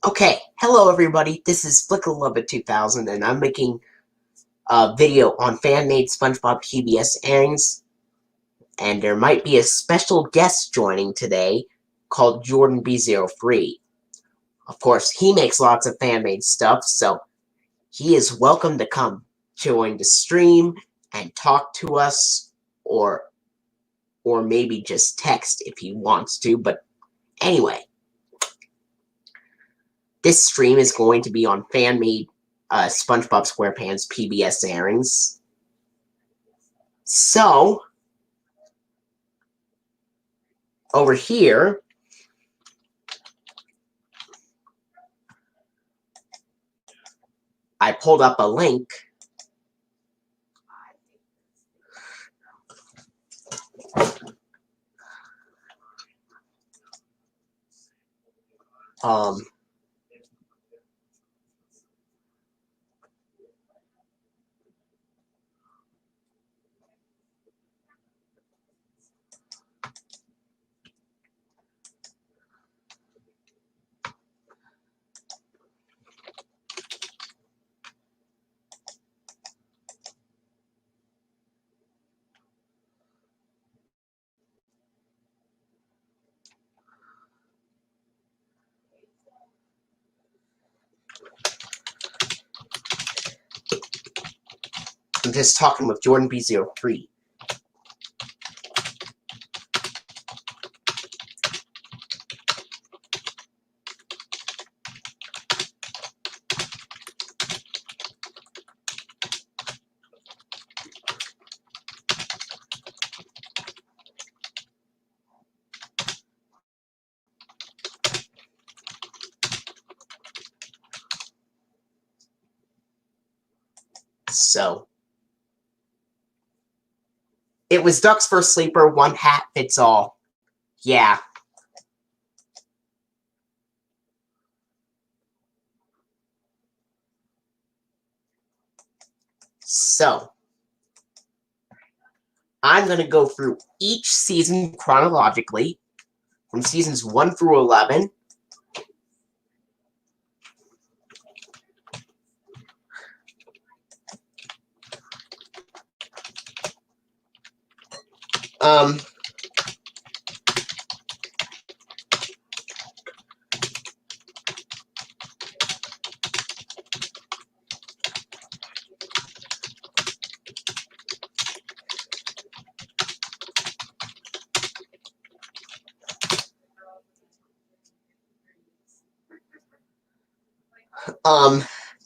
Okay, hello everybody, this is MuscleBob 2000 and I'm making a video on Fanmade SpongeBob PBS airings, and there might be a special guest joining today called JordanB03. Of course, he makes lots of fan-made stuff, so he is welcome to come join the stream and talk to us, or maybe just text if he wants to, but anyway. This stream is going to be on Fanmade SpongeBob SquarePants PBS airings. So, over here, I pulled up a link. I'm just talking with JordanB03. So, it was Ducks for a Sleeper, one hat fits all. Yeah. So, I'm going to go through each season chronologically, from seasons 1 through 11.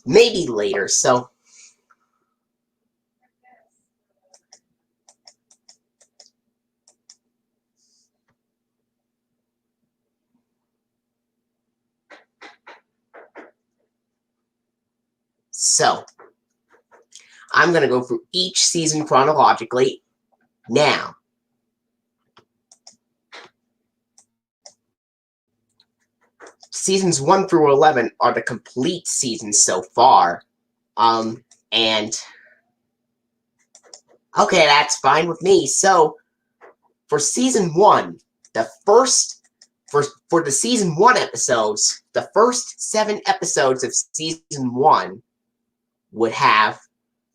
Maybe later, so. So, I'm going to go through each season chronologically. Now, seasons 1 through 11 are the complete seasons so far. And okay, that's fine with me. So, for season 1, the first for the season 1 episodes, the first 7 episodes of season 1 would have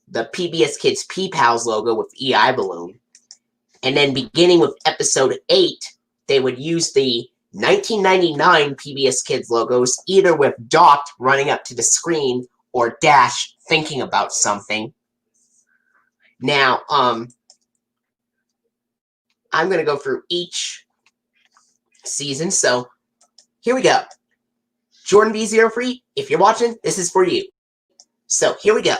the PBS Kids P-Pals logo with EI balloon. And then beginning with episode 8, they would use the 1999 PBS Kids logos, either with Dot running up to the screen or Dash thinking about something. Now, I'm going to go through each season, so here we go. JordanB03, if you're watching, this is for you. So, here we go.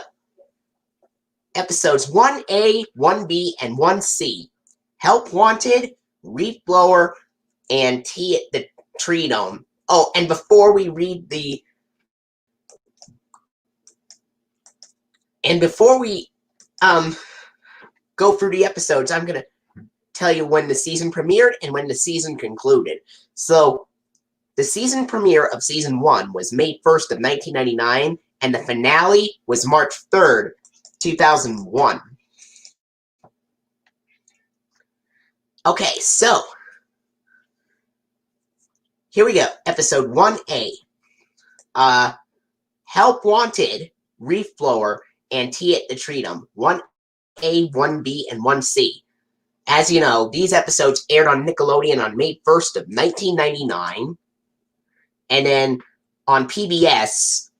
Episodes 1A, 1B, and 1C. Help Wanted, Reef Blower, and Tea at the Tree Dome. Oh, and before we read the... And before we go through the episodes, I'm going to tell you when the season premiered and when the season concluded. So, the season premiere of season 1 was May 1st of 1999, and the finale was March 3rd, 2001. Okay, so, here we go. Episode 1A. Help Wanted, Reef Blower, and Tea at the Treatum. 1A, 1B, and 1C. As you know, these episodes aired on Nickelodeon on May 1st of 1999. And then on PBS,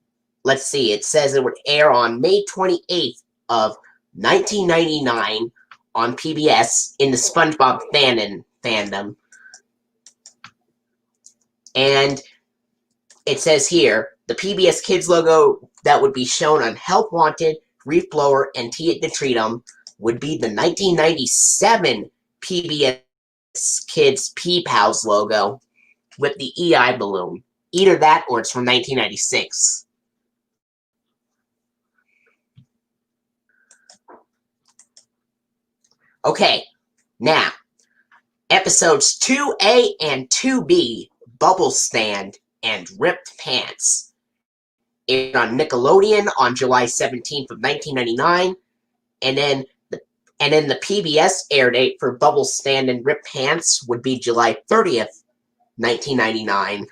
let's see, it says it would air on May 28th of 1999 on PBS in the SpongeBob fandom. And it says here, the PBS Kids logo that would be shown on Help Wanted, Reef Blower, and Tea at the Treatum would be the 1997 PBS Kids Pea Pals logo with the EI balloon. Either that or it's from 1996. Okay, now, episodes 2A and 2B, Bubble Stand and Ripped Pants, aired on Nickelodeon on July 17th of 1999, and then the PBS air date for Bubble Stand and Ripped Pants would be July 30th, 1999.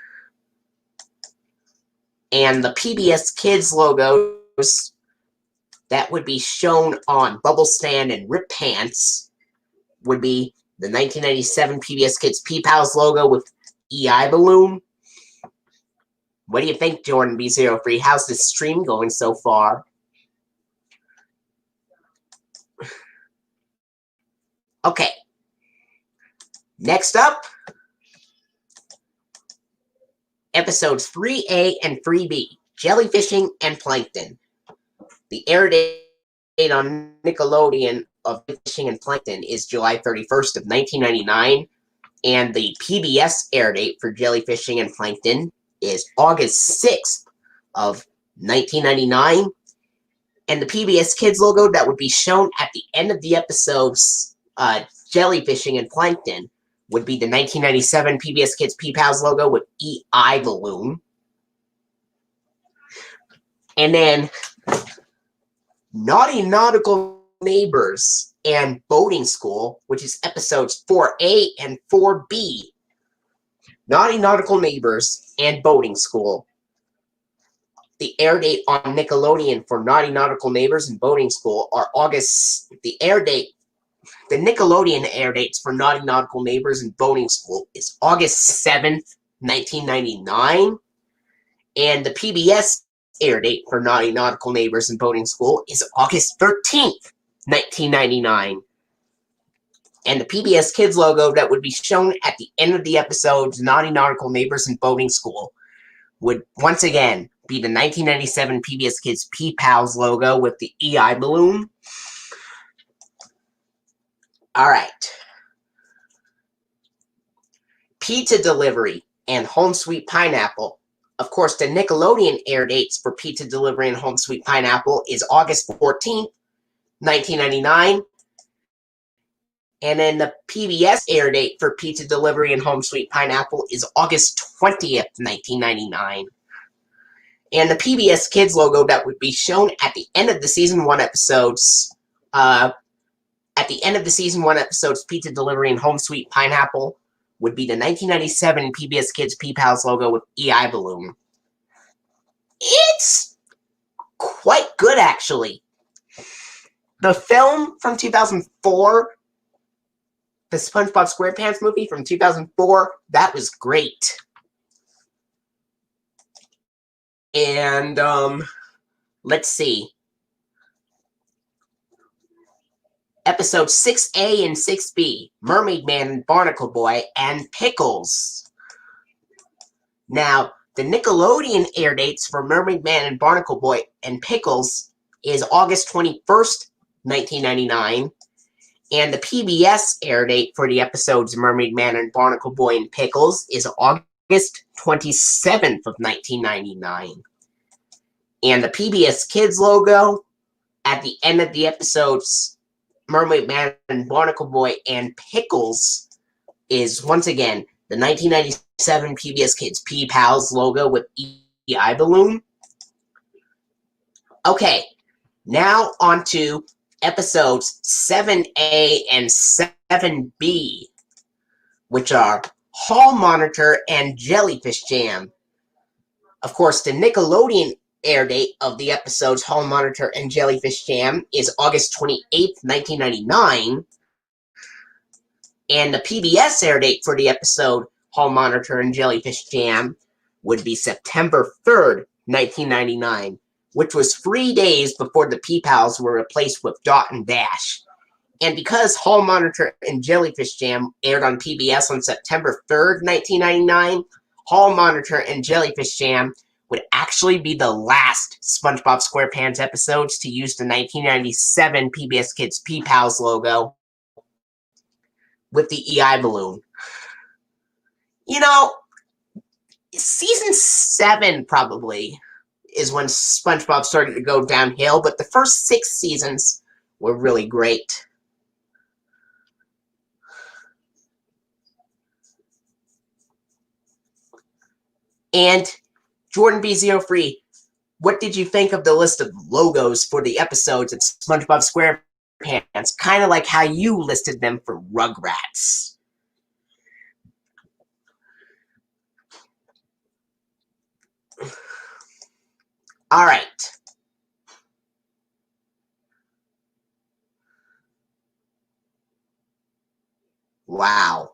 And the PBS Kids logos that would be shown on Bubble Stand and Ripped Pants would be the 1997 PBS Kids Pea Pals logo with EI balloon. What do you think, JordanB03? How's the stream going so far? Okay. Next up, episodes 3A and 3B, Jellyfishing and Plankton. The air date on Nickelodeon of Fishing and Plankton is July 31st of 1999, and the PBS air date for Jellyfishing and Plankton is August 6th of 1999, and the PBS Kids logo that would be shown at the end of the episode's Jellyfishing and Plankton would be the 1997 PBS Kids Pea Pals logo with EI balloon. And then Naughty Nautical Neighbors and Boating School, which is episodes 4A and 4B. Naughty Nautical Neighbors and Boating School. The air date on Nickelodeon for Naughty Nautical Neighbors and Boating School are August. The Nickelodeon air dates for Naughty Nautical Neighbors and Boating School is August 7th, 1999. And the PBS air date for Naughty Nautical Neighbors and Boating School is August 13th, 1999. And the PBS Kids logo that would be shown at the end of the episode's Naughty Nautical Neighbors and Boating School would once again be the 1997 PBS Kids Pea Pals logo with the EI balloon. Alright. Pizza Delivery and Home Sweet Pineapple. Of course, the Nickelodeon air dates for Pizza Delivery and Home Sweet Pineapple is August 14th, 1999. And then the PBS air date for Pizza Delivery and Home Sweet Pineapple is August 20th, 1999. And the PBS Kids logo that would be shown at the end of the Season 1 episodes, Pizza Delivery and Home Sweet Pineapple would be the 1997 PBS Kids Pea Pals logo with EI balloon. It's quite good, actually. The film from 2004, the SpongeBob SquarePants movie from 2004, that was great. And, let's see. Episodes 6A and 6B, Mermaid Man and Barnacle Boy, and Pickles. Now, the Nickelodeon air dates for Mermaid Man and Barnacle Boy and Pickles is August 21st, 1999. And the PBS air date for the episodes Mermaid Man and Barnacle Boy and Pickles is August 27th of 1999. And the PBS Kids logo at the end of the episodes Mermaid Man and Barnacle Boy and Pickles is once again the 1997 PBS Kids Pea Pals logo with EI balloon. Okay, now on to episodes 7A and 7B, which are Hall Monitor and Jellyfish Jam. Of course, the Nickelodeon air date of the episodes Hall Monitor and Jellyfish Jam is August 28th, 1999. And the PBS air date for the episode Hall Monitor and Jellyfish Jam would be September 3rd, 1999, which was 3 days before the P-Pals were replaced with Dot and Dash. And because Hall Monitor and Jellyfish Jam aired on PBS on September 3rd, 1999, Hall Monitor and Jellyfish Jam would actually be the last SpongeBob SquarePants episodes to use the 1997 PBS Kids P-Pals logo with the EI balloon. You know, season 7 probably is when SpongeBob started to go downhill, but the first 6 seasons were really great. And JordanB03, what did you think of the list of logos for the episodes of SpongeBob SquarePants? Kind of like how you listed them for Rugrats. All right. Wow.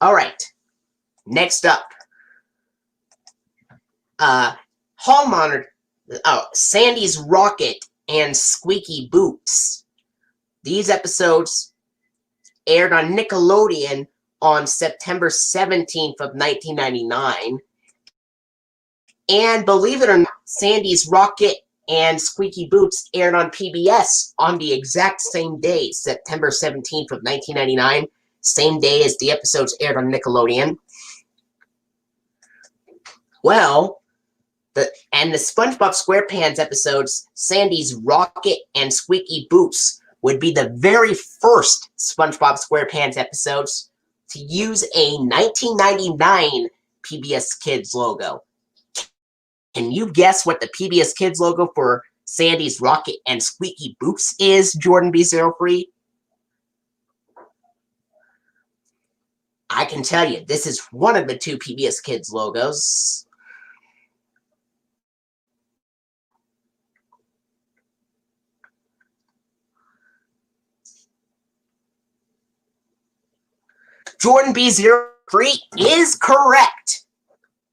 All right. Next up. Hall Monitor. Sandy's Rocket and Squeaky Boots. These episodes aired on Nickelodeon on September 17th of 1999. And believe it or not, Sandy's Rocket and Squeaky Boots aired on PBS on the exact same day, September 17th of 1999, same day as the episodes aired on Nickelodeon. Well, the SpongeBob SquarePants episodes, Sandy's Rocket and Squeaky Boots, would be the very first SpongeBob SquarePants episodes to use a 1999 PBS Kids logo. Can you guess what the PBS Kids logo for Sandy's Rocket and Squeaky Boots is, JordanB03? I can tell you, this is one of the 2 PBS Kids logos. JordanB03 is correct.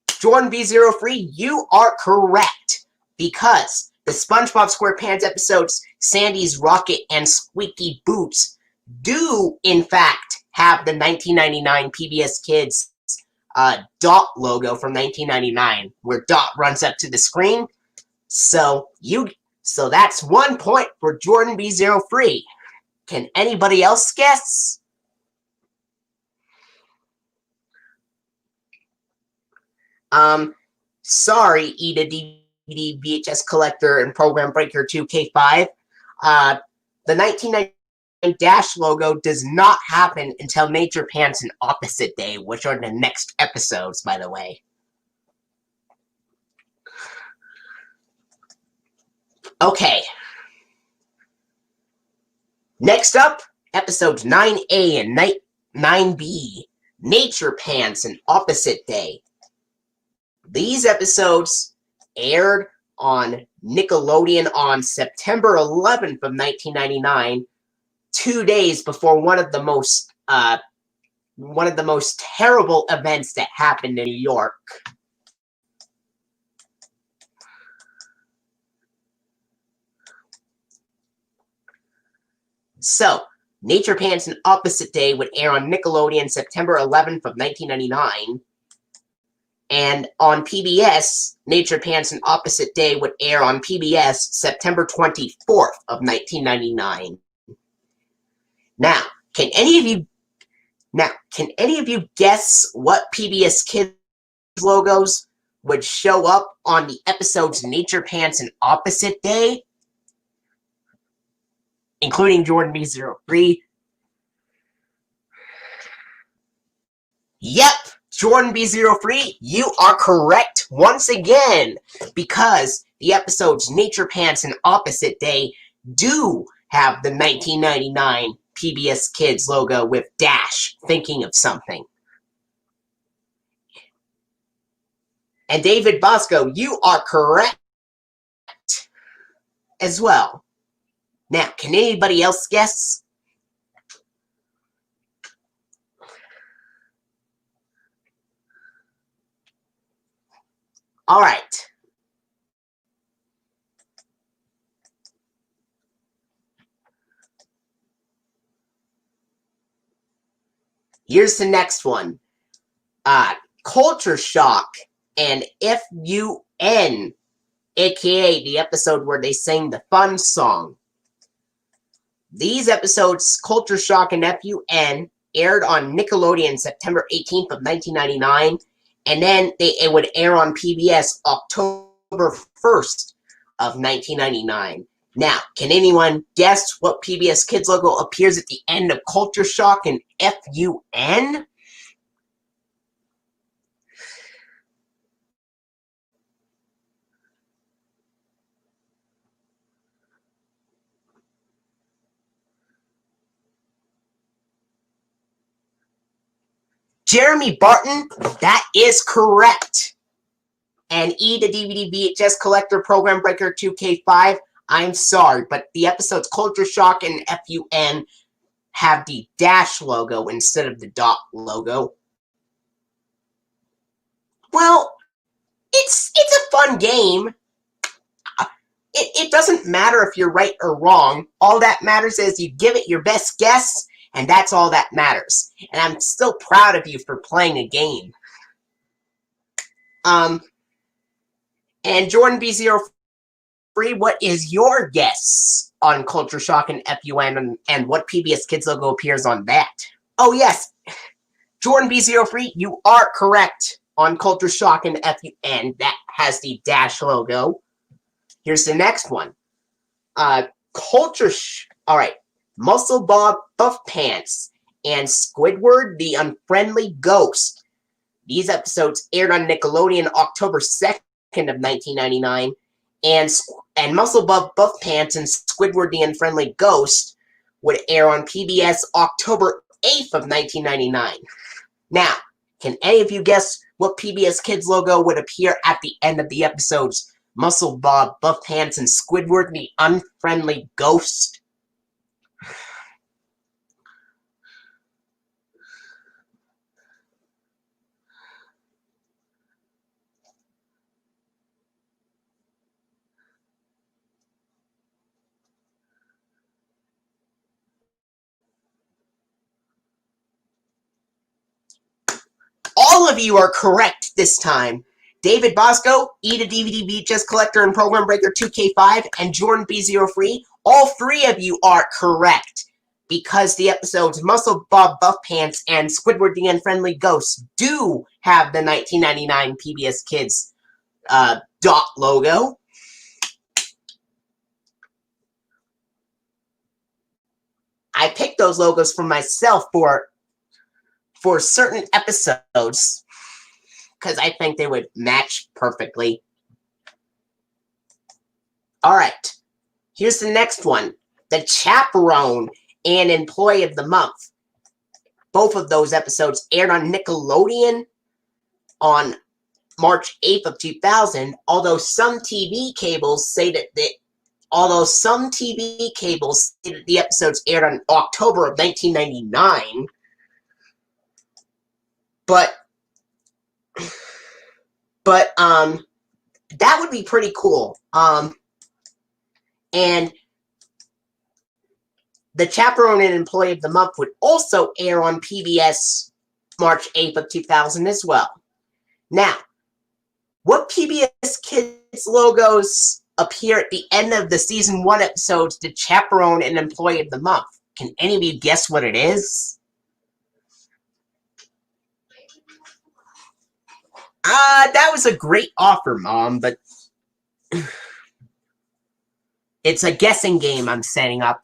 JordanB03, you are correct. Because the SpongeBob SquarePants episodes, Sandy's Rocket and Squeaky Boots, do, in fact, have the 1999 PBS Kids Dot logo from 1999, where Dot runs up to the screen. So that's 1 point for JordanB03. Can anybody else guess? Sorry, ETA DVD VHS Collector and Program Breaker 2K5. The 1999 Dash logo does not happen until Nature Pants and Opposite Day, which are the next episodes, by the way. Okay. Next up, episodes 9A and 9B, Nature Pants and Opposite Day. These episodes aired on Nickelodeon on September 11th of 1999, 2 days before one of the most terrible events that happened in New York. So, Nature Pants and Opposite Day would air on Nickelodeon September 11th of 1999. And on PBS, Nature Pants and Opposite Day would air on PBS September 24th of 1999. Now, can any of you guess what PBS Kids logos would show up on the episodes Nature Pants and Opposite Day? Including JordanB03. Yep, JordanB03, you are correct once again, because the episodes Nature Pants and Opposite Day do have the 1999 PBS Kids logo with Dash thinking of something. And David Bosco, you are correct as well. Now, can anybody else guess? All right. Here's the next one. Culture Shock and FUN, aka the episode where they sang the fun song. These episodes, Culture Shock and FUN, aired on Nickelodeon September 18th of 1999, and then it would air on PBS October 1st of 1999. Now, can anyone guess what PBS Kids logo appears at the end of Culture Shock and FUN? Jeremy Barton, that is correct. And E, the DVD VHS collector program breaker 2K5, I'm sorry, but the episodes Culture Shock and FUN have the dash logo instead of the dot logo. Well, it's a fun game. It doesn't matter if you're right or wrong. All that matters is you give it your best guess, and that's all that matters. And I'm still proud of you for playing a game. And JordanB03, what is your guess on Culture Shock and FUN and what PBS Kids logo appears on that? Oh, yes. JordanB03, you are correct on Culture Shock and FUN. That has the dash logo. Here's the next one. All right. MuscleBob Buff Pants and Squidward the Unfriendly Ghost. These episodes aired on Nickelodeon October 2nd of 1999, and MuscleBob Buff Pants and Squidward the Unfriendly Ghost would air on PBS October 8th of 1999. Now, can any of you guess what PBS Kids logo would appear at the end of the episodes MuscleBob Buff Pants and Squidward the Unfriendly Ghost? All of you are correct this time. David Bosco, E, the DVD VHS collector and program breaker 2K5, and JordanB03, all three of you are correct. Because the episodes MuscleBob Buff Pants and Squidward the Unfriendly Ghost do have the 1999 PBS Kids dot logo. I picked those logos for myself for certain episodes because I think they would match perfectly. All right, here's the next one. The Chaperone and Employee of the Month. Both of those episodes aired on Nickelodeon on March 8th of 2000, although some TV cables say that the episodes aired on October of 1999. But that would be pretty cool. And the Chaperone and Employee of the Month would also air on PBS March 8th of 2000 as well. Now, what PBS Kids logos appear at the end of the Season 1 episodes, The Chaperone and Employee of the Month? Can any of you guess what it is? That was a great offer, Mom, but it's a guessing game I'm setting up.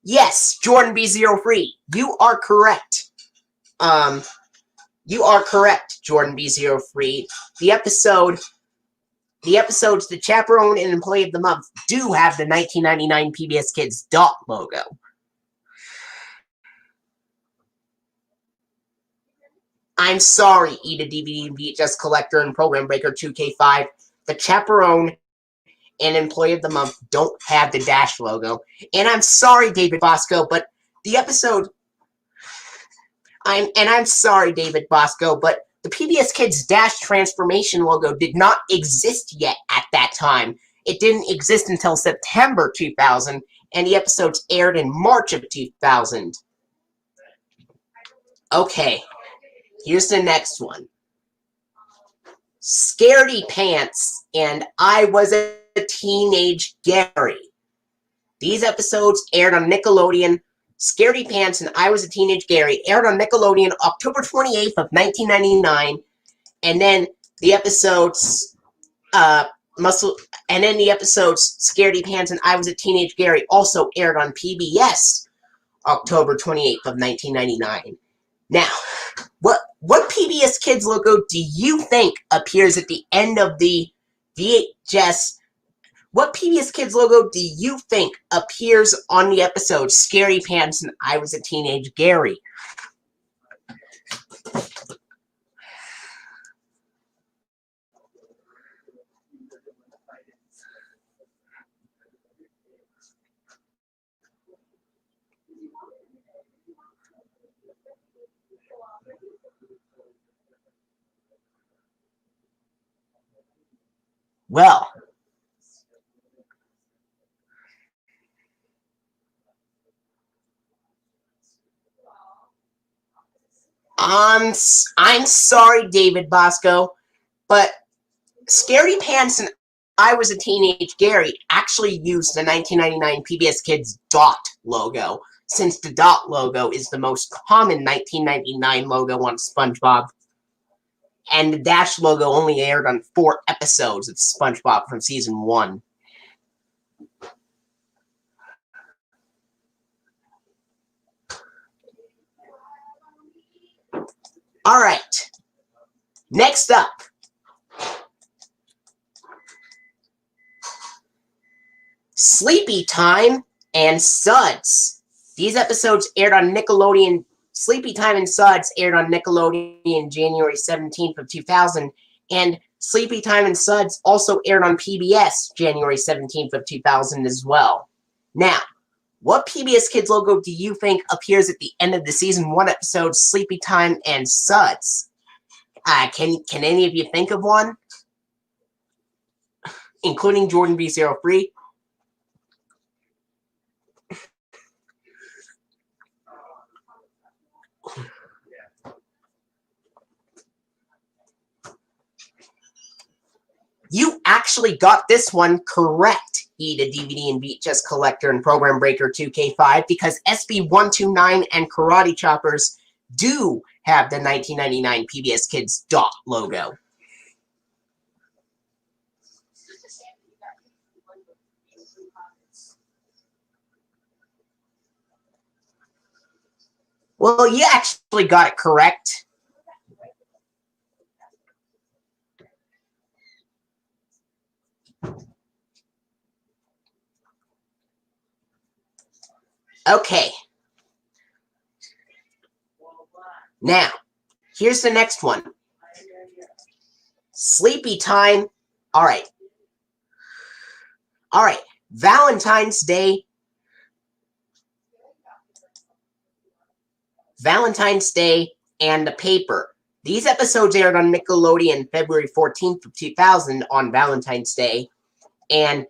Yes, JordanB03, you are correct. You are correct, JordanB03. The episodes The Chaperone and Employee of the Month do have the 1999 PBS Kids dot logo. I'm sorry, Eat a DVD and VHS Collector and Program Breaker 2K5. The Chaperone and Employee of the Month don't have the Dash logo. And I'm sorry, David Bosco, but the episode... I'm sorry, David Bosco, but the PBS Kids Dash transformation logo did not exist yet at that time. It didn't exist until September 2000, and the episodes aired in March of 2000. Okay, here's the next one. Scaredy Pants and I Was a Teenage Gary. These episodes aired on Nickelodeon. Scaredy Pants and I Was a Teenage Gary aired on Nickelodeon October 28th of 1999, and then the episodes Scaredy Pants and I Was a Teenage Gary also aired on PBS October 28th of 1999. Now, what PBS Kids logo do you think appears at the end of the VHS? What PBS Kids logo do you think appears on the episode Scaredy Pants and I Was a Teenage Gary? Well, I'm sorry, David Bosco, but Scaredy Pants and I Was a Teenage Gary actually used the 1999 PBS Kids DOT logo, since the DOT logo is the most common 1999 logo on SpongeBob, and the Dash logo only aired on 4 episodes of SpongeBob from Season 1. Alright, next up. Sleepy Time and Suds. These episodes aired on Nickelodeon. Sleepy Time and Suds aired on Nickelodeon January 17th of 2000, and Sleepy Time and Suds also aired on PBS January 17th of 2000 as well. Now, what PBS Kids logo do you think appears at the end of the Season 1 episode Sleepy Time and Suds? Can any of you think of one? Including JordanB03? You actually got this one correct, Eat a DVD and VHS Collector and Program Breaker 2K5, because SB129 and Karate Choppers do have the 1999 PBS Kids DOT logo. Well, you actually got it correct. Okay. Now, here's the next one. Sleepy Time. Alright. Alright. Valentine's Day. Valentine's Day and the Paper. These episodes aired on Nickelodeon February 14th of 2000 on Valentine's Day. And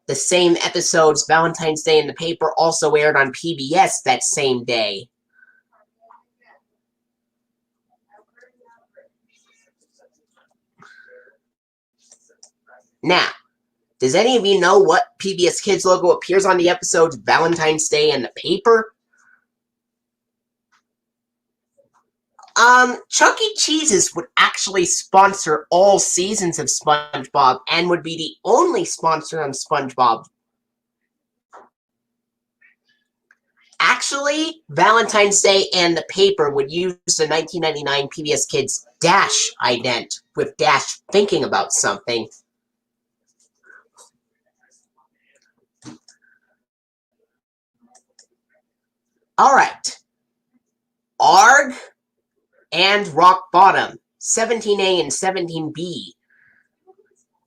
the same episodes, Valentine's Day and the Paper, also aired on PBS that same day. Now, does any of you know what PBS Kids logo appears on the episodes Valentine's Day and the Paper? Chuck E. Cheese's would actually sponsor all seasons of SpongeBob and would be the only sponsor on SpongeBob. Actually, Valentine's Day and the Paper would use the 1999 PBS Kids Dash ident, with Dash thinking about something. Alright. Arg and Rock Bottom, 17A and 17B.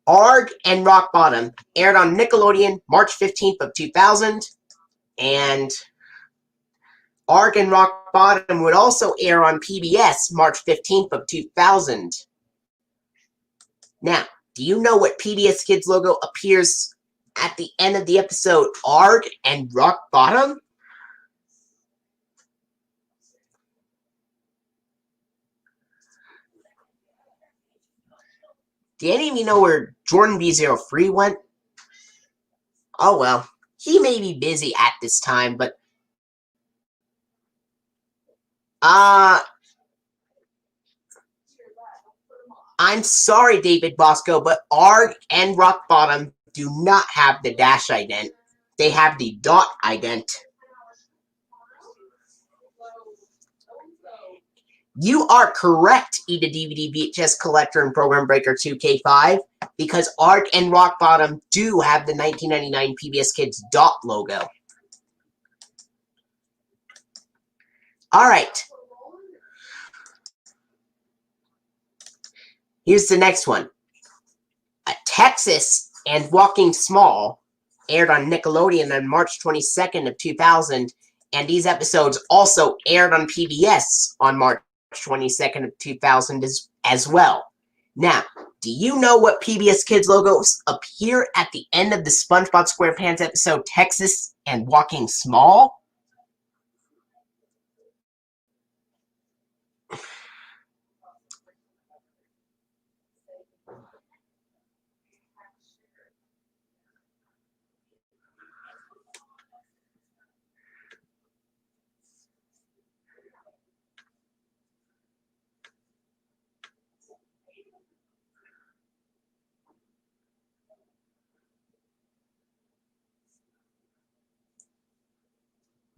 Arg and Rock Bottom aired on Nickelodeon March 15th of 2000, and Arg and Rock Bottom would also air on PBS March 15th of 2000. Now, do you know what PBS Kids logo appears at the end of the episode Arg and Rock Bottom? Do any of you know where JordanB03 went? Oh well, he may be busy at this time, but I'm sorry, David Bosco, but Arg and Rock Bottom do not have the dash ident. They have the dot ident. You are correct, Eda DVD VHS Collector and Program Breaker 2K5, because Arg and Rock Bottom do have the 1999 PBS Kids dot logo. Alright. Here's the next one. Texas and Walking Small aired on Nickelodeon on March 22nd of 2000, and these episodes also aired on PBS on March 22nd of 2000 as well. Now, do you know what PBS Kids logos appear at the end of the SpongeBob SquarePants episode Texas and Walking Small?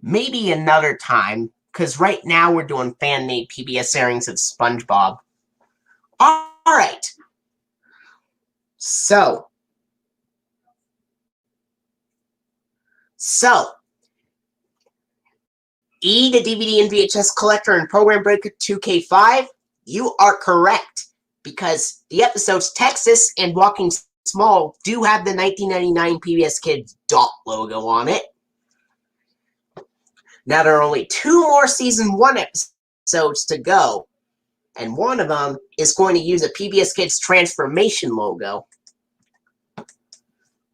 Maybe another time, because right now we're doing fan-made PBS airings of SpongeBob. Alright. So, E, the DVD and VHS Collector and Program Breaker 2K5, you are correct, because the episodes Texas and Walking Small do have the 1999 PBS Kids dot logo on it. Now, there are only 2 more Season 1 episodes to go, and one of them is going to use a PBS Kids transformation logo.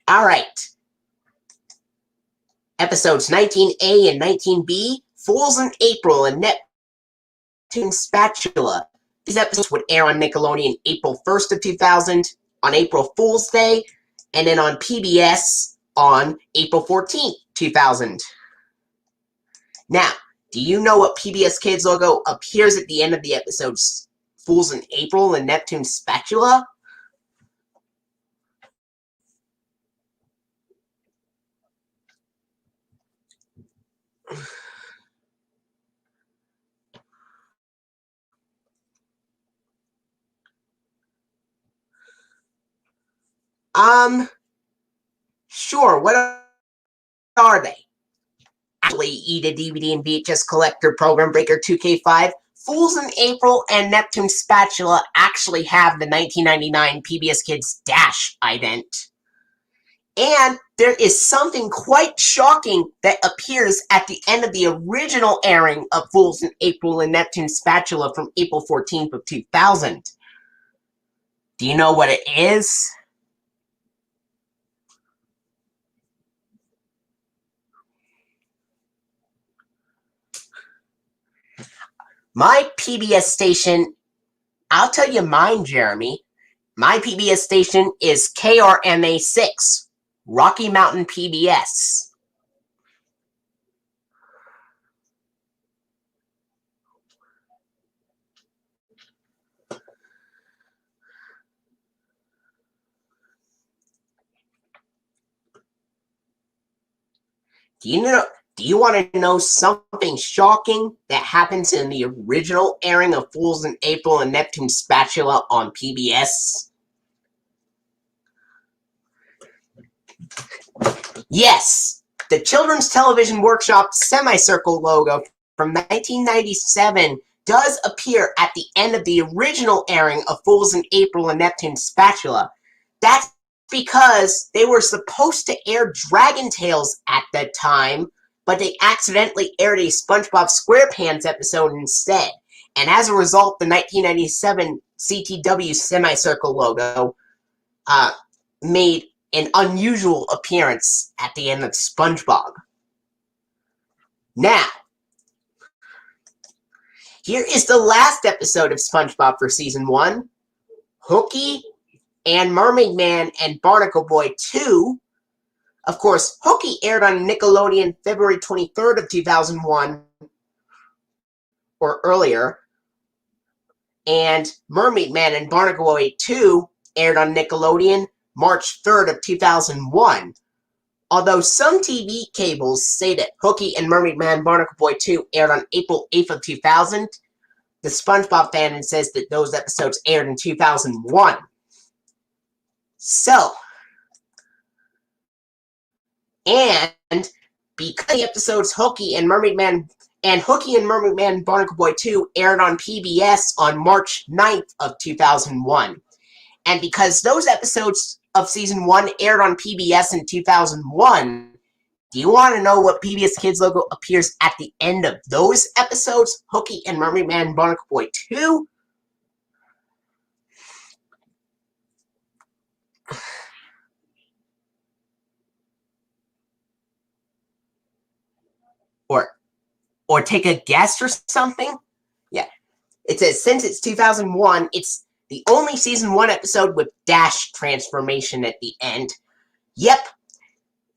Alright. Episodes 19A and 19B, Fools in April and Neptune Spatula. These episodes would air on Nickelodeon April 1st of 2000, on April Fool's Day, and then on PBS on April 14th, 2000. Now, do you know what PBS Kids logo appears at the end of the episodes Fools in April and Neptune Spatula? Sure, what are they? Actually, Eda DVD and VHS Collector Program Breaker 2K5, Fools in April and Neptune Spatula actually have the 1999 PBS Kids dash ident. And there is something quite shocking that appears at the end of the original airing of Fools in April and Neptune Spatula from April 14th of 2000. Do you know what it is? My PBS station, I'll tell you mine, Jeremy. My PBS station is KRMA 6, Rocky Mountain PBS. Do you want to know something shocking that happens in the original airing of Fools in April and Neptune Spatula on PBS? Yes! The Children's Television Workshop semicircle logo from 1997 does appear at the end of the original airing of Fools in April and Neptune's Spatula. That's because they were supposed to air Dragon Tales at that time, but they accidentally aired a SpongeBob SquarePants episode instead. And as a result, the 1997 CTW semicircle logo made an unusual appearance at the end of SpongeBob. Now, here is the last episode of SpongeBob for Season 1. Hooky and Mermaid Man and Barnacle Boy 2. Of course, Hooky aired on Nickelodeon February 23rd of 2001, or earlier, and Mermaid Man and Barnacle Boy 2 aired on Nickelodeon March 3rd of 2001. Although some TV cables say that Hooky and Mermaid Man and Barnacle Boy 2 aired on April 8th of 2000, the SpongeBob fandom says that those episodes aired in 2001. So, and because the episodes Hooky and Mermaid Man and Barnacle Boy 2 aired on PBS on March 9th of 2001, and because those episodes of Season 1 aired on PBS in 2001, do you want to know what PBS Kids logo appears at the end of those episodes, Hooky and Mermaid Man and Barnacle Boy 2? Or take a guess or something? Yeah. It says, since it's 2001, it's the only Season 1 episode with dash transformation at the end. Yep.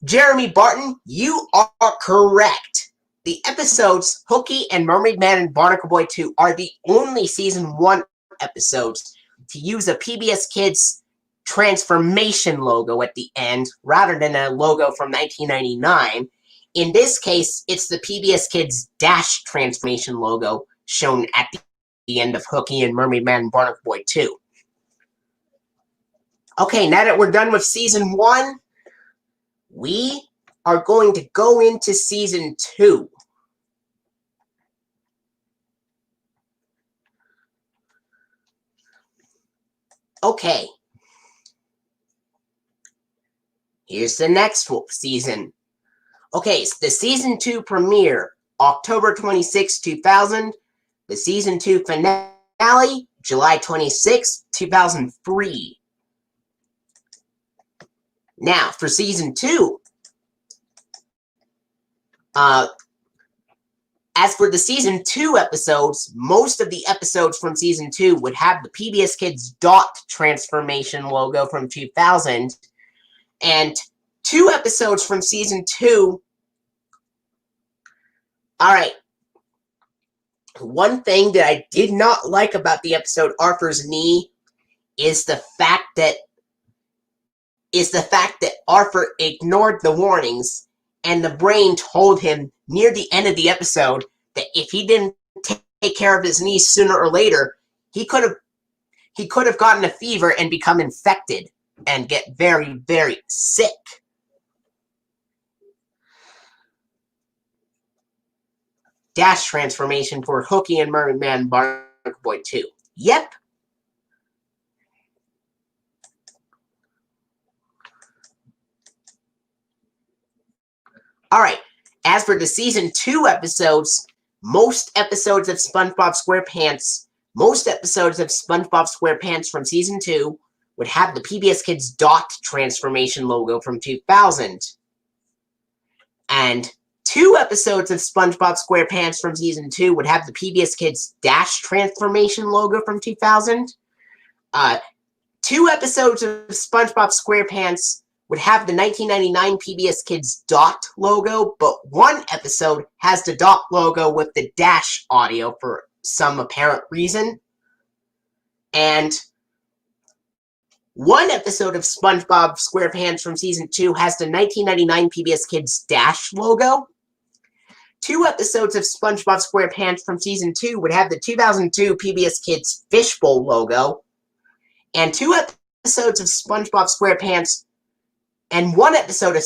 Jeremy Barton, you are correct. The episodes Hooky and Mermaid Man and Barnacle Boy 2 are the only Season 1 episodes to use a PBS Kids transformation logo at the end, rather than a logo from 1999. In this case, it's the PBS Kids dash transformation logo shown at the end of Hooky and Mermaid Man and Barnacle Boy 2. Okay, now that we're done with Season 1, we are going to go into Season 2. Okay. Here's the next season. Okay, so the Season 2 premiere, October 26, 2000. The Season 2 finale, July 26, 2003. Now, for Season 2, as for the Season 2 episodes, most of the episodes from Season 2 would have the PBS Kids dot transformation logo from 2000, and 2 episodes from Season 2. Alright. One thing that I did not like about the episode Arthur's Knee is the fact that Arthur ignored the warnings, and the brain told him near the end of the episode that if he didn't take care of his knee sooner or later, he could have gotten a fever and become infected and get very, very sick. Dash transformation for Hooky and Mermaid Man and Barnacle Boy 2. Yep. Alright, as for the Season 2 episodes, most episodes of SpongeBob SquarePants from Season 2 would have the PBS Kids dot transformation logo from 2000. And 2 episodes of SpongeBob SquarePants from Season 2 would have the PBS Kids dash transformation logo from 2000. 2 episodes of SpongeBob SquarePants would have the 1999 PBS Kids dot logo, but 1 episode has the dot logo with the dash audio for some apparent reason. And 1 episode of SpongeBob SquarePants from Season 2 has the 1999 PBS Kids dash logo. 2 episodes of SpongeBob SquarePants from Season 2 would have the 2002 PBS Kids Fishbowl logo. And 2 episodes of SpongeBob SquarePants and 1 episode of...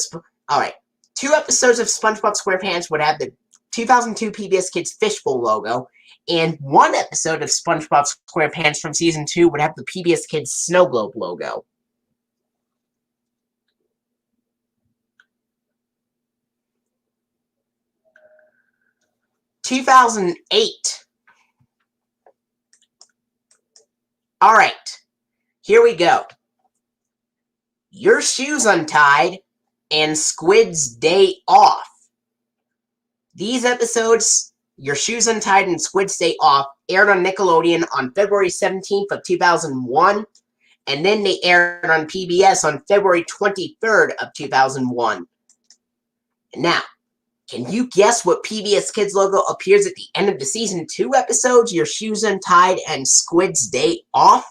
Alright. 2 episodes of SpongeBob SquarePants would have the 2002 PBS Kids Fishbowl logo. And one episode of SpongeBob SquarePants from Season 2 would have the PBS Kids snow globe logo. (2008). Alright, here we go. Your Shoes Untied and Squid's Day Off. These episodes, Your Shoes Untied and Squid's Day Off, aired on Nickelodeon on February 17th of 2001, and then they aired on PBS on February 23rd of 2001. Now, can you guess what PBS Kids logo appears at the end of the Season 2 episodes, Your Shoes Untied and Squid's Day Off?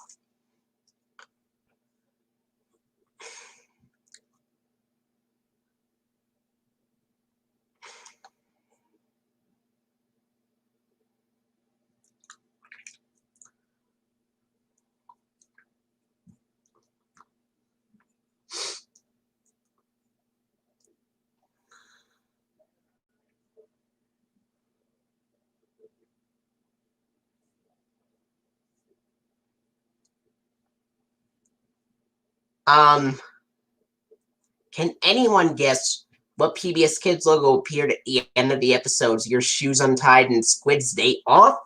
Can anyone guess what PBS Kids logo appeared at the end of the episodes, Your Shoes Untied and Squid's Day Off?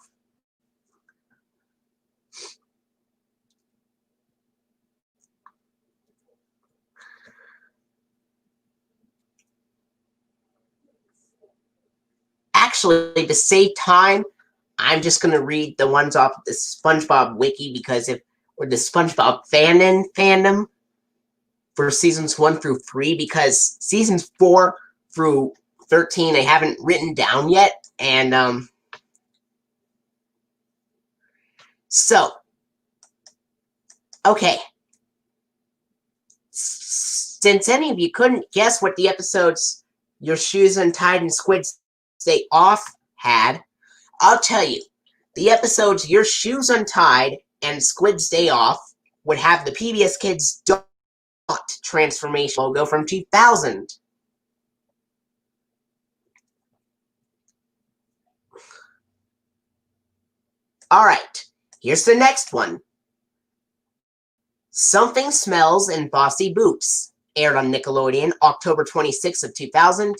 Actually, to save time, I'm just going to read the ones off the SpongeBob wiki, because or the SpongeBob fandom for seasons 1 through 3, because seasons 4 through 13 I haven't written down yet, and so, okay. Since any of you couldn't guess what the episodes Your Shoes Untied and Squid's Day Off had, I'll tell you. The episodes Your Shoes Untied and Squid's Day Off would have the PBS Kids dot transformation logo from 2000. Alright, here's the next one. Something Smells in Bossy Boots aired on Nickelodeon October 26th of 2000,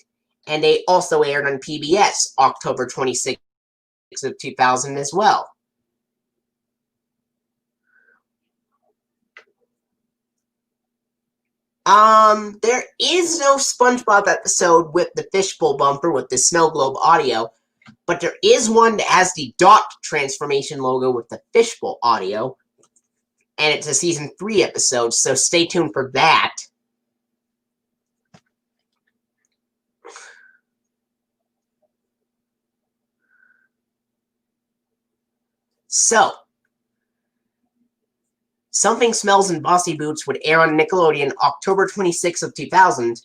and they also aired on PBS October 26th of 2000 as well. There is no SpongeBob episode with the fishbowl bumper with the snow globe audio, but there is one that has the dot transformation logo with the fishbowl audio, and it's a season 3 episode, so stay tuned for that. So, Something Smells in Bossy Boots would air on Nickelodeon October 26th of 2000,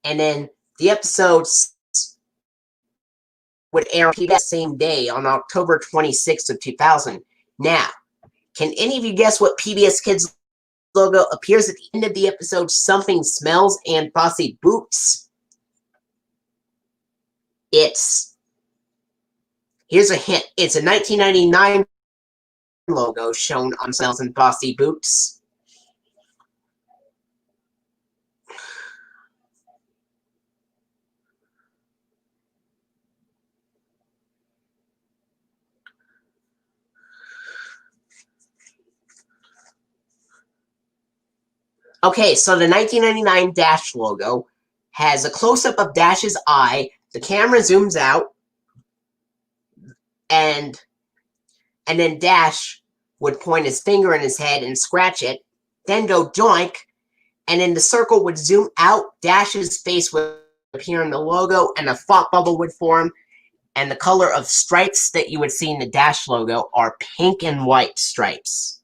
and then the episodes would air on PBS same day on October 26th of 2000. Now, can any of you guess what PBS Kids logo appears at the end of the episode Something Smells and Bossy Boots? Here's a hint, it's a 1999 logo shown on Smells and Bossy Boots. Okay, so the 1999 Dash logo has a close-up of Dash's eye, the camera zooms out, and then Dash would point his finger in his head and scratch it, then go doink, and then the circle would zoom out, Dash's face would appear in the logo, and a thought bubble would form, and the color of stripes that you would see in the Dash logo are pink and white stripes.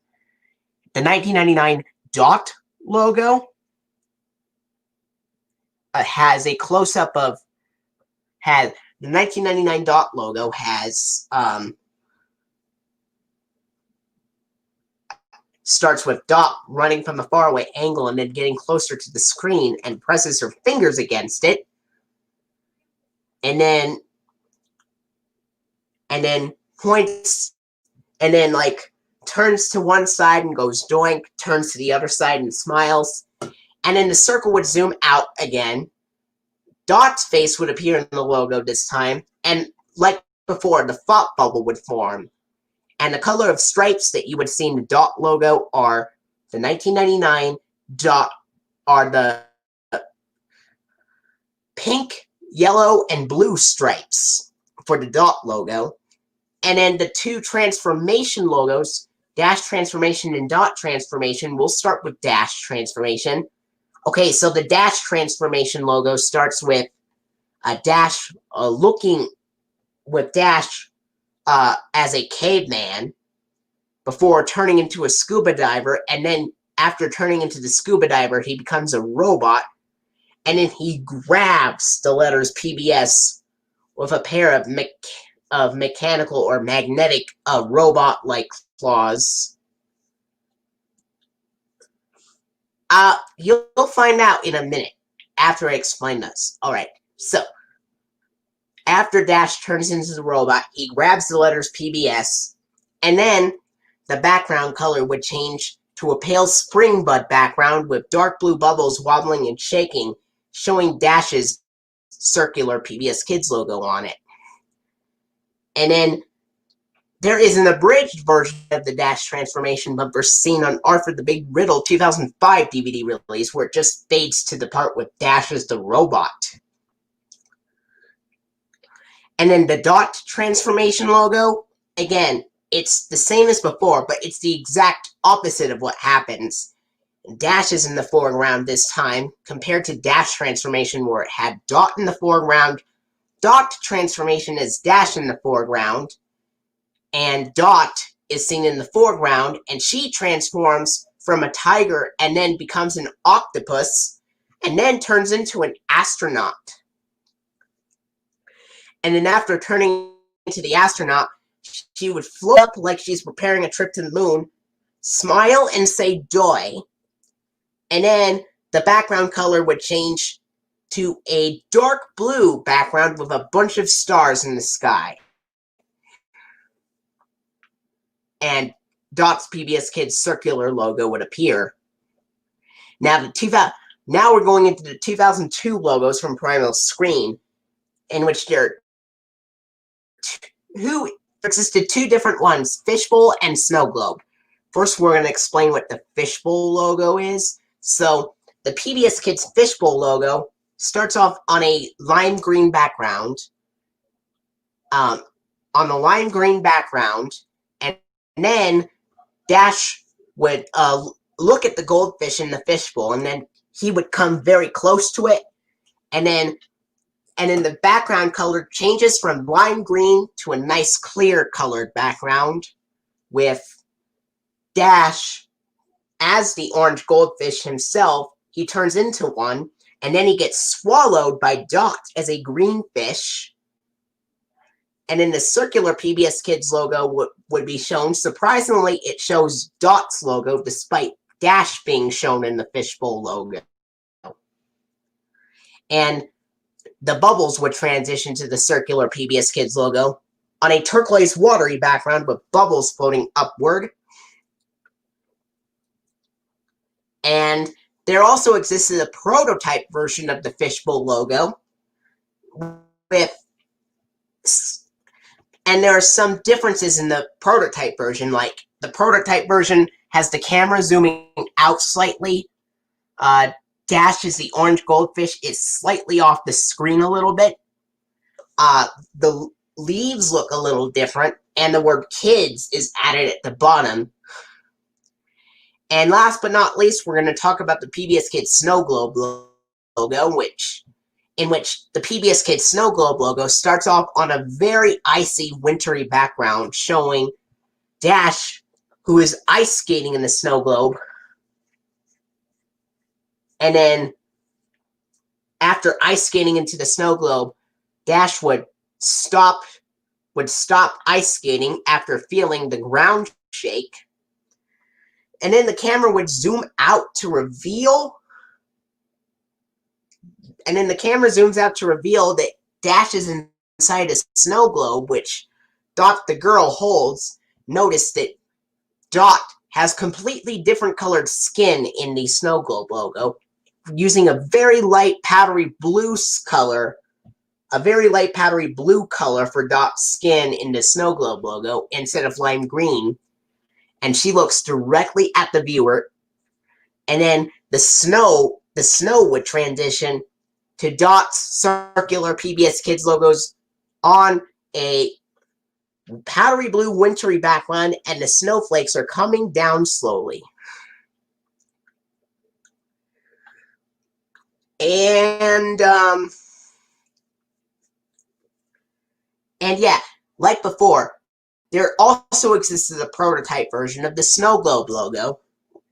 The 1999 Dot logo has a close-up of... the 1999 Dot logo has... starts with Dot running from a faraway angle and then getting closer to the screen and presses her fingers against it. And then points, and then, like, turns to one side and goes doink, turns to the other side and smiles. And then the circle would zoom out again. Dot's face would appear in the logo this time, and like before, the thought bubble would form. And the color of stripes that you would see in the Dot logo are the 1999 Dot, are the pink, yellow, and blue stripes for the Dot logo. And then the two transformation logos, Dash Transformation and Dot Transformation, we'll start with Dash Transformation. Okay, so the Dash Transformation logo starts with a Dash looking with Dash as a caveman before turning into a scuba diver, and then after turning into the scuba diver, he becomes a robot, and then he grabs the letters PBS with a pair of mechanical or magnetic robot-like claws. You'll find out in a minute after I explain this. Alright, so after Dash turns into the robot, he grabs the letters PBS, and then the background color would change to a pale spring bud background with dark blue bubbles wobbling and shaking, showing Dash's circular PBS Kids logo on it. And then there is an abridged version of the Dash Transformation bumper seen on Arthur the Big Riddle 2005 DVD release, where it just fades to the part with Dash as the robot. And then the Dot Transformation logo, again, it's the same as before, but it's the exact opposite of what happens. Dash is in the foreground this time, compared to Dash Transformation, where it had Dot in the foreground. Dot Transformation is Dash in the foreground, and Dot is seen in the foreground, and she transforms from a tiger and then becomes an octopus, and then turns into an astronaut. And then after turning into the astronaut, she would float up like she's preparing a trip to the moon, smile and say "Doi," and then the background color would change to a dark blue background with a bunch of stars in the sky. And Dot's PBS Kids circular logo would appear. Now we're going into the 2002 logos from Primal Screen, in which there existed two different ones, Fishbowl and Snow Globe. First, we're going to explain what the Fishbowl logo is. So, the PBS Kids Fishbowl logo starts off on a lime green background. On the lime green background, and then Dash would look at the goldfish in the fishbowl, and then he would come very close to it, and then the background color changes from lime green to a nice clear colored background with Dash as the orange goldfish himself. He turns into one, and then he gets swallowed by Dot as a green fish. And then the circular PBS Kids logo would be shown. Surprisingly, it shows Dot's logo despite Dash being shown in the fishbowl logo. And the bubbles would transition to the circular PBS Kids logo on a turquoise watery background with bubbles floating upward. And there also existed a prototype version of the fishbowl logo and there are some differences in the prototype version, like the prototype version has the camera zooming out slightly. Dash is the orange goldfish is slightly off the screen a little bit. The leaves look a little different, and the word kids is added at the bottom. And last but not least, we're going to talk about the PBS Kids Snow Globe logo, in which the PBS Kids Snow Globe logo starts off on a very icy, wintry background, showing Dash, who is ice skating in the snow globe. And then, after ice skating into the snow globe, Dash would stop ice skating after feeling the ground shake. And then the camera would zoom out to reveal. And then the camera zooms out to reveal that Dash is inside a snow globe, which Dot the girl holds, notice that Dot has completely different colored skin in the Snow Globe logo, using a very light powdery blue color. A very light powdery blue color for Dot's skin in the Snow Globe logo instead of lime green. And she looks directly at the viewer. And then the snow would transition to Dot's circular PBS Kids logos on a powdery blue wintry background, and the snowflakes are coming down slowly. And yeah, like before, there also existed a prototype version of the Snow Globe logo,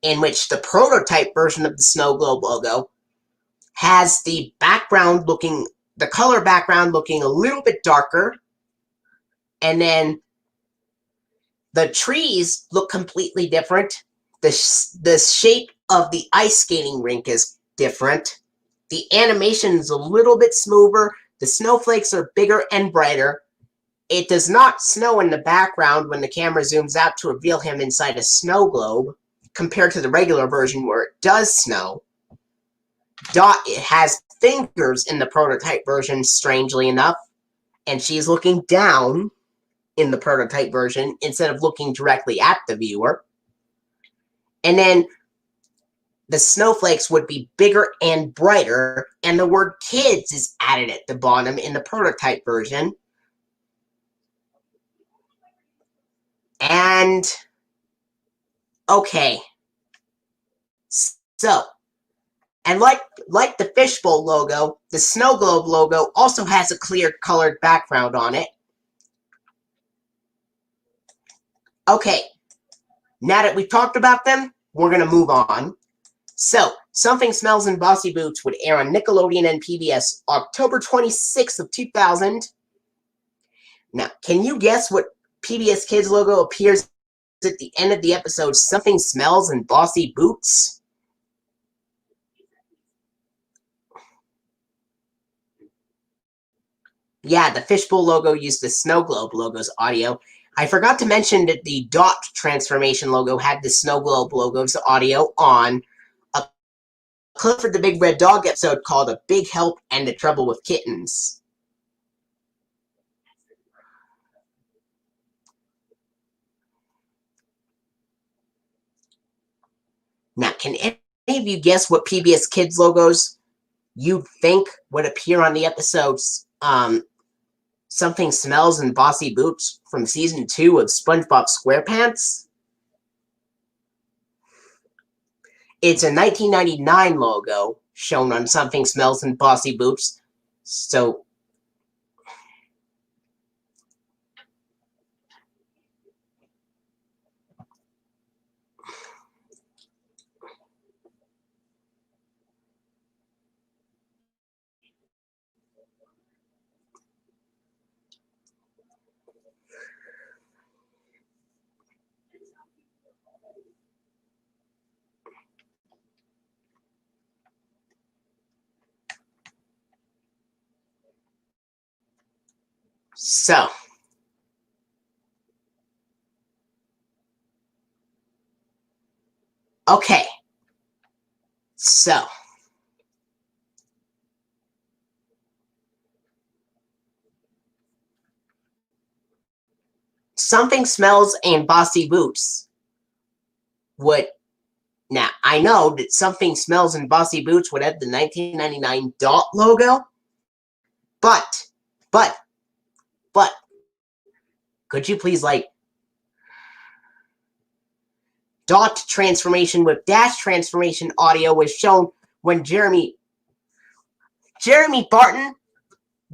in which the prototype version of the Snow Globe logo has the color background looking a little bit darker, and then the trees look completely different. The shape of the ice skating rink is different. The animation is a little bit smoother. The snowflakes are bigger and brighter. It does not snow in the background when the camera zooms out to reveal him inside a snow globe, compared to the regular version where it does snow. Dot has fingers in the prototype version, strangely enough, and she's looking down in the prototype version instead of looking directly at the viewer. And then the snowflakes would be bigger and brighter, and the word kids is added at the bottom in the prototype version. And okay, so, and like the fishbowl logo, the Snow Globe logo also has a clear colored background on it. Okay, now that we've talked about them, we're going to move on. So, Something Smells and Bossy Boots would air on Nickelodeon and PBS October 26th of 2000. Now, can you guess what PBS Kids logo appears at the end of the episode Something Smells and Bossy Boots? Yeah, the fishbowl logo used the Snow Globe logo's audio. I forgot to mention that the Dot transformation logo had the Snow Globe logo's audio on a Clifford the Big Red Dog episode called A Big Help and the Trouble with Kittens. Now, can any of you guess what PBS Kids logos you think would appear on the episodes Something Smells and Bossy Boots from Season 2 of SpongeBob SquarePants? It's a 1999 logo shown on Something Smells and Bossy Boots. So, okay. So, Something Smells and Bossy Boots would... Now, I know that Something Smells and Bossy Boots would have the 1999 Dot logo, but, could you please, Dot transformation with dash transformation audio was shown when Jeremy Barton,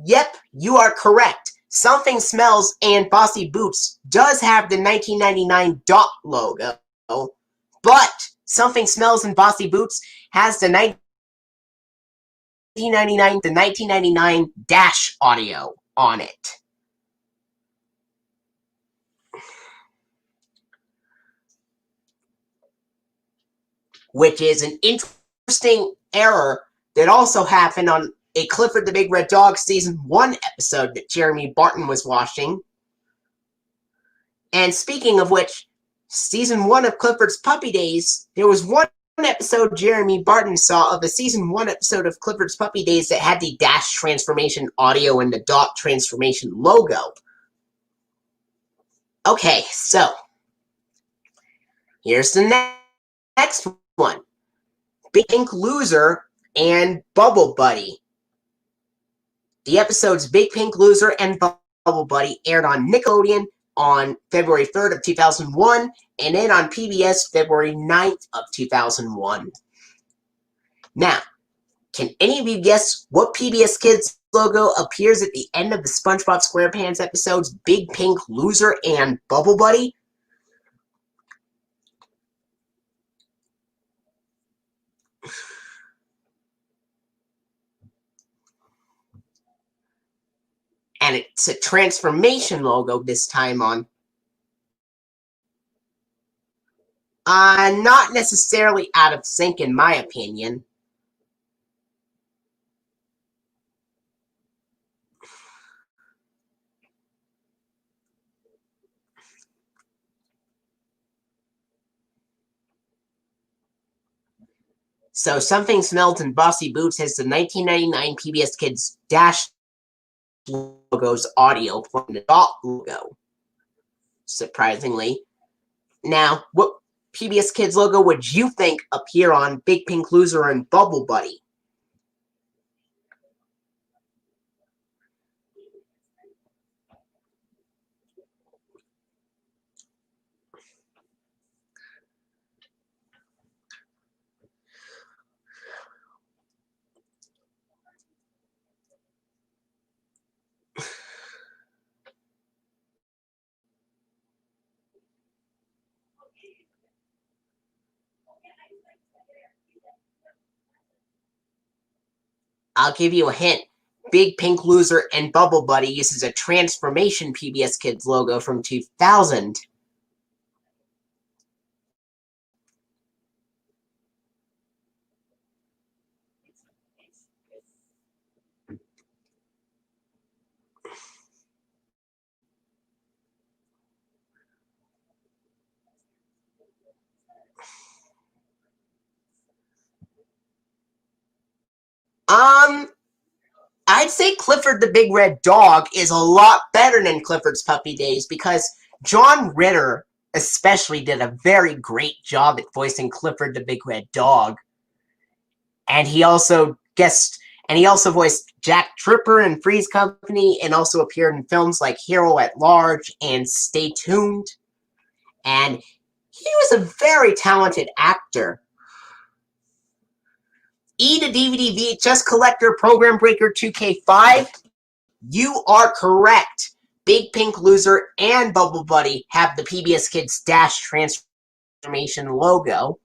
yep, you are correct. Something Smells and Bossy Boots does have the 1999 Dot logo, but Something Smells and Bossy Boots has the 1999 dash audio on it. Which is an interesting error that also happened on a Clifford the Big Red Dog Season 1 episode that Jeremy Barton was watching. And speaking of which, season 1 of Clifford's Puppy Days, there was one episode Jeremy Barton saw of a season 1 episode of Clifford's Puppy Days that had the dash transformation audio and the dot transformation logo. Okay, so here's the next one. Big Pink Loser and Bubble Buddy. The episodes Big Pink Loser and Bubble Buddy aired on Nickelodeon on February 3rd of 2001, and then on PBS February 9th of 2001. Now, can any of you guess what PBS Kids logo appears at the end of the SpongeBob SquarePants episodes Big Pink Loser and Bubble Buddy? And it's a transformation logo this time on. Not necessarily out of sync in my opinion. So Something Smells and Bossy Boots has the 1999 PBS Kids Dash logo's audio from the dot logo. Surprisingly. Now, what PBS Kids logo would you think appear on Big Pink Loser and Bubble Buddy? I'll give you a hint. Big Pink Loser and Bubble Buddy uses a transformation PBS Kids logo from 2000. I'd say Clifford the Big Red Dog is a lot better than Clifford's Puppy Days because John Ritter especially did a very great job at voicing Clifford the Big Red Dog. And he also voiced Jack Tripper in Three's Company and also appeared in films like Hero at Large and Stay Tuned. And he was a very talented actor. E to DVD VHS Collector Program Breaker 2K5, you are correct. Big Pink Loser and Bubble Buddy have the PBS Kids Dash transformation logo.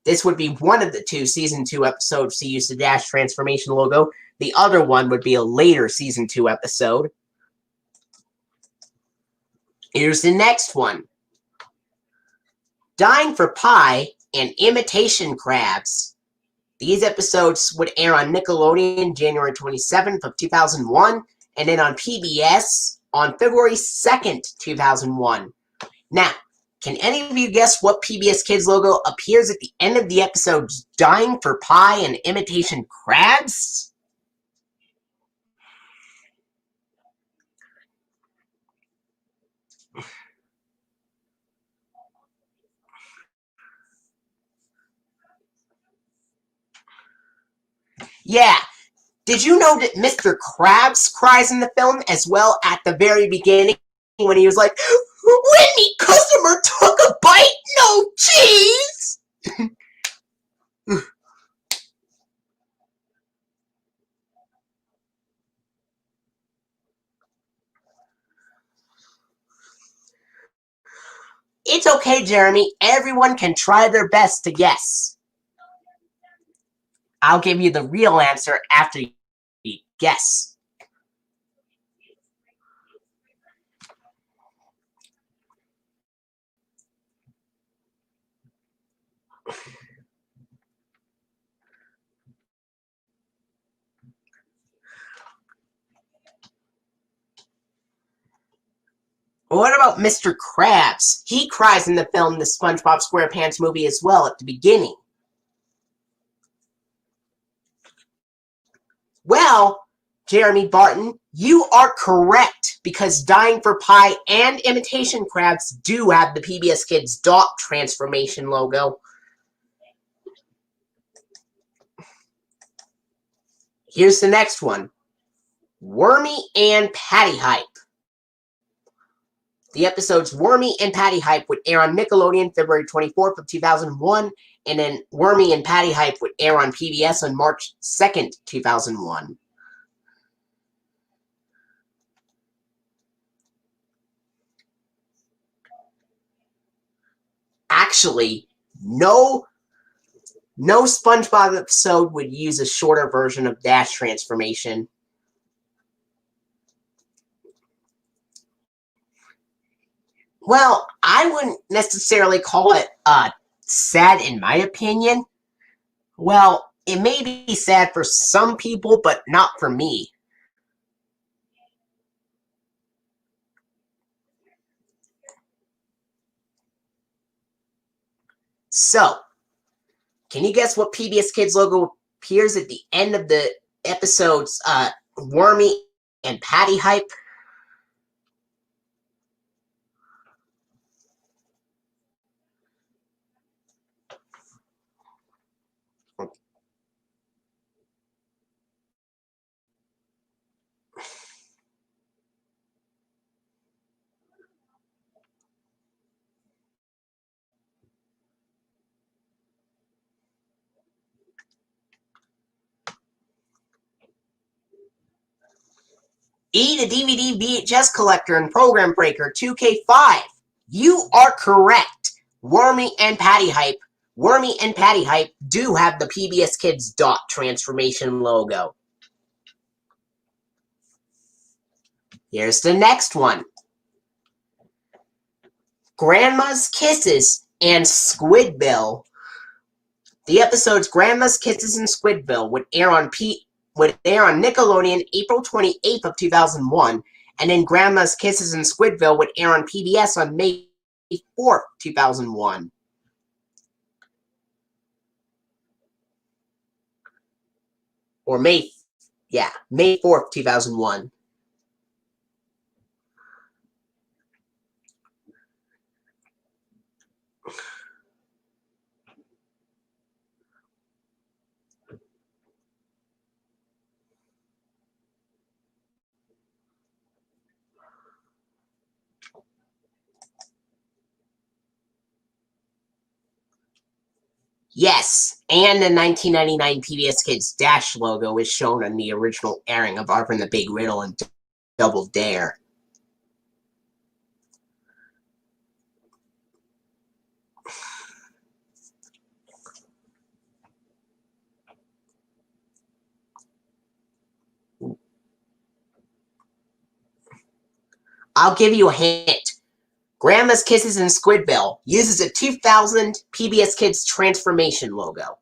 This would be one of the two Season 2 episodes to use the Dash transformation logo. The other one would be a later Season 2 episode. Here's the next one. Dying for Pie and Imitation Crabs. These episodes would air on Nickelodeon January 27th of 2001, and then on PBS on February 2nd, 2001. Now, can any of you guess what PBS Kids logo appears at the end of the episodes Dying for Pie and Imitation Crabs? Yeah. Did you know that Mr. Krabs cries in the film as well at the very beginning when he was like, "When the customer took a bite, no cheese!" It's okay, Jeremy. Everyone can try their best to guess. I'll give you the real answer after you guess. What about Mr. Krabs? He cries in the film The SpongeBob SquarePants movie as well at the beginning. Well, Jeremy Barton, you are correct, because Dying for Pie and Imitation Crabs do have the PBS Kids dot transformation logo. Here's the next one. Wormy and Patty Hype. The episodes Wormy and Patty Hype would air on Nickelodeon February 24th of 2001, and then Wormy and Patty Hype would air on PBS on March 2nd, 2001. Actually, no SpongeBob episode would use a shorter version of Dash transformation. Well, I wouldn't necessarily call it sad in my opinion. Well, it may be sad for some people, but not for me. So, can you guess what PBS Kids logo appears at the end of the episodes Wormy and Patty Hype? E, the DVD VHS collector and program breaker 2K5. You are correct. Wormy and Patty Hype do have the PBS Kids dot transformation logo. Here's the next one. Grandma's Kisses and Squidbill. The episodes Grandma's Kisses and Squidbill would air on Nickelodeon April 28th of 2001, and then Grandma's Kisses and Squidbill would air on PBS on May 4th, 2001. Or May 4th, 2001. Yes, and the 1999 PBS Kids Dash logo is shown on the original airing of Arthur and the Big Riddle and Double Dare. I'll give you a hint. Grandma's Kisses and Squidbill uses a 2000 PBS Kids transformation logo.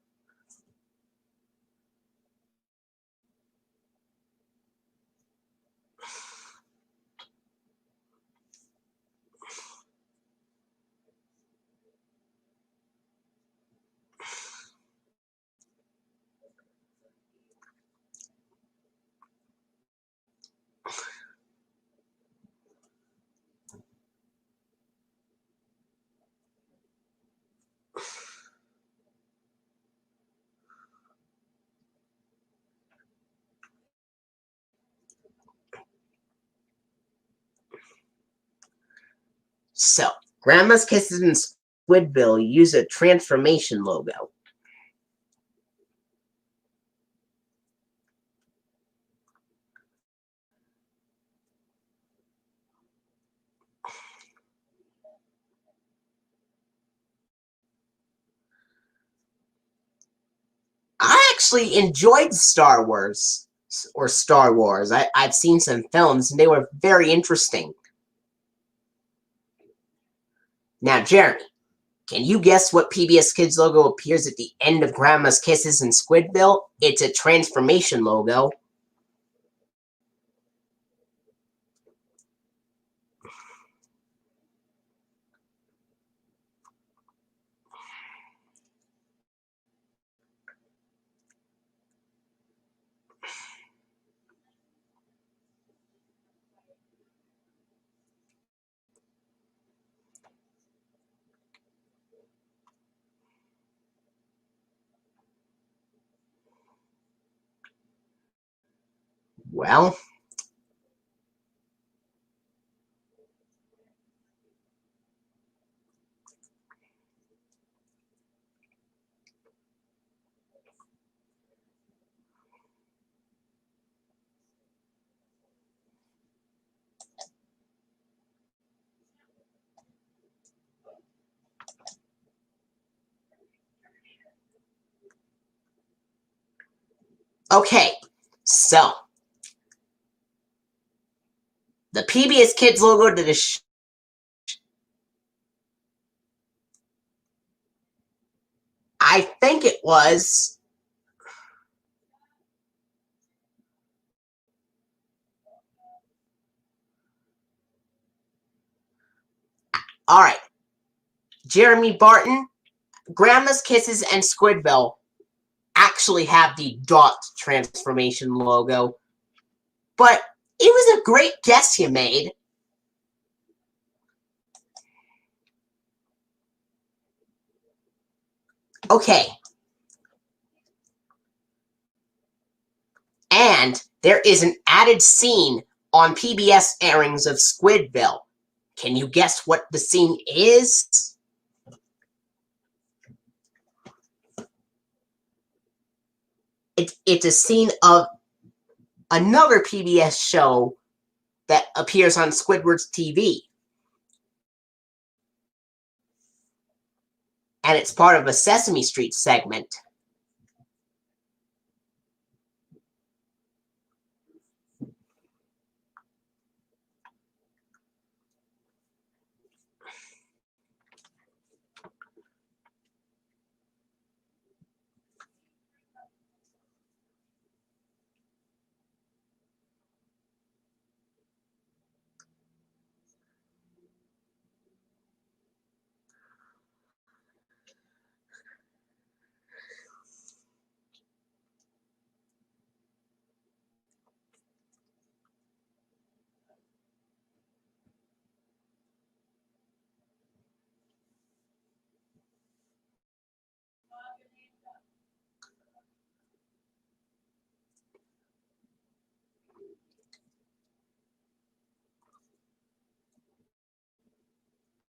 So, Grandma's Kisses and Squidbill use a transformation logo. I actually enjoyed Star Wars. I've seen some films, and they were very interesting. Now, Jeremy, can you guess what PBS Kids logo appears at the end of Grandma's Kisses and Squidbill? It's a transformation logo. Well, okay, so the PBS Kids logo to the I think it was all right. Jeremy Barton, Grandma's Kisses, and Squidville actually have the dot transformation logo, but it was a great guess you made. Okay. And there is an added scene on PBS airings of Squidville. Can you guess what the scene is? It's a scene of another PBS show that appears on Squidward's TV. And it's part of a Sesame Street segment.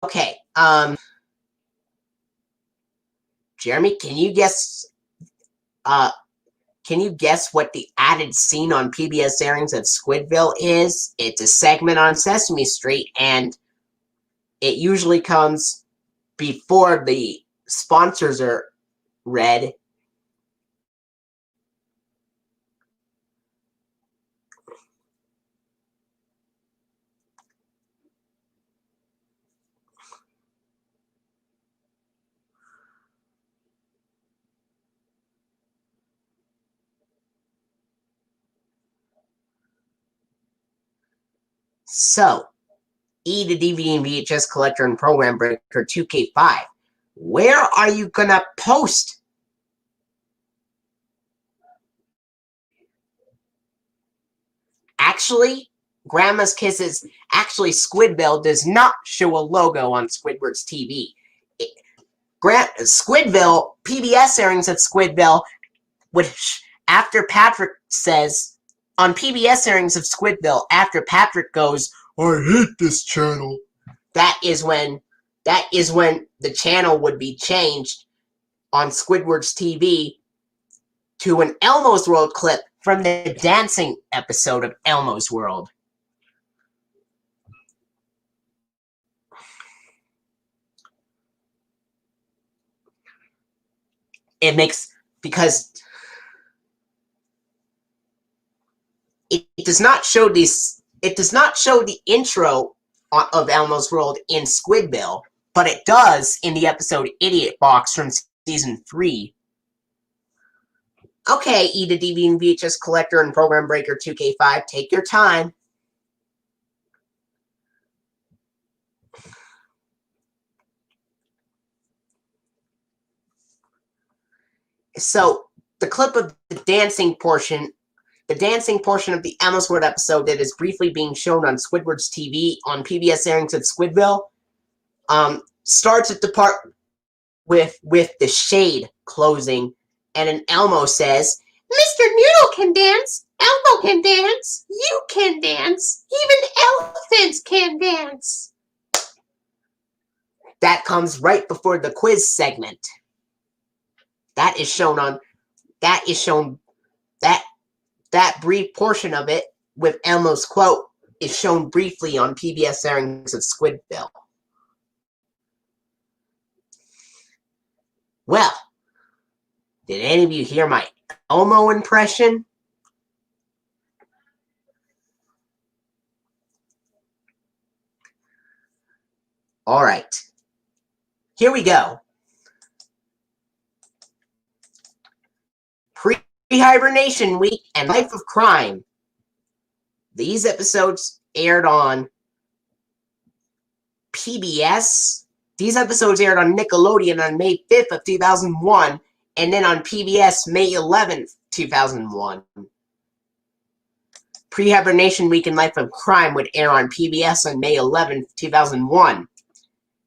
Okay, Jeremy, can you guess what the added scene on PBS airings of Squidville is? It's a segment on Sesame Street, and it usually comes before the sponsors are read. So, E to DVD and VHS collector and program breaker 2K5. Where are you gonna post? Actually, Grandma's Kisses, Squidville does not show a logo on Squidward's TV. Squidville, PBS airings of Squidville, which after Patrick says, on PBS airings of Squidville, after Patrick goes, "I hate this channel," that is when the channel would be changed on Squidward's TV to an Elmo's World clip from the dancing episode of Elmo's World. It makes, because it does not show the intro of Elmo's World in Squidville, but it does in the episode Idiot Box from season 3. Okay, E to DVD and VHS collector and program breaker 2K5, take your time. So, the clip of the dancing portion of the Elmo's World episode that is briefly being shown on Squidward's TV on PBS airings of Squidville starts at the part with the shade closing, and an Elmo says, "Mr. Noodle can dance. Elmo Elmo can dance. You can dance. Even elephants can dance. That comes right before the quiz segment. That brief portion of it with Elmo's quote is shown briefly on PBS airings of Squidville. Well, did any of you hear my Elmo impression? All right, here we go. Pre-hibernation week and Life of Crime. These episodes aired on PBS. These episodes aired on Nickelodeon on May 5th of 2001, and then on PBS May 11th, 2001. Pre-hibernation week and Life of Crime would air on PBS on May 11th, 2001.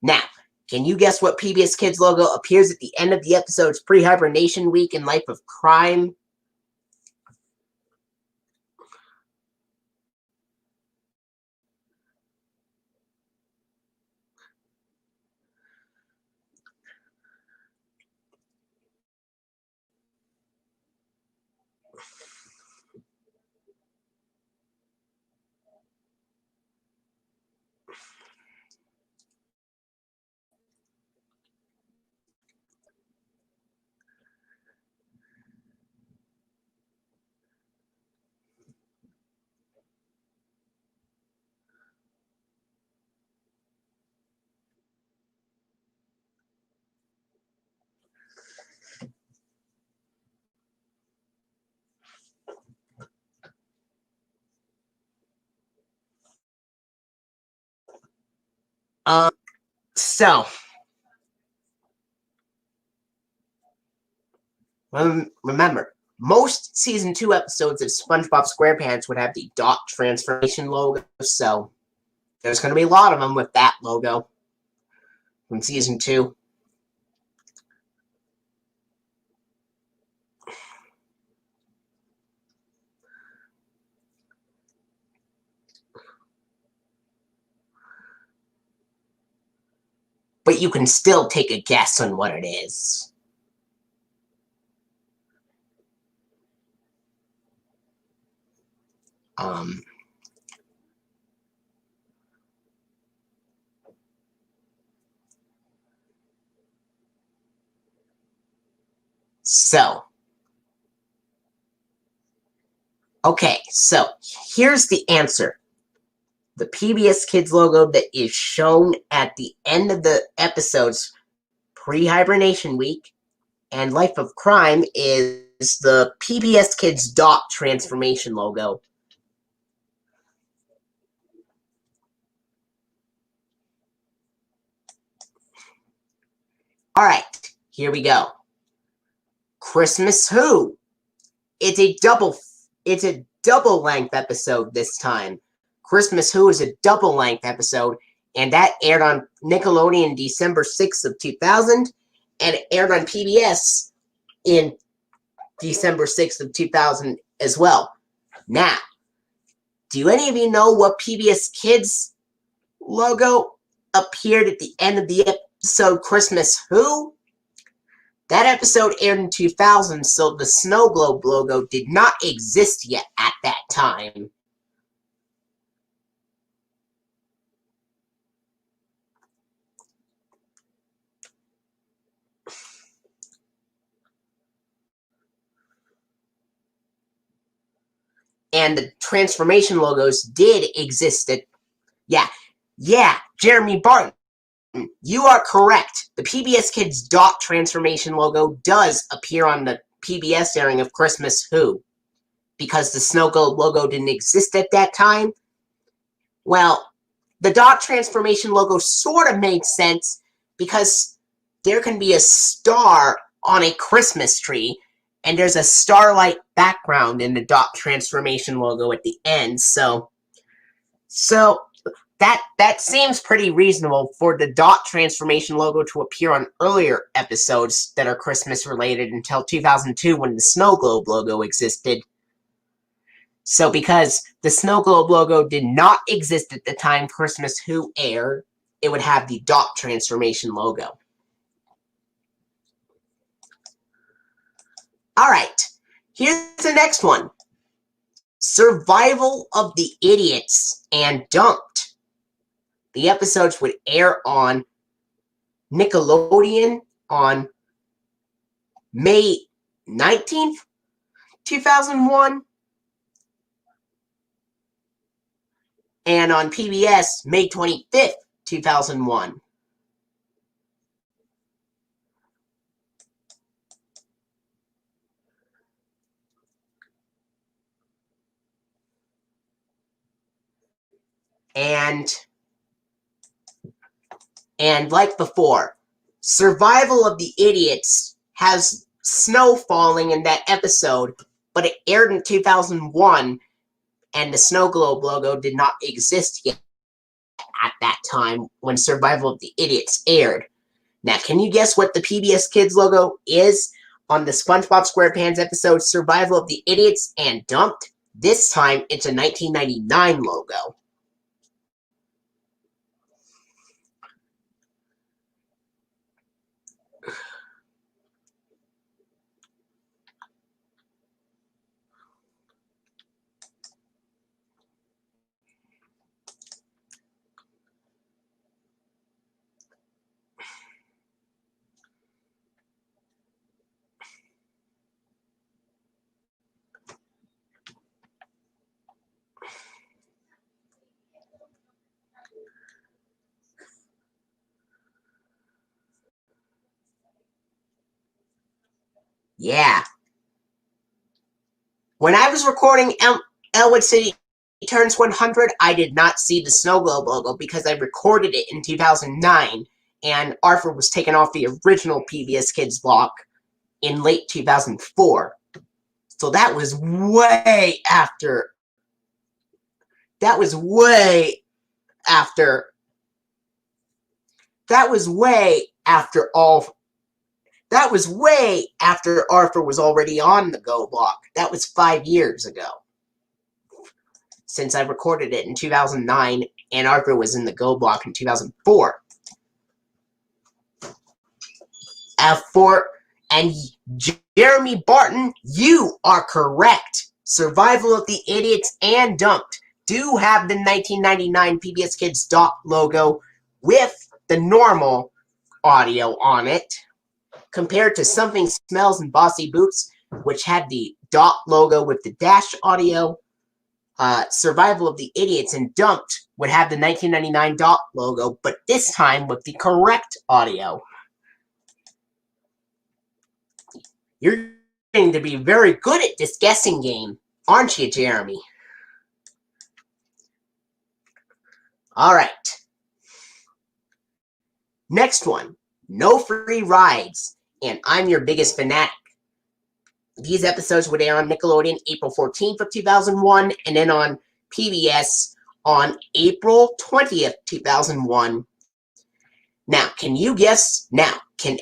Now, can you guess what PBS Kids logo appears at the end of the episode's Pre-hibernation week and Life of Crime? So, remember, most Season 2 episodes of SpongeBob SquarePants would have the dot transformation logo, so there's going to be a lot of them with that logo from Season 2. But you can still take a guess on what it is. Okay, so here's the answer. The PBS Kids logo that is shown at the end of the episode's Pre-hibernation week and Life of Crime is the PBS Kids dot transformation logo. All right, here we go. Christmas Who? It's a double length episode this time. Christmas Who is a double length episode, and that aired on Nickelodeon December 6th of 2000, and it aired on PBS in December 6th of 2000 as well. Now, do any of you know what PBS Kids logo appeared at the end of the episode Christmas Who? That episode aired in 2000, so the snow globe logo did not exist yet at that time. And the transformation logos did exist at... Yeah, Jeremy Barton. You are correct. The PBS Kids dot transformation logo does appear on the PBS airing of Christmas Who. Because the snow globe logo didn't exist at that time, well, the dot transformation logo sort of made sense because there can be a star on a Christmas tree, and there's a starlight background in the dot transformation logo at the end, so that seems pretty reasonable for the dot transformation logo to appear on earlier episodes that are Christmas related until 2002 when the snow globe logo existed. So because the Snow Globe logo did not exist at the time Christmas Who aired, it would have the dot transformation logo. Alright, here's the next one. Survival of the Idiots and Dumped. The episodes would air on Nickelodeon on May 19th, 2001, and on PBS May 25th, 2001. And like before, Survival of the Idiots has snow falling in that episode, but it aired in 2001, and the Snow Globe logo did not exist yet at that time when Survival of the Idiots aired. Now, can you guess what the PBS Kids logo is on the SpongeBob SquarePants episode Survival of the Idiots and Dumped? This time, it's a 1999 logo. Yeah. When I was recording Elwood City Turns 100, I did not see the Snow Globe logo because I recorded it in 2009, and Arthur was taken off the original PBS Kids block in late 2004. So that was way after. That was way after. That was way after all. That was way after Arthur was already on the Go block. That was 5 years ago. Since I recorded it in 2009, and Arthur was in the Go block in 2004. And Jeremy Barton, you are correct. Survival of the Idiots and Dumped do have the 1999 PBS Kids dot logo with the normal audio on it, compared to Something Smells and Bossy Boots, which had the dot logo with the dash audio. Survival of the Idiots and Dumped would have the 1999 dot logo, but this time with the correct audio. You're going to be very good at this guessing game, aren't you, Jeremy? Alright. Next one. No Free Rides, and I'm Your Biggest Fanatic. These episodes would air on Nickelodeon April 14th of 2001, and then on PBS on April 20th, 2001. Now, can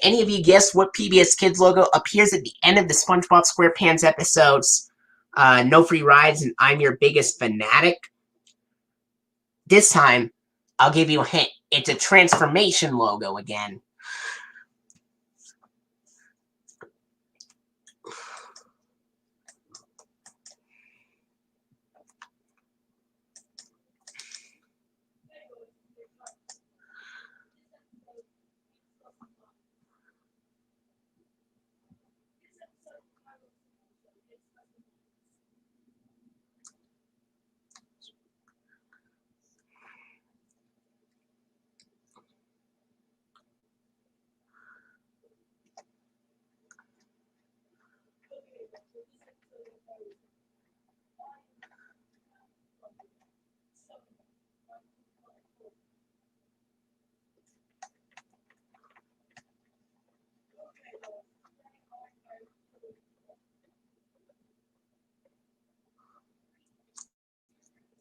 any of you guess what PBS Kids logo appears at the end of the SpongeBob SquarePants episodes, No Free Rides and I'm Your Biggest Fanatic? This time, I'll give you a hint. It's a transformation logo again.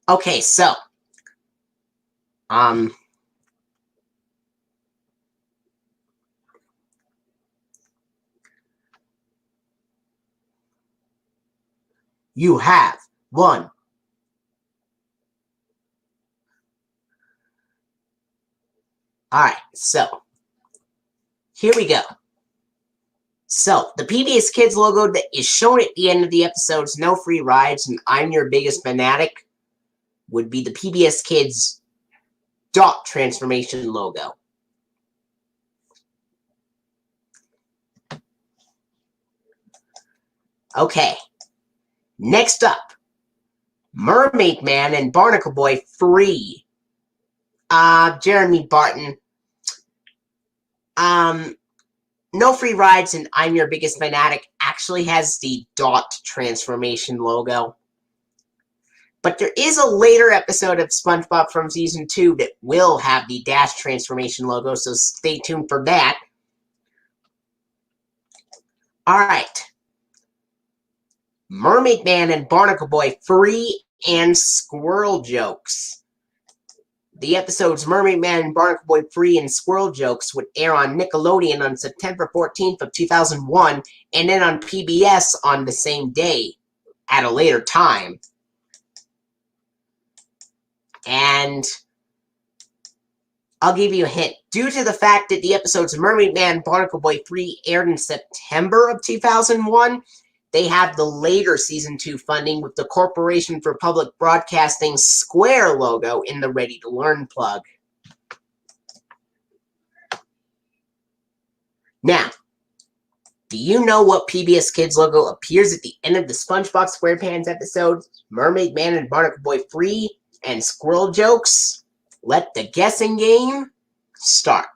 Okay, so, you have 1. Alright, so here we go. So, the PBS Kids logo that is shown at the end of the episodes, No Free Rides and I'm Your Biggest Fanatic, would be the PBS Kids dot transformation logo. Okay, next up, Mermaid Man and Barnacle Boy free. Jeremy Barton. No Free Rides and I'm Your Biggest Fanatic actually has the dot transformation logo. But there is a later episode of SpongeBob from Season 2 that will have the dash transformation logo, so stay tuned for that. Alright. Mermaid Man and Barnacle Boy free and squirrel jokes. The episodes Mermaid Man and Barnacle Boy Free and Squirrel Jokes would air on Nickelodeon on September 14th of 2001 and then on PBS on the same day at a later time. And I'll give you a hint. Due to the fact that the episodes Mermaid Man and Barnacle Boy Free aired in September of 2001, they have the later Season 2 funding with the Corporation for Public Broadcasting Square logo in the Ready to Learn plug. Now, do you know what PBS Kids logo appears at the end of the SpongeBob SquarePants episodes, Mermaid Man and Barnacle Boy Free and Squirrel Jokes? Let the guessing game start.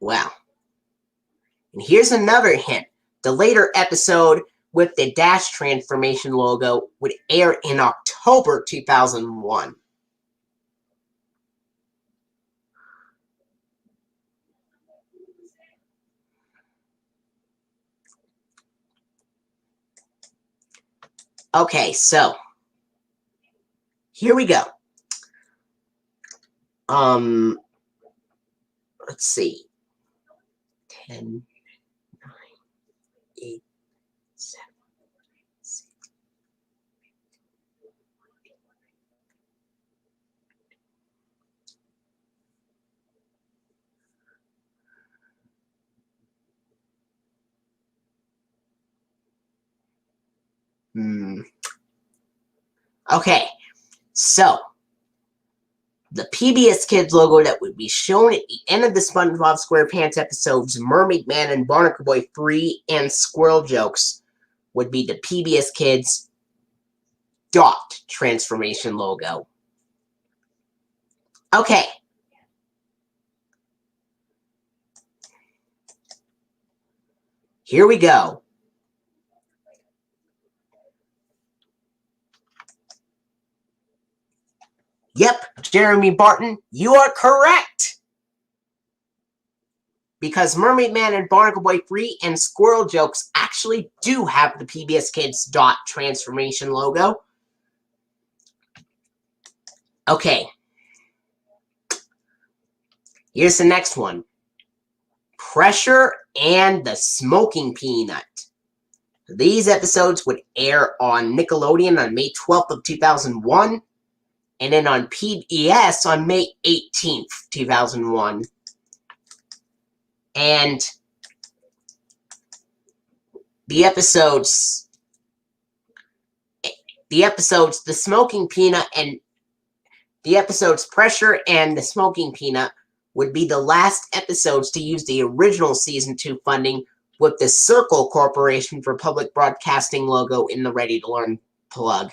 Wow. And here's another hint. The later episode with the dash transformation logo would air in October 2001. Okay, so here we go. Let's see. 10, 9, 8, 7, 6. Okay, so the PBS Kids logo that would be shown at the end of the SpongeBob SquarePants episodes, Mermaid Man and Barnacle Boy Free and Squirrel Jokes, would be the PBS Kids dot transformation logo. Okay. Here we go. Yep, Jeremy Barton, you are correct. Because Mermaid Man and Barnacle Boy Free and Squirrel Jokes actually do have the PBS Kids dot transformation logo. Okay. Here's the next one. Pressure and the Smoking Peanut. These episodes would air on Nickelodeon on May 12th of 2001. And then on PBS on May 18th, 2001. And the episodes, The Smoking Peanut and the episodes Pressure and the Smoking Peanut would be the last episodes to use the original Season 2 funding with the Circle Corporation for Public Broadcasting logo in the Ready to Learn plug.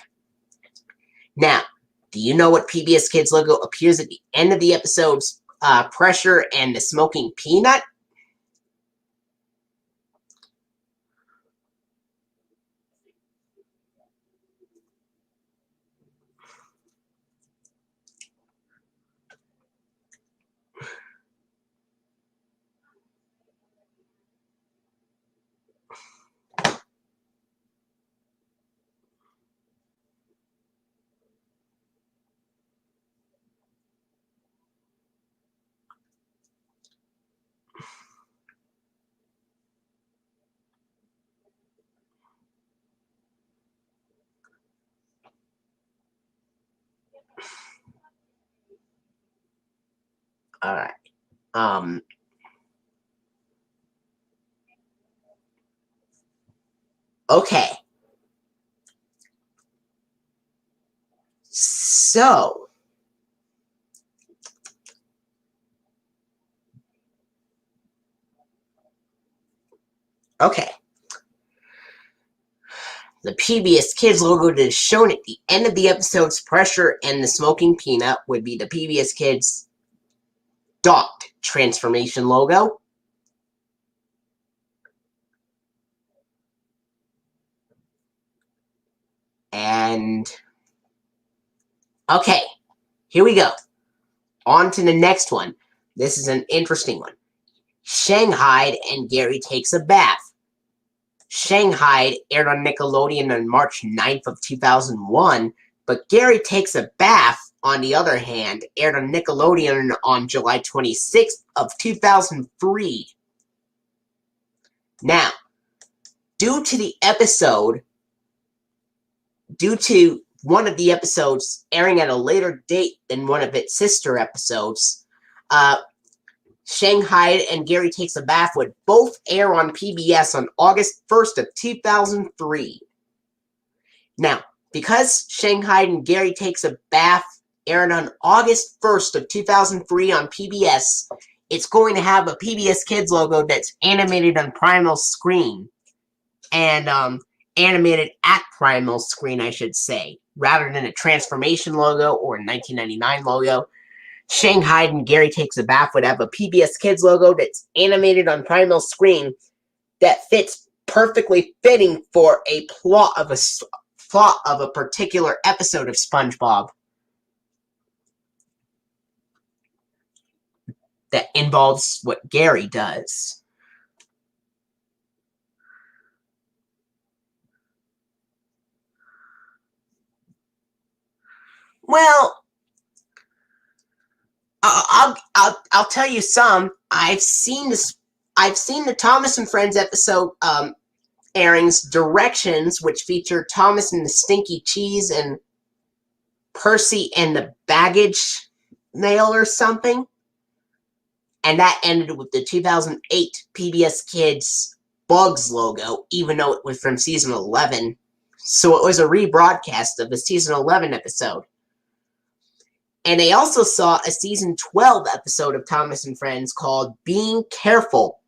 Now, do you know what PBS Kids logo appears at the end of the episodes Pressure and the Smoking Peanut. All right. Okay. So, okay. The PBS Kids logo that is shown at the end of the episode's Pressure and the Smoking Peanut would be the PBS Kids dot transformation logo. And, okay, here we go. On to the next one. This is an interesting one. Shanghai and Gary Takes a Bath. Shanghai aired on Nickelodeon on March 9th of 2001, but Gary Takes a Bath, on the other hand, aired on Nickelodeon on July 26th of 2003. Now, due to one of the episodes airing at a later date than one of its sister episodes, Shanghai and Gary Takes a Bath would both air on PBS on August 1st of 2003. Now, because Shanghai and Gary Takes a Bath aired on August 1st of 2003 on PBS, it's going to have a PBS Kids logo that's animated on Primal Screen. And animated at Primal Screen, I should say, rather than a Transformation logo or a 1999 logo. Shanghai and Gary Takes a Bath would have a PBS Kids logo that's animated on Primal Screen that fits perfectly fitting for a plot of a particular episode of SpongeBob that involves what Gary does. Well, I'll tell you some. I've seen the Thomas and Friends episode airings Directions, which featured Thomas and the Stinky Cheese and Percy and the Baggage Mail or something. And that ended with the 2008 PBS Kids Bugs logo, even though it was from season 11. So it was a rebroadcast of the season 11 episode. And they also saw a season 12 episode of Thomas and Friends called Being Careful,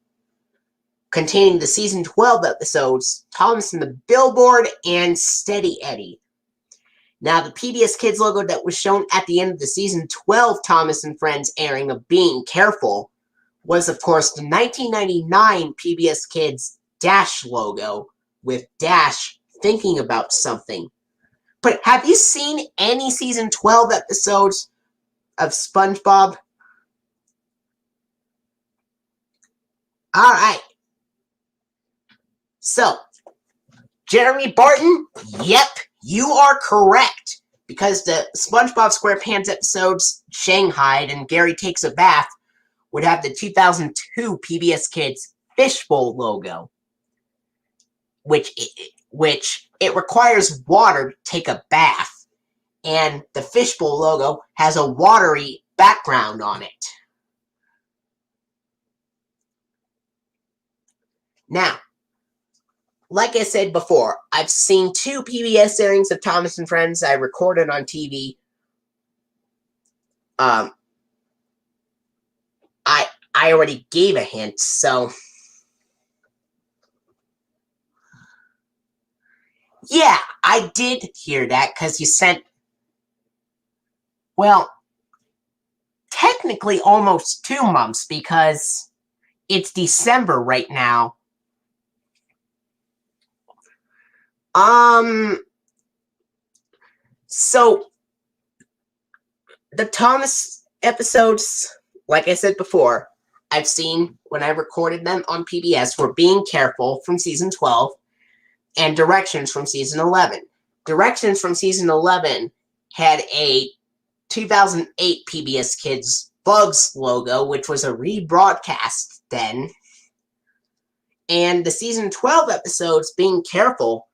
containing the season 12 episodes Thomas and the Billboard and Steady Eddie. Now, the PBS Kids logo that was shown at the end of the season 12 Thomas and Friends airing of Being Careful was, of course, the 1999 PBS Kids Dash logo, with Dash thinking about something. But have you seen any season 12 episodes of SpongeBob? Alright. So, Jeremy Barton, yep, you are correct. Because the SpongeBob SquarePants episodes Shanghai and Gary Takes a Bath would have the 2002 PBS Kids Fishbowl logo. Which it requires water to take a bath, and the fishbowl logo has a watery background on it. Now, like I said before, I've seen 2 PBS airings of Thomas and Friends I recorded on TV. I already gave a hint, so yeah, I did hear that because you sent. Well, technically almost 2 months because it's December right now. So the Thomas episodes, like I said before, I've seen when I recorded them on PBS were Being Careful from season 12 and Directions from season 11. Directions from season 11 had a 2008 PBS Kids Bugs logo, which was a rebroadcast then. And the season 12 episodes, Being Careful,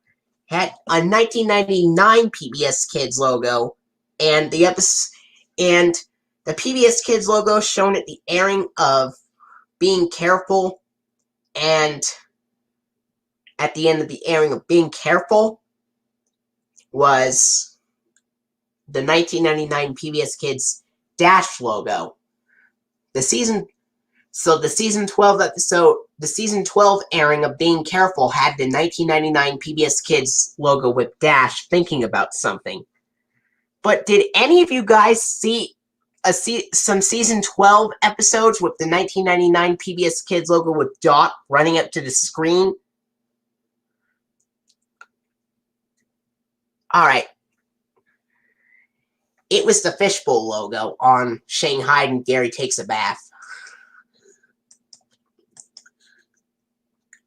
had a 1999 PBS Kids logo, and the PBS Kids logo shown at the airing of Being Careful, and at the end of the airing of Being Careful was the 1999 PBS Kids Dash logo. The season 12 episode, the season 12 airing of Being Careful had the 1999 PBS Kids logo with Dash thinking about something. But did any of you guys see some season 12 episodes with the 1999 PBS Kids logo with Dot running up to the screen? Alright. It was the fishbowl logo on Shanghai and Gary Takes a Bath.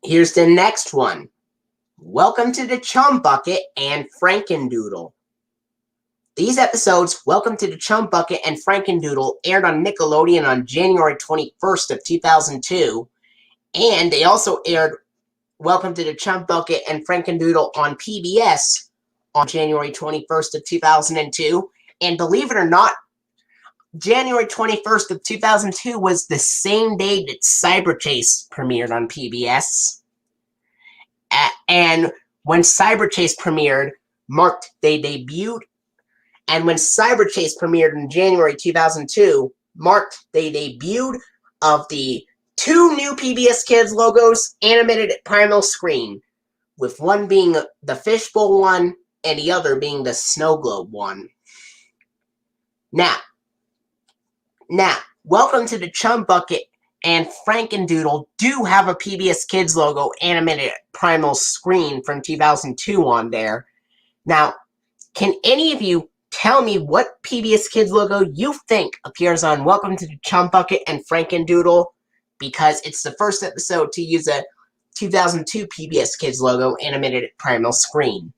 Here's the next one. Welcome to the Chum Bucket and Frankendoodle. These episodes, Welcome to the Chum Bucket and Frankendoodle, aired on Nickelodeon on January 21st of 2002, and they also aired Welcome to the Chum Bucket and Frankendoodle on PBS on January 21st of 2002, and believe it or not, January 21st of 2002 was the same day that Cyber Chase premiered on PBS. And when Cyber Chase premiered, marked they debuted. And when Cyber Chase premiered in January 2002, marked the debut of the 2 new PBS Kids logos animated at Primal Screen, with one being the fishbowl one and the other being the snow globe one. Now, Welcome to the Chum Bucket and Frankendoodle do have a PBS Kids logo animated at Primal Screen from 2002 on there. Now, can any of you tell me what PBS Kids logo you think appears on Welcome to the Chum Bucket and Frankendoodle? Because it's the first episode to use a 2002 PBS Kids logo animated at Primal Screen.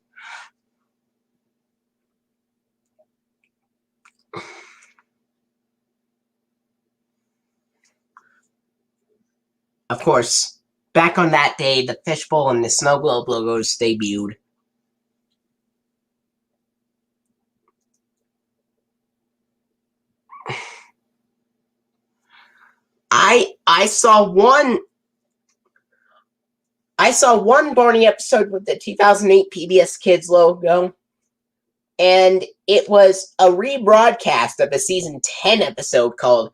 Of course, back on that day, the fishbowl and the snow globe logos debuted. I saw one Barney episode with the 2008 PBS Kids logo, and it was a rebroadcast of a season 10 episode called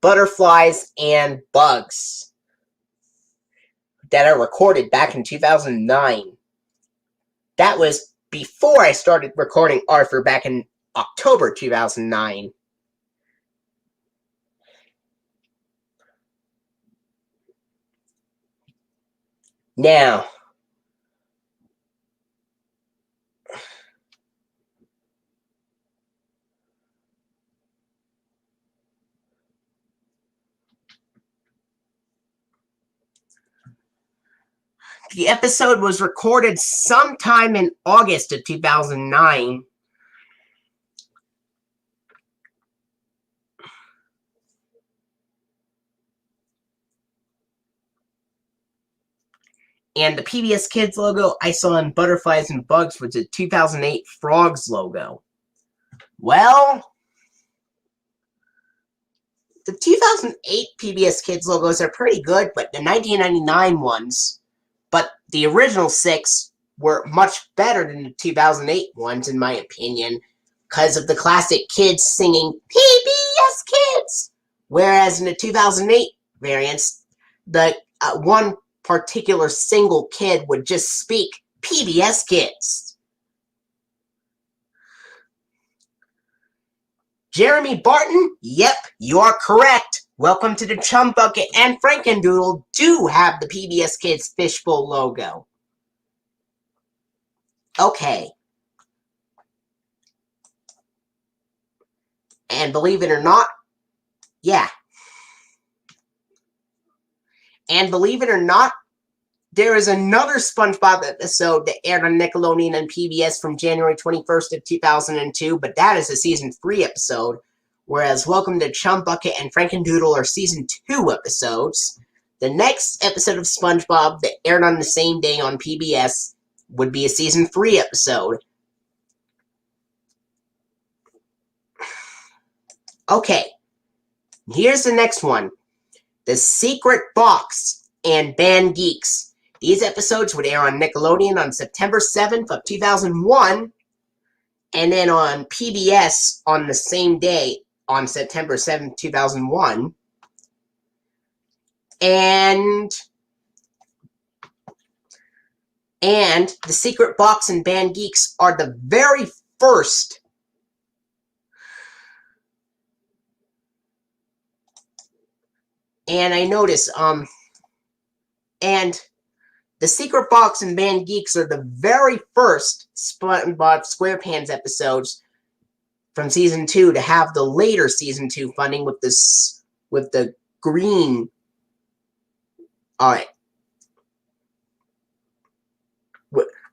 Butterflies and Bugs that I recorded back in 2009. That was before I started recording Arthur back in October 2009. Now, the episode was recorded sometime in August of 2009. And the PBS Kids logo I saw in Butterflies and Bugs was the 2008 Frogs logo. Well, the 2008 PBS Kids logos are pretty good, but the 1999 ones, but the original 6 were much better than the 2008 ones, in my opinion, because of the classic kids singing PBS Kids. Whereas in the 2008 variants, the one particular single kid would just speak PBS Kids. Jeremy Barton? Yep, you are correct. Welcome to the Chum Bucket and Frankendoodle do have the PBS Kids Fishbowl logo. Okay. And believe it or not, yeah. And believe it or not, there is another SpongeBob episode that aired on Nickelodeon and PBS from January 21st of 2002, but that is a Season 3 episode, whereas Welcome to Chum Bucket and Frankendoodle are Season 2 episodes. The next episode of SpongeBob that aired on the same day on PBS would be a Season 3 episode. Okay, here's the next one. The Secret Box and Band Geeks. These episodes would air on Nickelodeon on September 7th of 2001, and then on PBS on the same day on September 7th, 2001. And The Secret Box and Band Geeks are the very first and I notice, and The Secret Box and Band Geeks are the very first SpongeBob SquarePants episodes from Season 2 to have the later Season 2 funding with the green. Alright.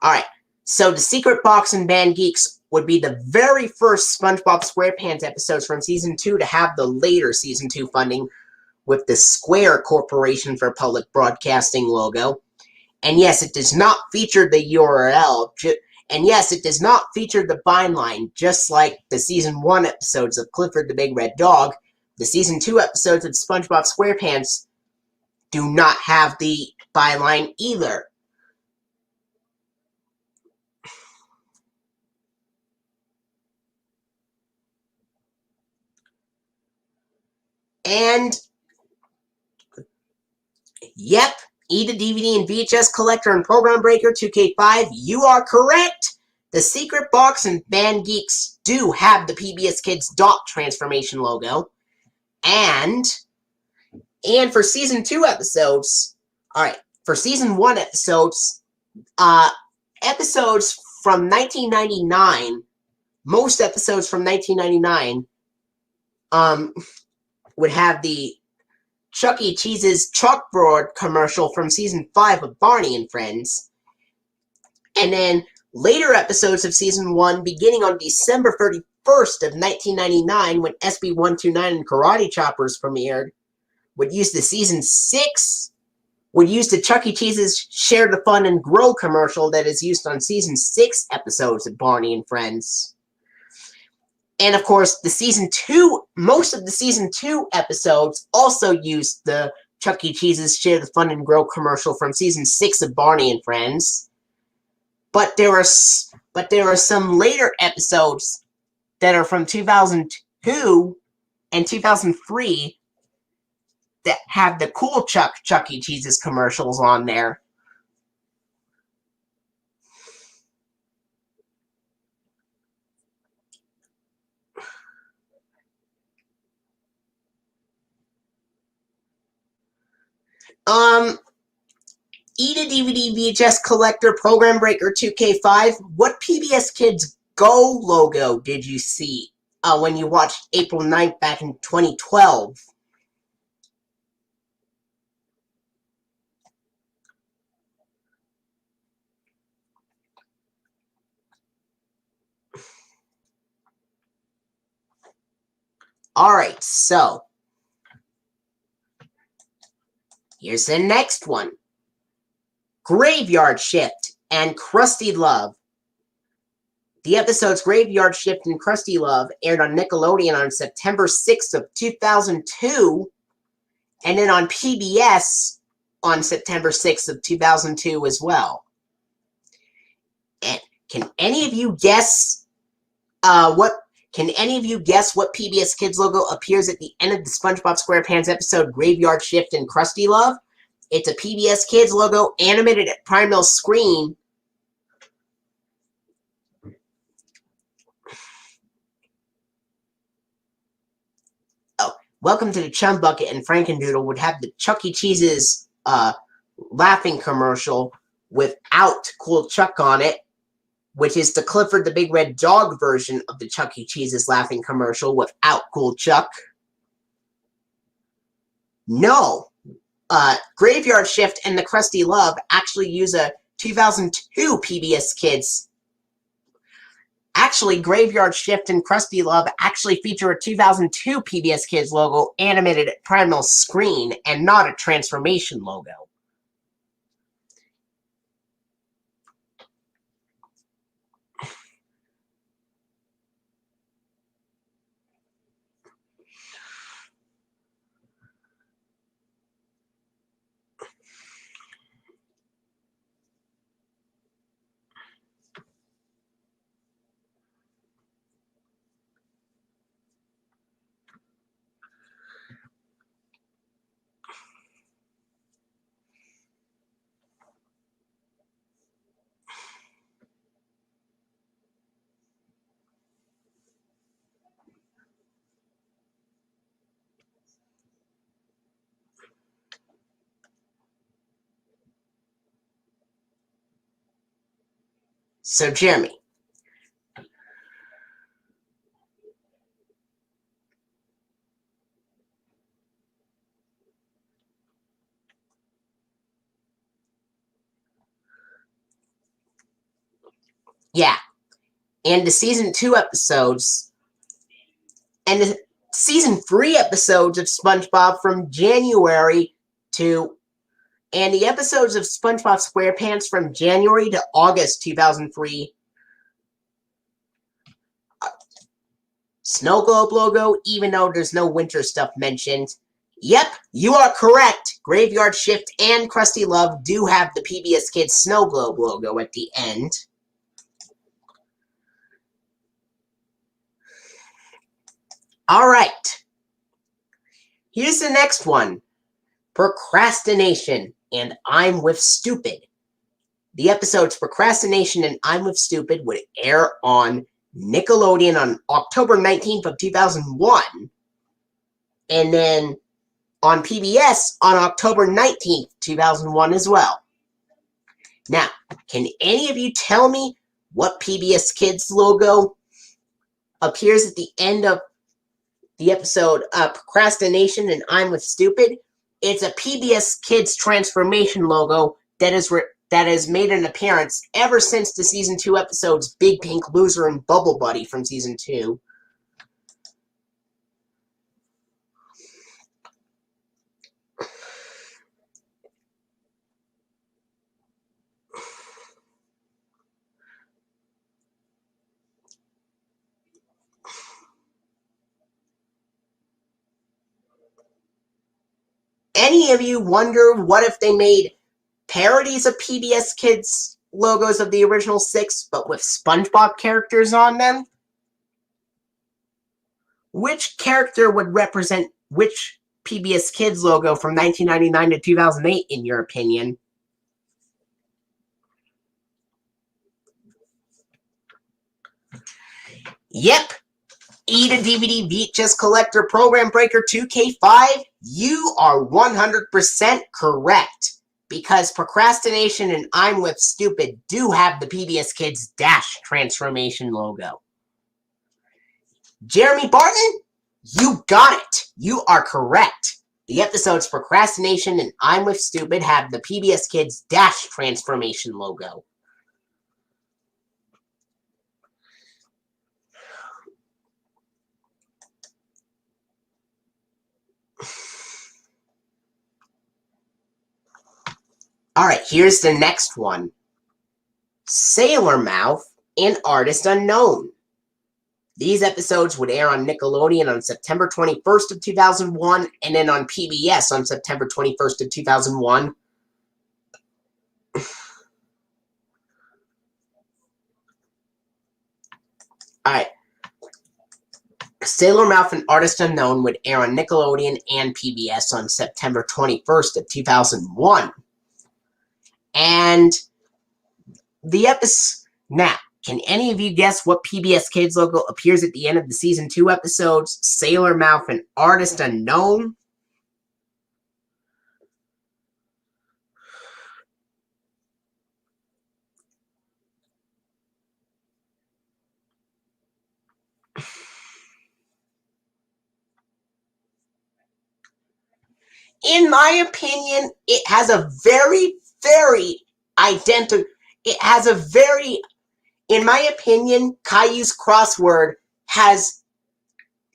Alright. So The Secret Box and Band Geeks would be the very first SpongeBob SquarePants episodes from Season 2 to have the later Season 2 funding with the Square Corporation for Public Broadcasting logo. And yes, it does not feature the URL. And yes, it does not feature the byline, just like the Season 1 episodes of Clifford the Big Red Dog. The Season 2 episodes of SpongeBob SquarePants do not have the byline either. And yep, Eat a DVD and VHS Collector and Program Breaker 2K5, you are correct! The Secret Box and Band Geeks do have the PBS Kids dot transformation logo. And for Season 2 episodes, alright, for Season 1 episodes, episodes from 1999, most episodes from 1999, would have the Chuck E. Cheese's chalkboard commercial from Season 5 of Barney and Friends. And then later episodes of Season 1, beginning on December 31st of 1999, when SB129 and Karate Choppers premiered, would use the Season 6, would use the Chuck E. Cheese's Share the Fun and Grow commercial that is used on Season 6 episodes of Barney and Friends. And of course, most of the Season 2 episodes also used the Chuck E. Cheese's Share the Fun and Grow commercial from Season 6 of Barney and Friends. But there are some later episodes that are from 2002 and 2003 that have the Cool Chuck E. Cheese's commercials on there. Eat a DVD VHS Collector Program Breaker 2K5. What PBS Kids Go logo did you see when you watched April 9th back in 2012? Alright, so here's the next one. Graveyard Shift and Krusty Love. The episodes Graveyard Shift and Krusty Love aired on Nickelodeon on September 6th of 2002, and then on PBS on September 6th of 2002 as well. And can any of you guess what PBS Kids logo appears at the end of the SpongeBob SquarePants episode Graveyard Shift and Krusty Love? It's a PBS Kids logo animated at Primal's screen. Welcome to the Chum Bucket and Frankendoodle would have the Chuck E. Cheese's laughing commercial without Cool Chuck on it, which is the Clifford the Big Red Dog version of the Chuck E. Cheese's laughing commercial without Cool Chuck. No. Graveyard Shift and the Krusty Love actually use a 2002 PBS Kids. Actually, Graveyard Shift and Krusty Love actually feature a 2002 PBS Kids logo animated at Primal Screen and not a transformation logo. So, Jeremy. Yeah. And the season 2 episodes and the season 3 episodes of SpongeBob from January to, and the episodes of SpongeBob SquarePants from January to August 2003. Snow Globe logo, even though there's no winter stuff mentioned. Yep, you are correct. Graveyard Shift and Krusty Love do have the PBS Kids Snow Globe logo at the end. Alright. Here's the next one. Procrastination and I'm with Stupid. The episodes Procrastination and I'm with Stupid would air on Nickelodeon on October 19th of 2001. And then on PBS on October 19th, 2001 as well. Now, can any of you tell me what PBS Kids logo appears at the end of the episode Procrastination and I'm with Stupid? It's a PBS Kids transformation logo that has made an appearance ever since the season 2 episodes Big Pink Loser and Bubble Buddy from season 2. Any of you wonder what if they made parodies of PBS Kids logos of the original 6, but with SpongeBob characters on them? Which character would represent which PBS Kids logo from 1999 to 2008, in your opinion? Yep. Eat a DVD VHS Collector Program Breaker 2K5? You are 100% correct. Because Procrastination and I'm with Stupid do have the PBS Kids Dash transformation logo. Jeremy Barton, you got it. You are correct. The episodes Procrastination and I'm with Stupid have the PBS Kids Dash transformation logo. Alright, here's the next one. Sailor Mouth and Artist Unknown. These episodes would air on Nickelodeon on September 21st of 2001, and then on PBS on September 21st of 2001. Alright. Sailor Mouth and Artist Unknown would air on Nickelodeon and PBS on September 21st of 2001. And the episode... Now, Can any of you guess what PBS Kids logo appears at the end of the Season 2 episodes, Sailor Mouth and Artist Unknown? In my opinion, it has a very, very identical... It has a very... In my opinion, Caillou's crossword has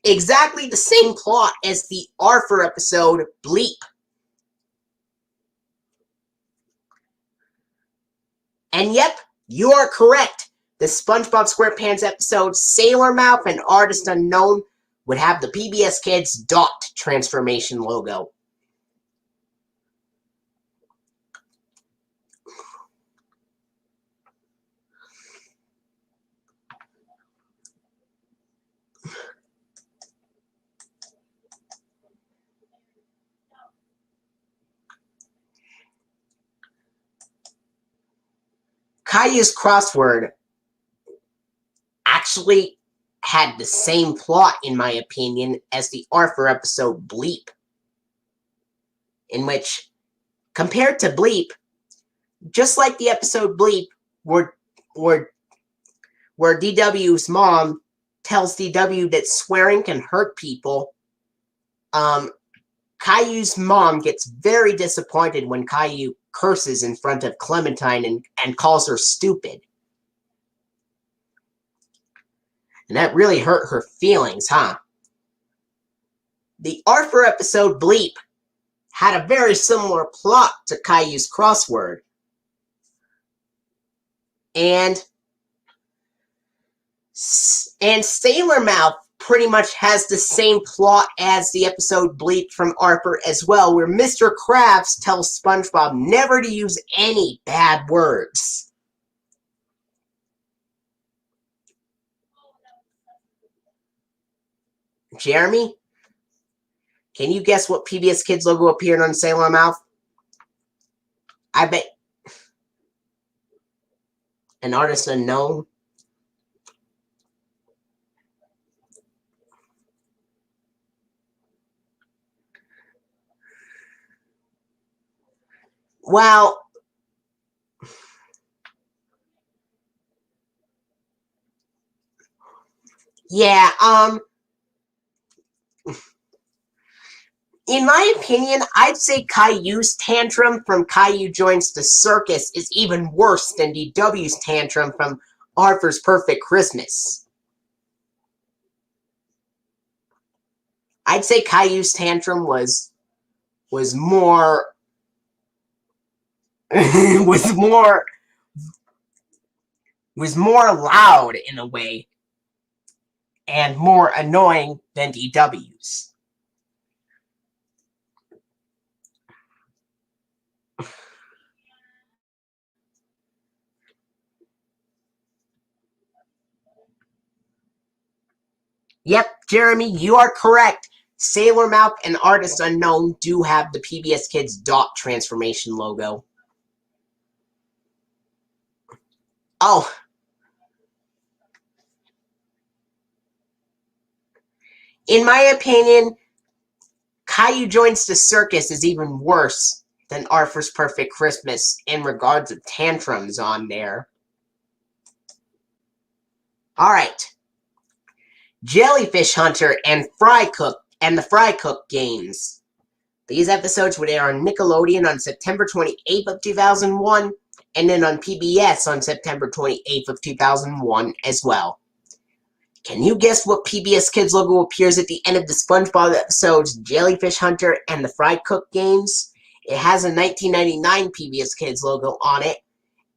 exactly the same plot as the Arthur episode, Bleep. And yep, you are correct. The SpongeBob SquarePants episode, Sailor Mouth and Artist Unknown, would have the PBS Kids dot transformation logo. Caillou's crossword actually had the same plot, in my opinion, as the Arthur episode Bleep, in which, compared to Bleep, just like the episode Bleep, where DW's mom tells DW that swearing can hurt people, Caillou's mom gets very disappointed when Caillou curses in front of Clementine and calls her stupid. And that really hurt her feelings, huh? The Arthur episode Bleep had a very similar plot to Caillou's crossword. And Sailor Mouth pretty much has the same plot as the episode Bleep from Arthur as well, where Mr. Krabs tells SpongeBob never to use any bad words. Jeremy, can you guess what PBS Kids logo appeared on Sailor Mouth? I bet. An Artist Unknown? Well, yeah, in my opinion, I'd say Caillou's tantrum from Caillou Joins the Circus is even worse than DW's tantrum from Arthur's Perfect Christmas. I'd say Caillou's tantrum was more was more loud in a way and more annoying than DW's. Yep, Jeremy, you are correct. Sailor Mouth and Artist Unknown do have the PBS Kids dot transformation logo. Oh. In my opinion, Caillou Joins the Circus is even worse than Arthur's Perfect Christmas in regards of tantrums on there. Alright. Jellyfish Hunter and the Fry Cook games. These episodes would air on Nickelodeon on September 28th of 2001, and then on PBS on September 28th of 2001 as well. Can you guess what PBS Kids logo appears at the end of the SpongeBob episodes Jellyfish Hunter and the Fry Cook games? It has a 1999 PBS Kids logo on it,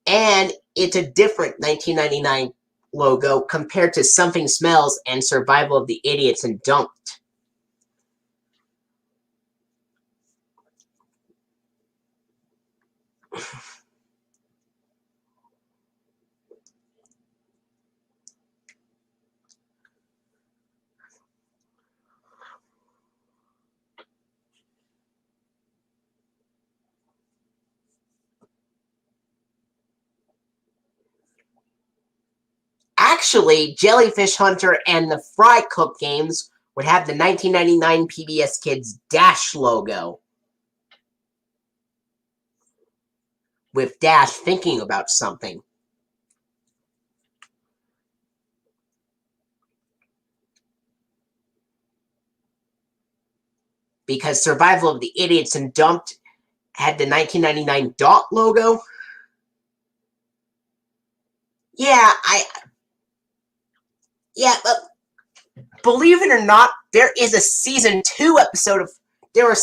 and it's a different 1999 logo compared to Something Smells and Survival of the Idiots and Don't. actually, Jellyfish Hunter and the Fry Cook games would have the 1999 PBS Kids Dash logo, with Dash thinking about something. Because Survival of the Idiots and Dumped had the 1999 Dot logo. Yeah, but believe it or not, there is a season 2 episode of. There are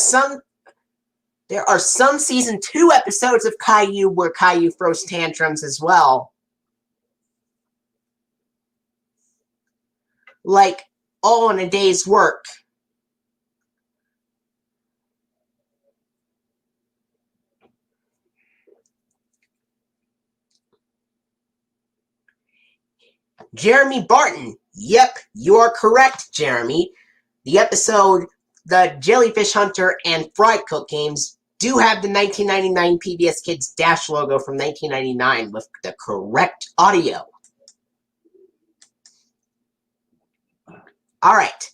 some season 2 episodes of Caillou where Caillou throws tantrums as well. Like All in a Day's Work. Jeremy Barton. Yep, you are correct, Jeremy. The episode, the Jellyfish Hunter and Fry Cook games do have the 1999 PBS Kids Dash logo from 1999 with the correct audio. Alright.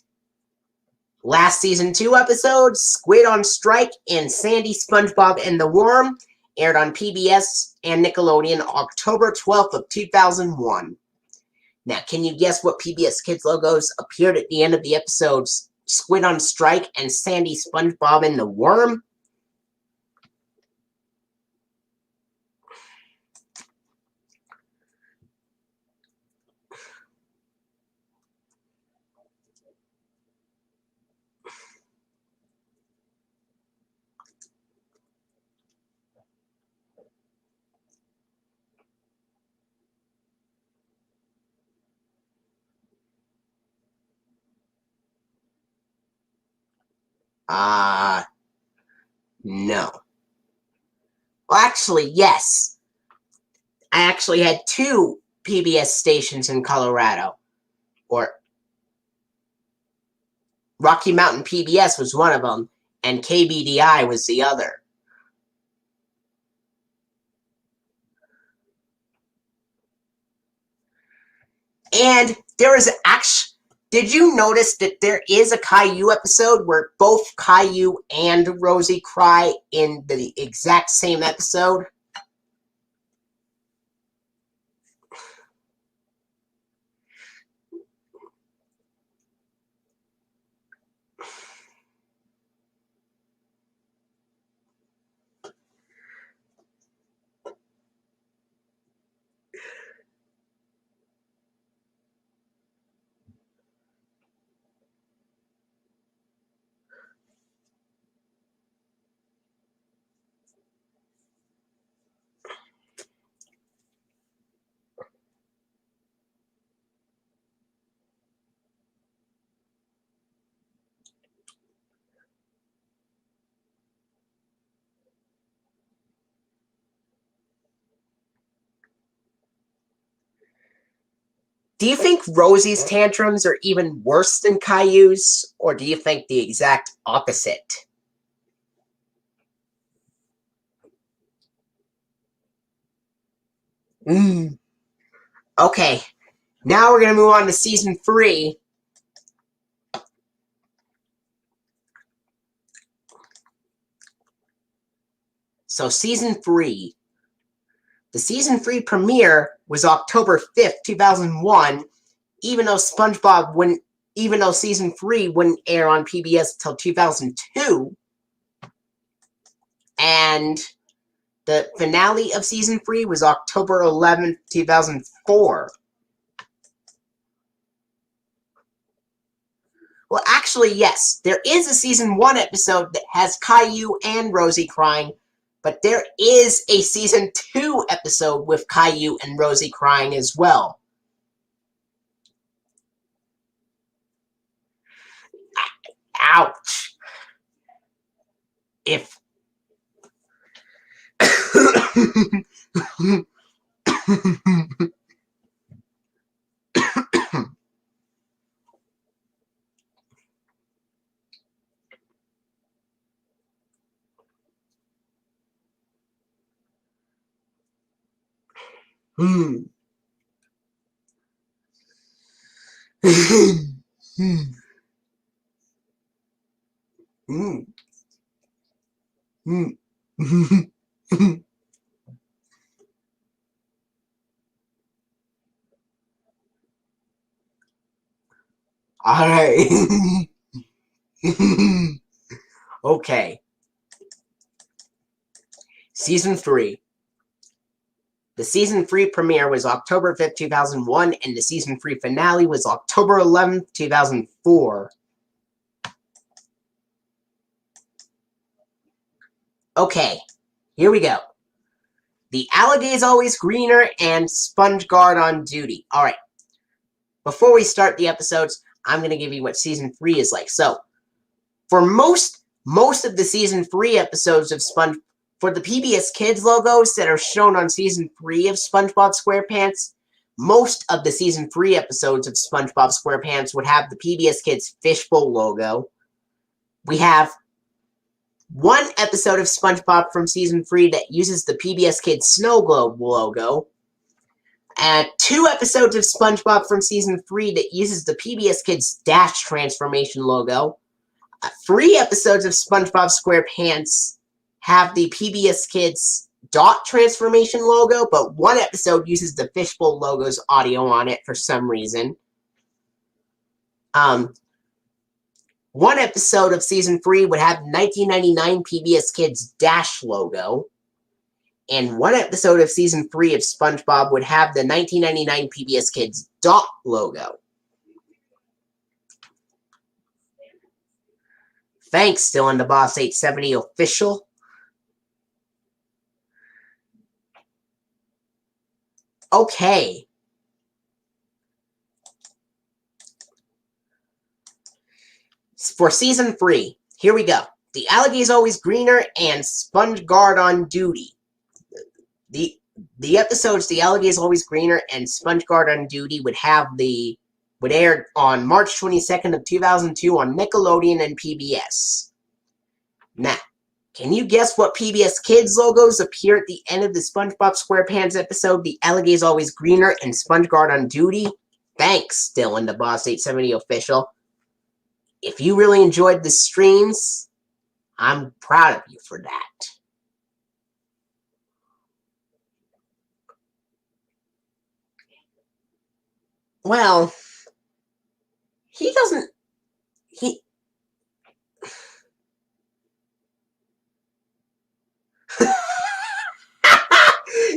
Last season 2 episode, Squid on Strike and Sandy, SpongeBob and the Worm, aired on PBS and Nickelodeon October 12th of 2001. Now, can you guess what PBS Kids logos appeared at the end of the episodes Squid on Strike and Sandy, SpongeBob and the Worm? No. Well, actually, yes. I actually had 2 PBS stations in Colorado. Or Rocky Mountain PBS was one of them, and KBDI was the other. And there is actually... Did you notice that there is a Caillou episode where both Caillou and Rosie cry in the exact same episode? Do you think Rosie's tantrums are even worse than Caillou's, or do you think the exact opposite? Okay, now we're going to move on to Season 3. So Season 3. The Season 3 premiere was October 5th, 2001, even though Season 3 wouldn't air on PBS until 2002. And the finale of Season 3 was October 11th, 2004. Well, actually, yes. There is a Season 1 episode that has Caillou and Rosie crying, but there is a Season 2 episode with Caillou and Rosie crying as well. Ouch. If... Alright. Okay. Season 3. The Season 3 premiere was October 5th, 2001, and the Season 3 finale was October 11th, 2004. Okay, here we go. The Alligator's Always Greener and SpongeGuard on Duty. Alright, before we start the episodes, I'm going to give you what Season 3 is like. So, for most of the Season 3 episodes of for the PBS Kids logos that are shown on Season 3 of SpongeBob SquarePants, most of the Season 3 episodes of SpongeBob SquarePants would have the PBS Kids fishbowl logo. We have one episode of SpongeBob from Season 3 that uses the PBS Kids snow globe logo, and 2 episodes of SpongeBob from Season 3 that uses the PBS Kids Dash transformation logo. 3 episodes of SpongeBob SquarePants have the PBS Kids dot transformation logo, but 1 episode uses the fishbowl logo's audio on it for some reason. 1 episode of Season 3 would have 1999 PBS Kids Dash logo, and 1 episode of Season 3 of SpongeBob would have the 1999 PBS Kids dot logo. Thanks, Dylan the Boss 870 official. Okay. For Season 3, here we go. The Alligator's Always Greener and SpongeGuard on Duty. The episodes The Alligator's Always Greener and SpongeGuard on Duty would air on March 22nd of 2002 on Nickelodeon and PBS. Now, can you guess what PBS Kids logos appear at the end of the SpongeBob SquarePants episode, The Alligator's Always Greener and SpongeGuard on Duty? Thanks, Dylan the Boss 870 official. If you really enjoyed the streams, I'm proud of you for that. Well, he doesn't...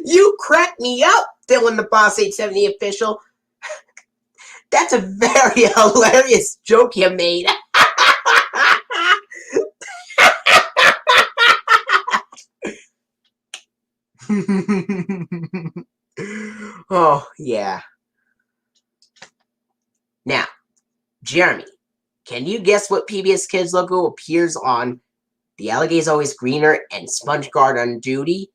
You cracked me up, Dylan the Boss 870 official. That's a very hilarious joke you made. Oh, yeah. Now, Jeremy, can you guess what PBS Kids logo appears on The Alligator's Always Greener and SpongeGuard on Duty?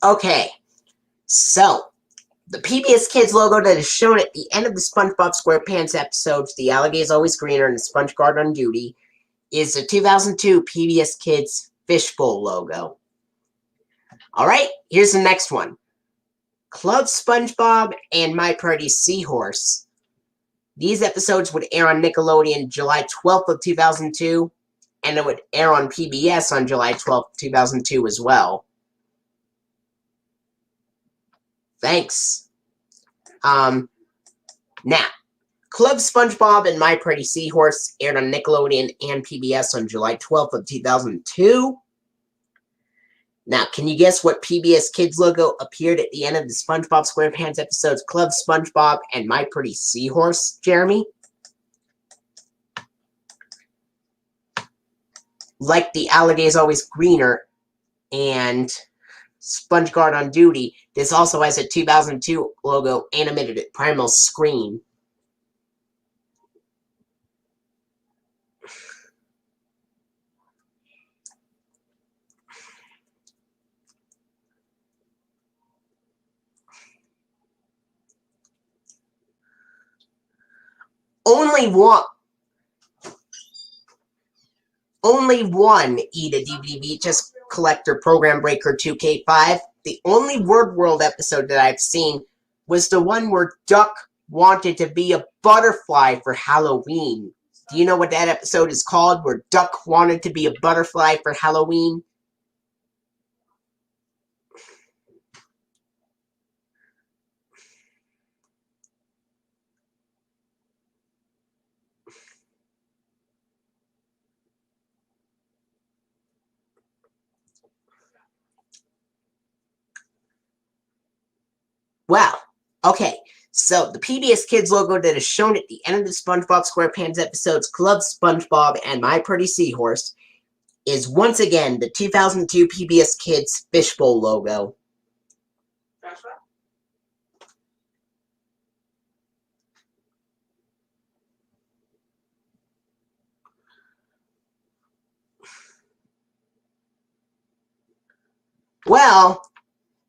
Okay, so the PBS Kids logo that is shown at the end of the SpongeBob SquarePants episodes, The Alligator's Always Greener and SpongeGuard on Duty, is the 2002 PBS Kids fishbowl logo. Alright, here's the next one. Club SpongeBob and My Pretty Seahorse. These episodes would air on Nickelodeon July 12th of 2002, and it would air on PBS on July 12th, 2002 as well. Thanks. Now, Club SpongeBob and My Pretty Seahorse aired on Nickelodeon and PBS on July 12th of 2002. Now, can you guess what PBS Kids logo appeared at the end of the SpongeBob SquarePants episodes Club SpongeBob and My Pretty Seahorse, Jeremy? Like the alligator's always greener and SpongeGuard on duty, this also has a 2002 logo animated at Primal Screen. Only one Eat a DVD VHS Collector Program Breaker 2K5. The only Word World episode that I've seen was the one where Duck wanted to be a butterfly for Halloween. Do you know what that episode is called, where Duck wanted to be a butterfly for Halloween? Well, okay, so the PBS Kids logo that is shown at the end of the SpongeBob SquarePants episodes Club SpongeBob and My Pretty Seahorse is once again the 2002 PBS Kids Fishbowl logo. Well,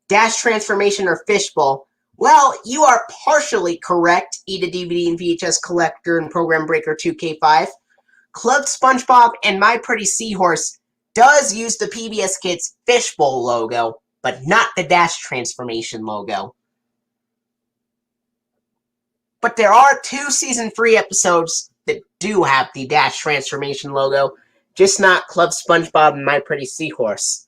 dash transformation or fishbowl. Well, you are partially correct, Eat a DVD and VHS Collector and Program Breaker 2K5. Club SpongeBob and My Pretty Seahorse does use the PBS Kids Fishbowl logo, but not the dash transformation logo. But there are 2 Season 3 episodes that do have the dash transformation logo, just not Club SpongeBob and My Pretty Seahorse.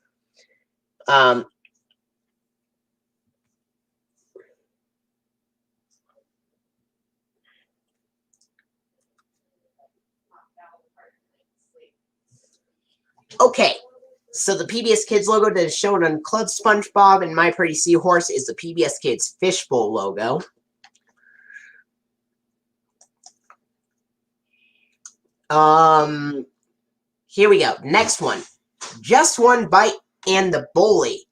Okay, so the PBS Kids logo that is shown on Club SpongeBob and My Pretty Seahorse is the PBS Kids Fishbowl logo. Here we go. Next one. Just One Bite and the Bully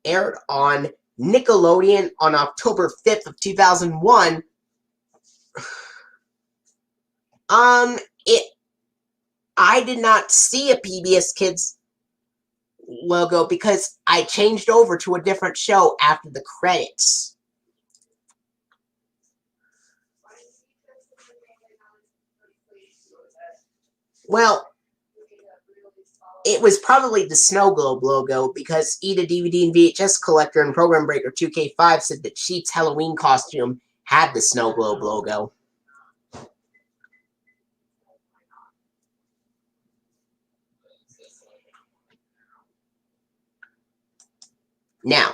aired on Nickelodeon on October 5th of 2001. I did not see a PBS Kids logo because I changed over to a different show after the credits. Well, it was probably the Snow Globe logo because Eat a DVD and VHS Collector and Program Breaker 2K5 said that Sheet's Halloween costume had the Snow Globe logo. Now,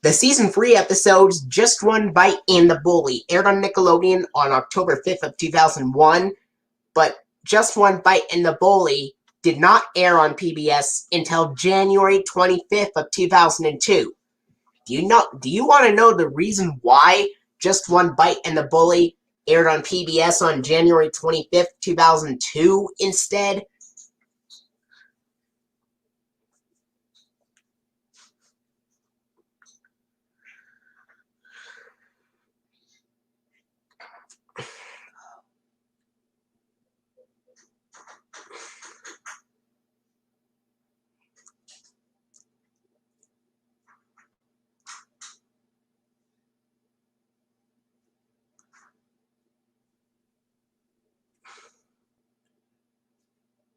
the Season 3 episodes Just One Bite and the Bully aired on Nickelodeon on October 5th of 2001, but Just One Bite and the Bully did not air on PBS until January 25th of 2002. Do you want to know the reason why Just One Bite and the Bully aired on PBS on January 25th, 2002 instead?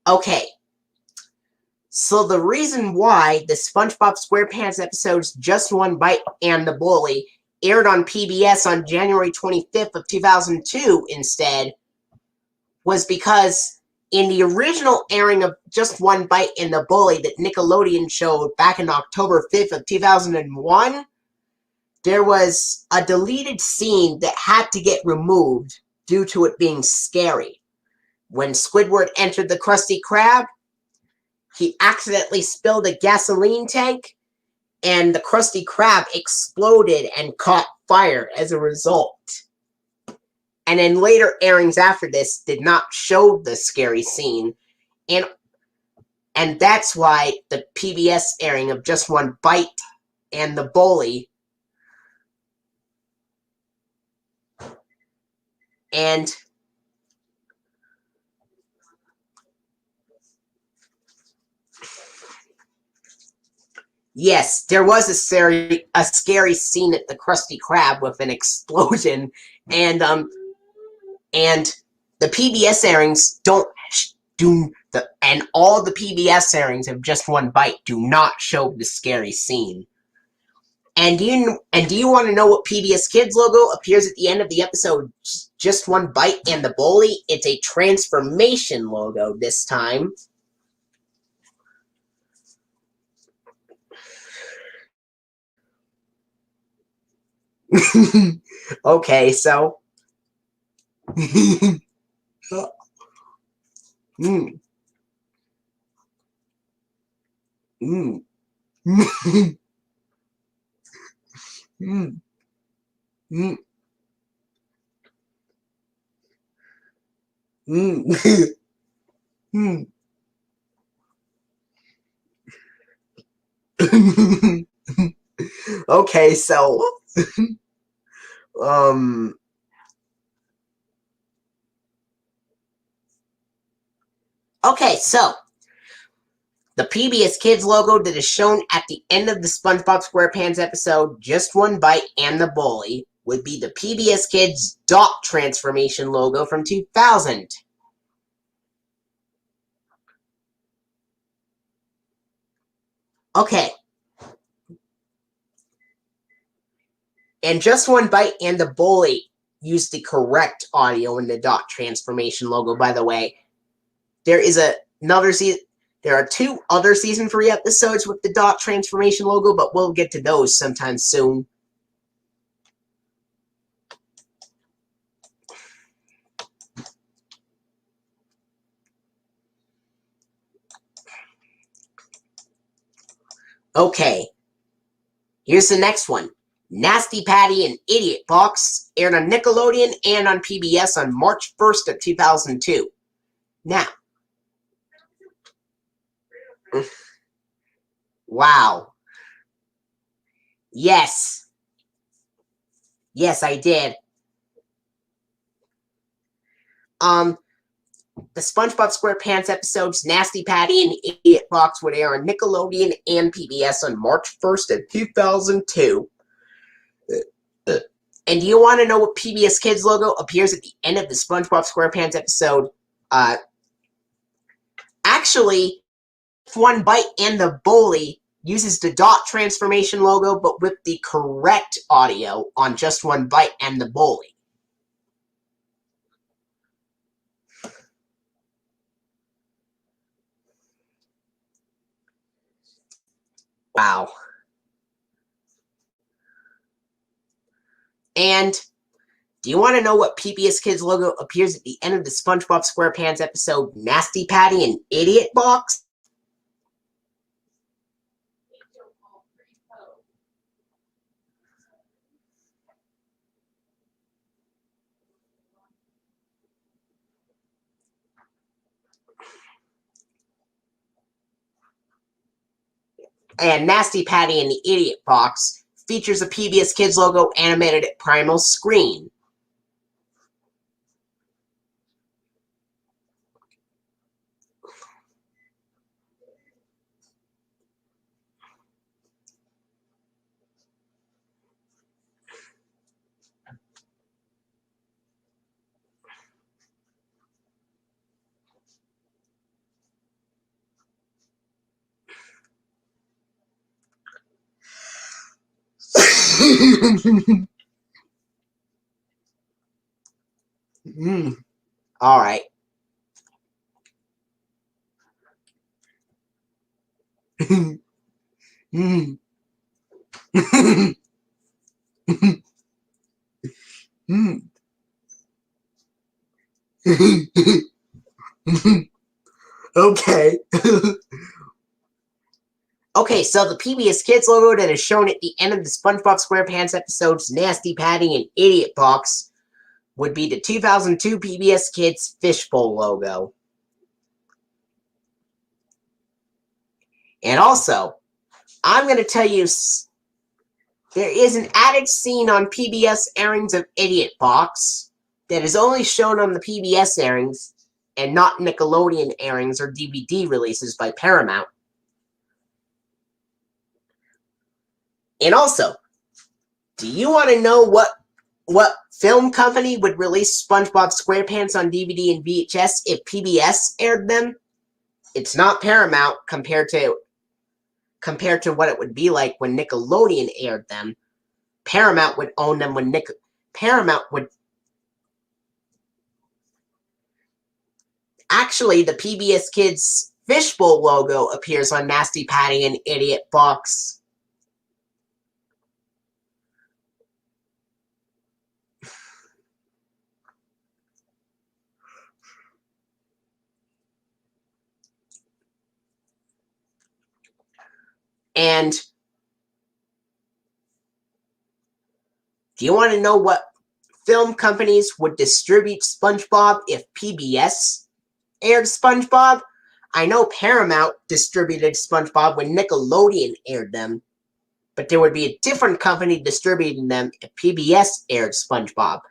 Okay, so the reason why the SpongeBob SquarePants episodes Just One Bite and the Bully aired on PBS on January 25th of 2002 instead was because in the original airing of Just One Bite and the Bully that Nickelodeon showed back in October 5th of 2001, there was a deleted scene that had to get removed due to it being scary. When Squidward entered the Krusty Krab, he accidentally spilled a gasoline tank, and the Krusty Krab exploded and caught fire as a result. And then later airings after this did not show the scary scene, and that's why the PBS airing of Just One Bite and the Bully and yes, there was a scary scene at the Krusty Krab with an explosion, and the PBS airings and all the PBS airings of Just One Bite do not show the scary scene. And do you want to know what PBS Kids logo appears at the end of the episode Just One Bite and the Bully? It's a transformation logo this time. Okay, so mm. Mm. Mm. Mm. Mm. Mm. Okay, so okay, so the PBS Kids logo that is shown at the end of the SpongeBob SquarePants episode Just One Bite and the Bully would be the PBS Kids dot transformation logo from 2000. Okay. And Just One Bite and the Bully use the correct audio in the dot transformation logo, by the way. There are 2 other season 3 episodes with the dot transformation logo, but we'll get to those sometime soon. Okay. Here's the next one. Nasty Patty and Idiot Box aired on Nickelodeon and on PBS on March 1st of 2002. Now. Wow. Yes. Yes, I did. The SpongeBob SquarePants episodes Nasty Patty and Idiot Box would air on Nickelodeon and PBS on March 1st of 2002. And do you want to know what PBS Kids logo appears at the end of the SpongeBob SquarePants episode? Actually, One Bite and the Bully uses the dot transformation logo, but with the correct audio on Just One Bite and the Bully. Wow. And do you want to know what PBS Kids logo appears at the end of the SpongeBob SquarePants episode Nasty Patty and Idiot Box? And Nasty Patty and the Idiot Box features a PBS Kids logo animated at Primal's screen. All right. Okay. Okay, so the PBS Kids logo that is shown at the end of the SpongeBob SquarePants episodes Nasty Patty and Idiot Box would be the 2002 PBS Kids Fishbowl logo. And also, I'm going to tell you, there is an added scene on PBS airings of Idiot Box that is only shown on the PBS airings and not Nickelodeon airings or DVD releases by Paramount. And also, do you want to know what film company would release SpongeBob SquarePants on DVD and VHS if PBS aired them? It's not Paramount compared to what it would be like when Nickelodeon aired them. Paramount would own them when Paramount would... Actually, the PBS Kids Fishbowl logo appears on Nasty Patty and Idiot Box. And do you want to know what film companies would distribute SpongeBob if PBS aired SpongeBob? I know Paramount distributed SpongeBob when Nickelodeon aired them, but there would be a different company distributing them if PBS aired SpongeBob.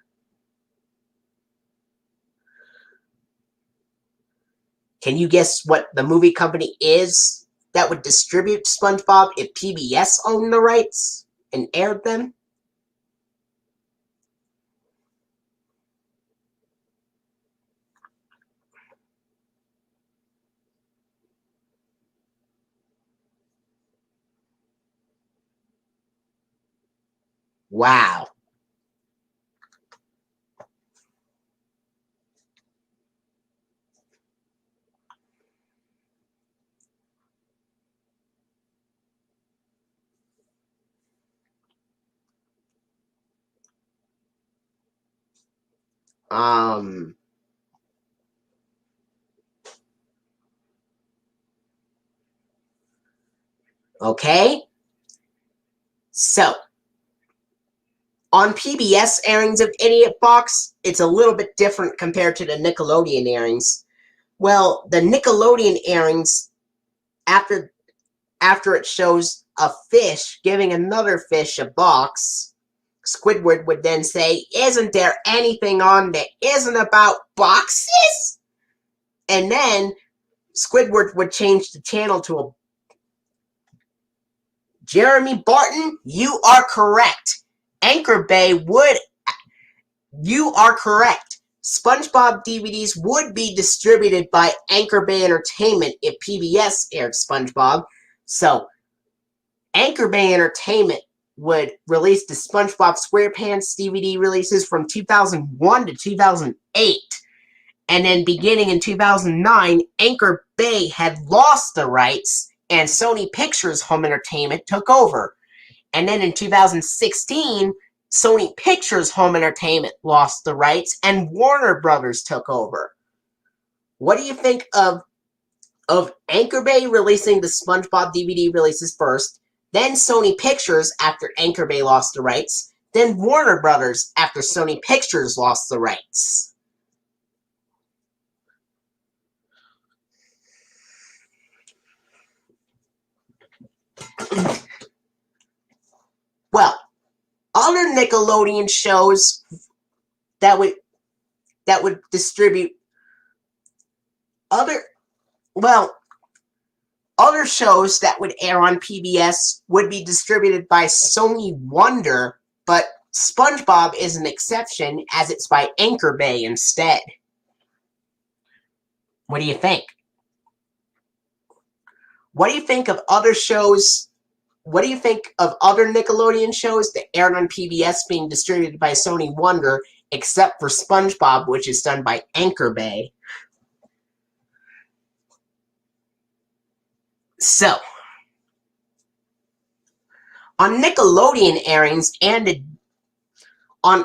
Can you guess what the movie company is that would distribute SpongeBob if PBS owned the rights and aired them? Wow. Okay. So, on PBS airings of Idiot Box, it's a little bit different compared to the Nickelodeon airings. Well, the Nickelodeon airings, after it shows a fish giving another fish a box, Squidward would then say, "Isn't there anything on that isn't about boxes?" And then Squidward would change the channel to a... Jeremy Barton, you are correct. Anchor Bay would... You are correct. SpongeBob DVDs would be distributed by Anchor Bay Entertainment if PBS aired SpongeBob. So, Anchor Bay Entertainment would release the SpongeBob SquarePants DVD releases from 2001 to 2008. And then beginning in 2009, Anchor Bay had lost the rights and Sony Pictures Home Entertainment took over. And then in 2016, Sony Pictures Home Entertainment lost the rights and Warner Brothers took over. What do you think of Anchor Bay releasing the SpongeBob DVD releases first, then Sony Pictures after Anchor Bay lost the rights, then Warner Brothers after Sony Pictures lost the rights? Well, other Nickelodeon shows that would distribute other shows that would air on PBS would be distributed by Sony Wonder, but SpongeBob is an exception as it's by Anchor Bay instead. What do you think? What do you think of other shows? What do you think of other Nickelodeon shows that aired on PBS being distributed by Sony Wonder, except for SpongeBob, which is done by Anchor Bay? So, on Nickelodeon airings and on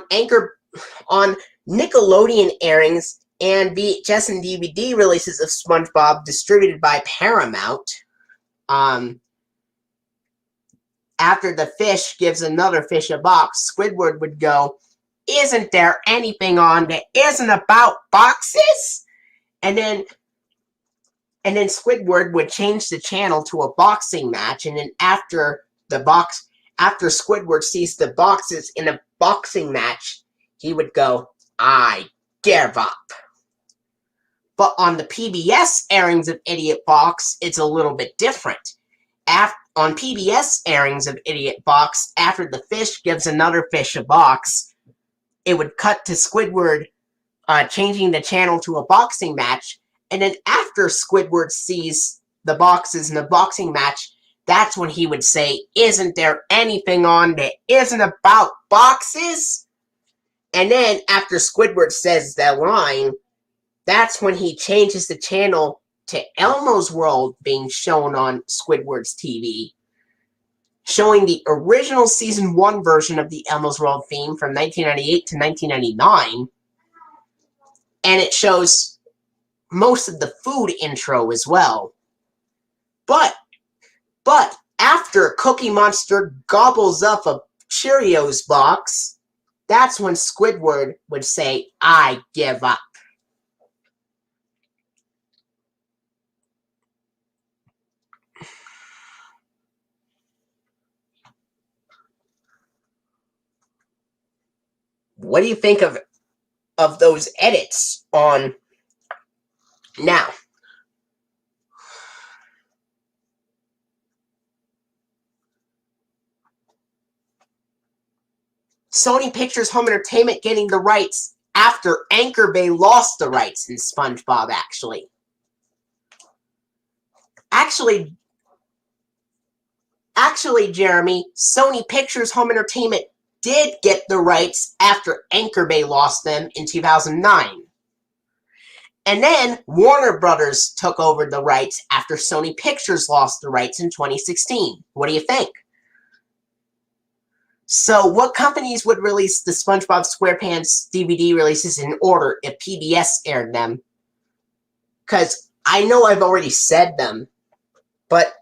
Nickelodeon airings and VHS and DVD releases of SpongeBob distributed by Paramount, after the fish gives another fish a box, Squidward would go, "Isn't there anything on that isn't about boxes?" And then Squidward would change the channel to a boxing match, and then after Squidward sees the boxes in a boxing match, he would go, "I give up." But on the PBS airings of Idiot Box, it's a little bit different. On PBS airings of Idiot Box, after the fish gives another fish a box, it would cut to Squidward changing the channel to a boxing match, and then after Squidward sees the boxes in a boxing match, that's when he would say, "Isn't there anything on that isn't about boxes?" And then after Squidward says that line, that's when he changes the channel to Elmo's World being shown on Squidward's TV, showing the original Season 1 version of the Elmo's World theme from 1998 to 1999, and it shows most of the food intro as well. But after Cookie Monster gobbles up a Cheerios box, that's when Squidward would say, "I give up." What do you think of those edits on now? Sony Pictures Home Entertainment getting the rights after Anchor Bay lost the rights in SpongeBob, actually. Actually, Jeremy, Sony Pictures Home Entertainment did get the rights after Anchor Bay lost them in 2009. And then Warner Brothers took over the rights after Sony Pictures lost the rights in 2016. What do you think? So what companies would release the SpongeBob SquarePants DVD releases in order if PBS aired them? Because I know I've already said them, but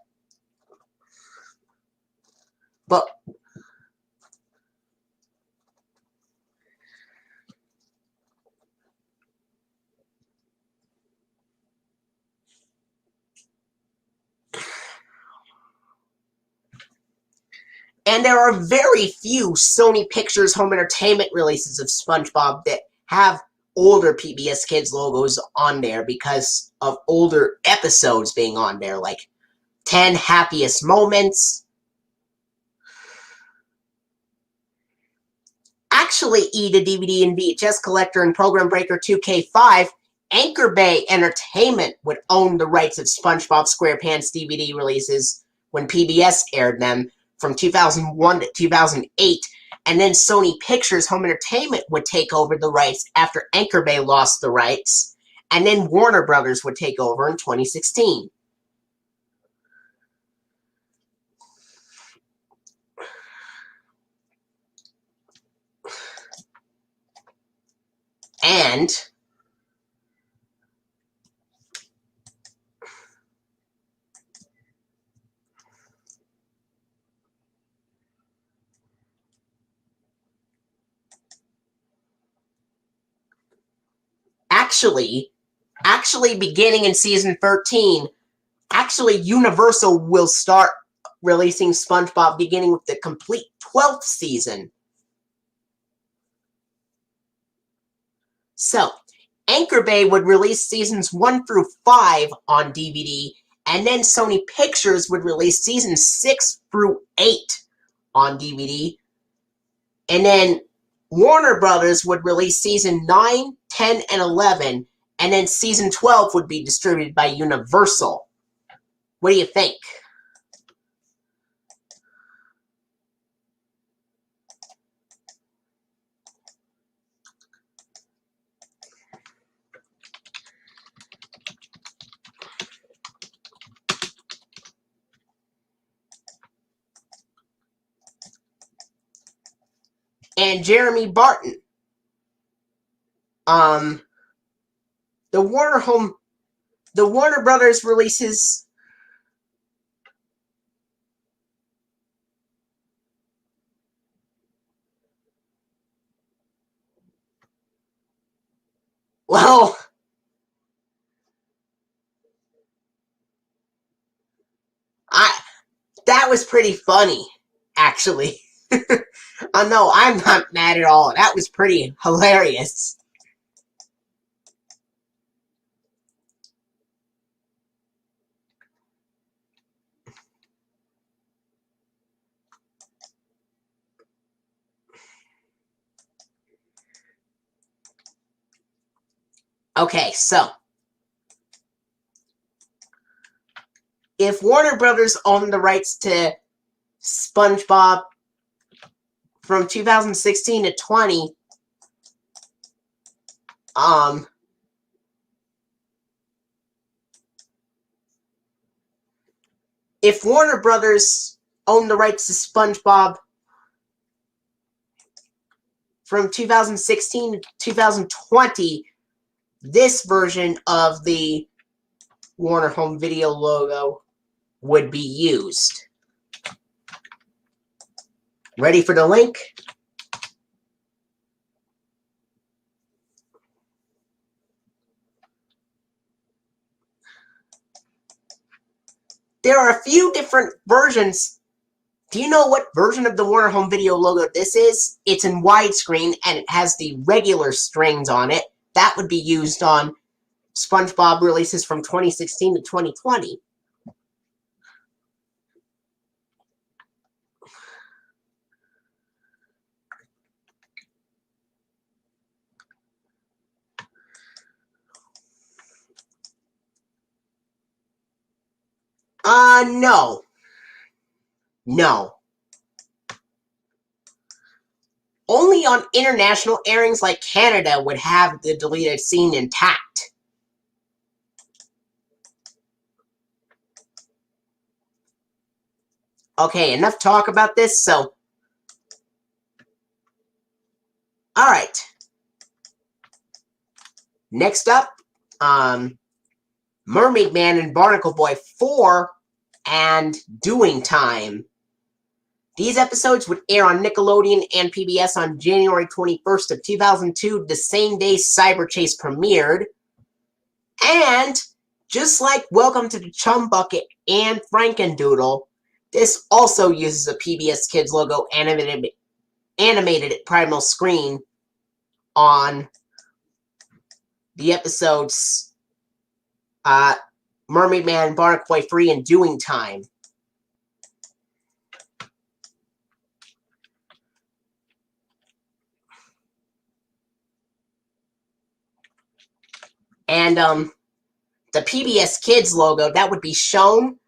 and there are very few Sony Pictures Home Entertainment releases of SpongeBob that have older PBS Kids logos on there because of older episodes being on there, like 10 Happiest Moments. Actually, the DVD and VHS Collector and Program Breaker 2K5, Anchor Bay Entertainment would own the rights of SpongeBob SquarePants DVD releases when PBS aired them from 2001 to 2008, and then Sony Pictures Home Entertainment would take over the rights after Anchor Bay lost the rights, and then Warner Brothers would take over in 2016. And actually beginning in season 13, Universal will start releasing SpongeBob beginning with the complete 12th season. So, Anchor Bay would release seasons 1 through 5 on DVD, and then Sony Pictures would release seasons 6 through 8 on DVD, and then Warner Brothers would release season 9, 10, and 11, and then season 12 would be distributed by Universal. What do you think? And Jeremy Barton. The Warner Brothers releases Well, that was pretty funny, actually. No, I'm not mad at all. That was pretty hilarious. Okay, so if Warner Brothers owned the rights to SpongeBob from 2016 to 20, if Warner Brothers owned the rights to SpongeBob from 2016 to 2020, this version of the Warner Home Video logo would be used. Ready for the link? There are a few different versions. Do you know what version of the Warner Home Video logo this is? It's in widescreen and it has the regular strings on it. That would be used on SpongeBob releases from 2016 to 2020. No. No. Only on international airings like Canada would have the deleted scene intact. Okay, enough talk about this, so... Alright. Next up, Mermaid Man and Barnacle Boy 4 and Doing Time. These episodes would air on Nickelodeon and PBS on January 21st of 2002, the same day Cyber Chase premiered. And, just like Welcome to the Chum Bucket and Frankendoodle, this also uses a PBS Kids logo animated at Primal Screen on the episodes Mermaid Man, Barnacle Boy 3, and Doing Time. And the PBS Kids logo, that would be shown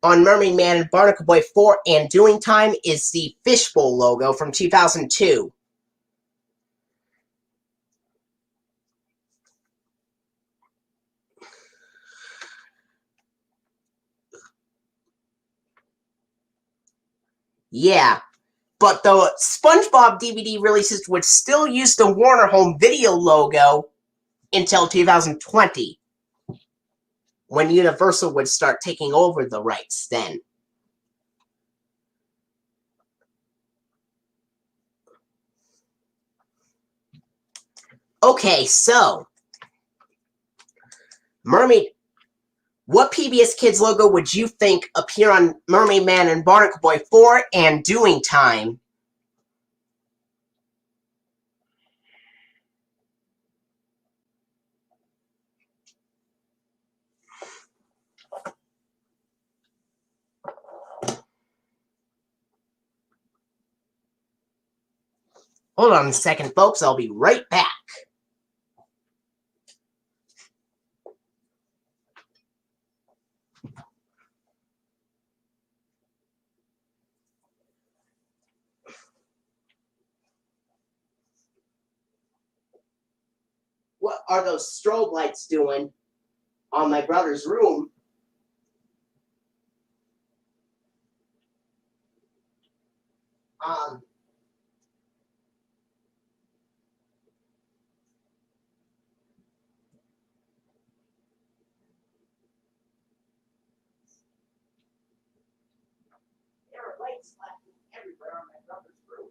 on Mermaid Man and Barnacle Boy 4 and Doing Time, is the Fishbowl logo from 2002. Yeah, but the SpongeBob DVD releases would still use the Warner Home Video logo until 2020, when Universal would start taking over the rights then. Okay, so, what PBS Kids logo would you think appear on Mermaid Man and Barnacle Boy 4 and Doing Time? Hold on a second, folks. I'll be right back. What are those strobe lights doing on my brother's room? There are lights flashing everywhere on my brother's room.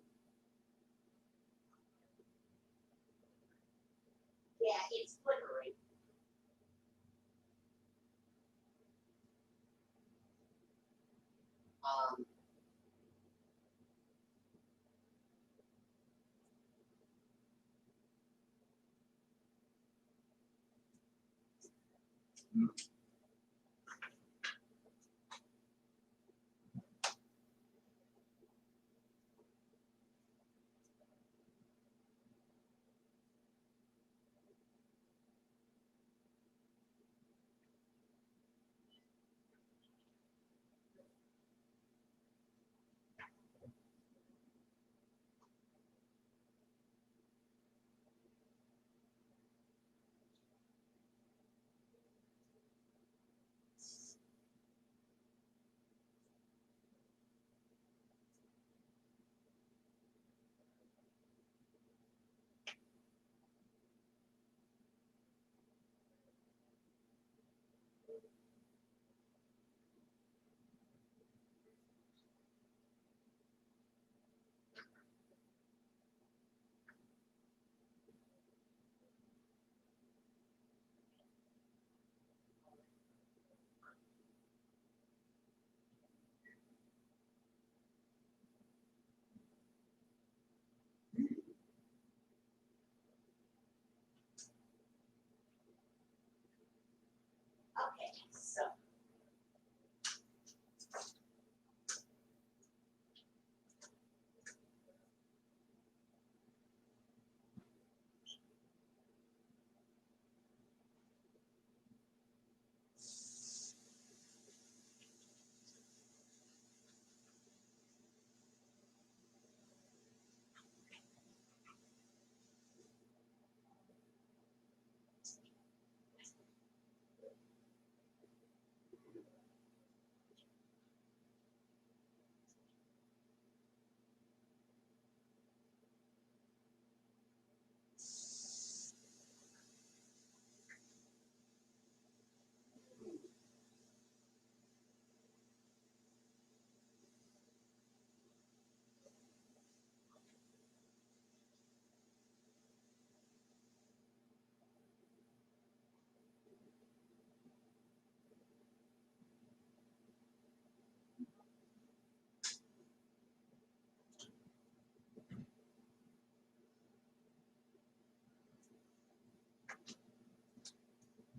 Okay, so.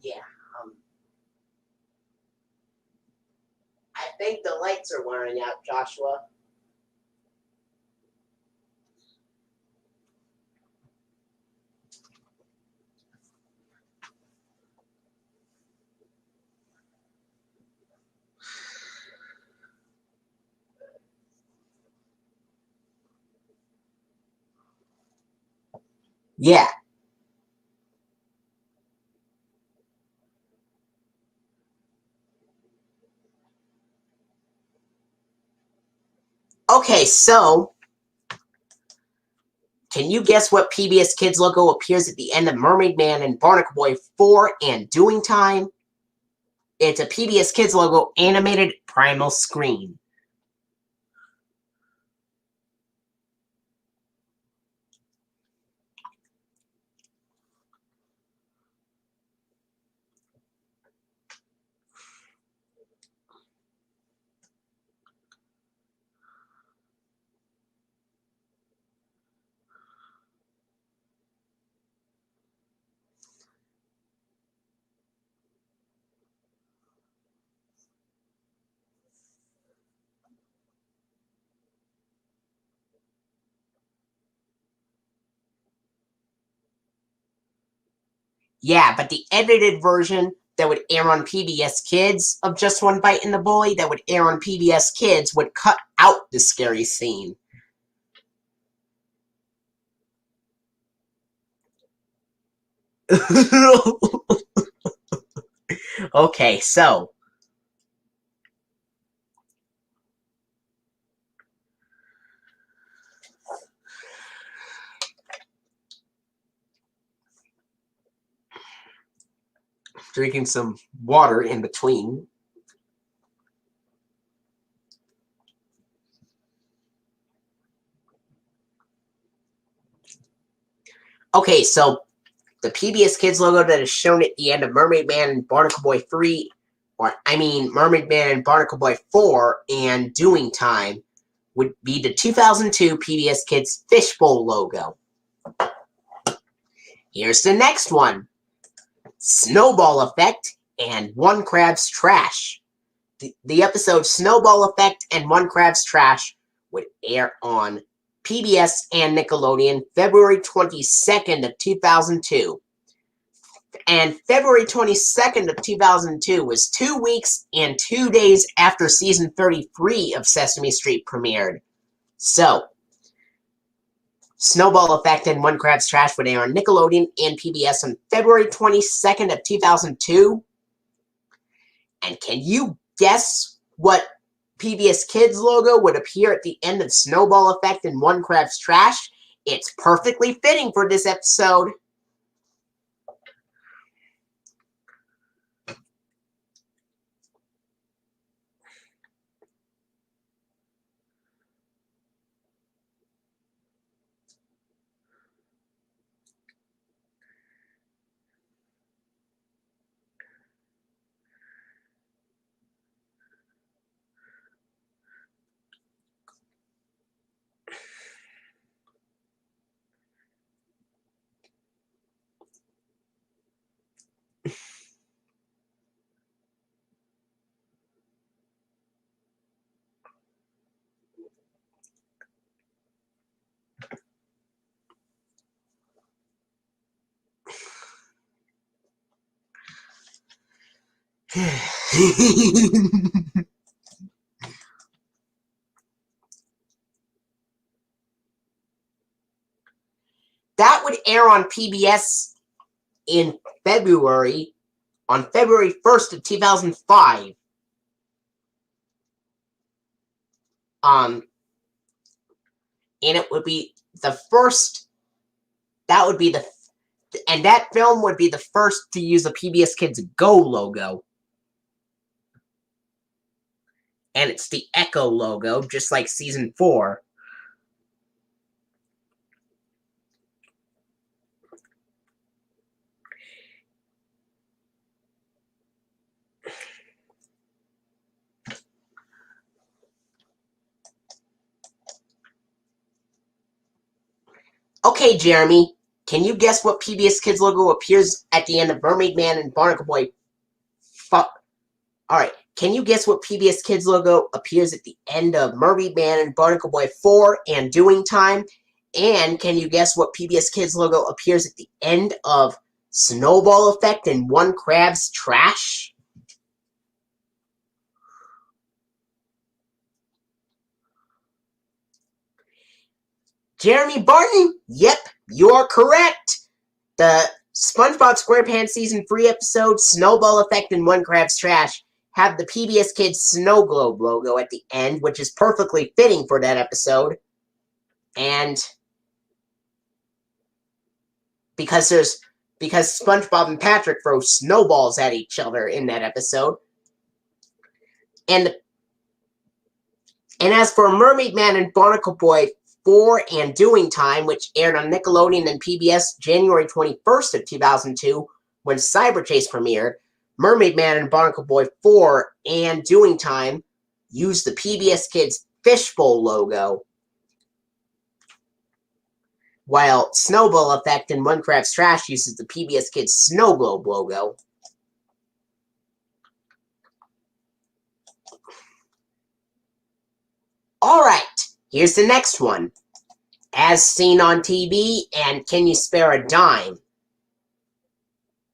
Yeah, I think the lights are wearing out, Joshua. Yeah. Okay, so can you guess what PBS Kids logo appears at the end of Mermaid Man and Barnacle Boy 4 and Doing Time? It's a PBS Kids logo animated primal screen. Yeah, but the edited version that would air on PBS Kids of Just One Bite in the Bully that would air on PBS Kids would cut out the scary scene. Okay, so. Drinking some water in between. Okay, so the PBS Kids logo that is shown at the end of Mermaid Man and Barnacle Boy 3, Mermaid Man and Barnacle Boy 4 and Doing Time would be the 2002 PBS Kids Fishbowl logo. Here's the next one. Snowball Effect and One Crab's Trash. The episode Snowball Effect and One Crab's Trash would air on PBS and Nickelodeon February 22nd of 2002. And February 22nd of 2002 was 2 weeks and 2 days after season 33 of Sesame Street premiered. So, Snowball Effect and One Crab's Trash would air on Nickelodeon and PBS on February 22nd of 2002. And can you guess what PBS Kids logo would appear at the end of Snowball Effect and One Crab's Trash? It's perfectly fitting for this episode. That would air on PBS in February, on February 1st of 2005. And it would be the first, and that film would be the first to use the PBS Kids Go logo. And it's the Echo logo, just like season 4. Okay, Jeremy, can you guess what PBS Kids logo appears at the end of Mermaid Man and Barnacle Boy? Alright, can you guess what PBS Kids logo appears at the end of Mermaid Man and Barnacle Boy 4 and Doing Time? And can you guess what PBS Kids logo appears at the end of Snowball Effect and One Crab's Trash? Jeremy Barton? Yep, you're correct. The SpongeBob SquarePants Season 3 episode, Snowball Effect and One Crab's Trash, have the PBS Kids Snow Globe logo at the end, which is perfectly fitting for that episode. And because SpongeBob and Patrick throw snowballs at each other in that episode. And as for Mermaid Man and Barnacle Boy 4 and Doing Time, which aired on Nickelodeon and PBS January 21st of 2002, when Cyber Chase premiered, Mermaid Man and Barnacle Boy 4 and Doing Time used the PBS Kids Fishbowl logo, while Snowball Effect and One Crab's Trash uses the PBS Kids Snow Globe logo. Alright, here's the next one. As Seen on TV and Can You Spare a Dime?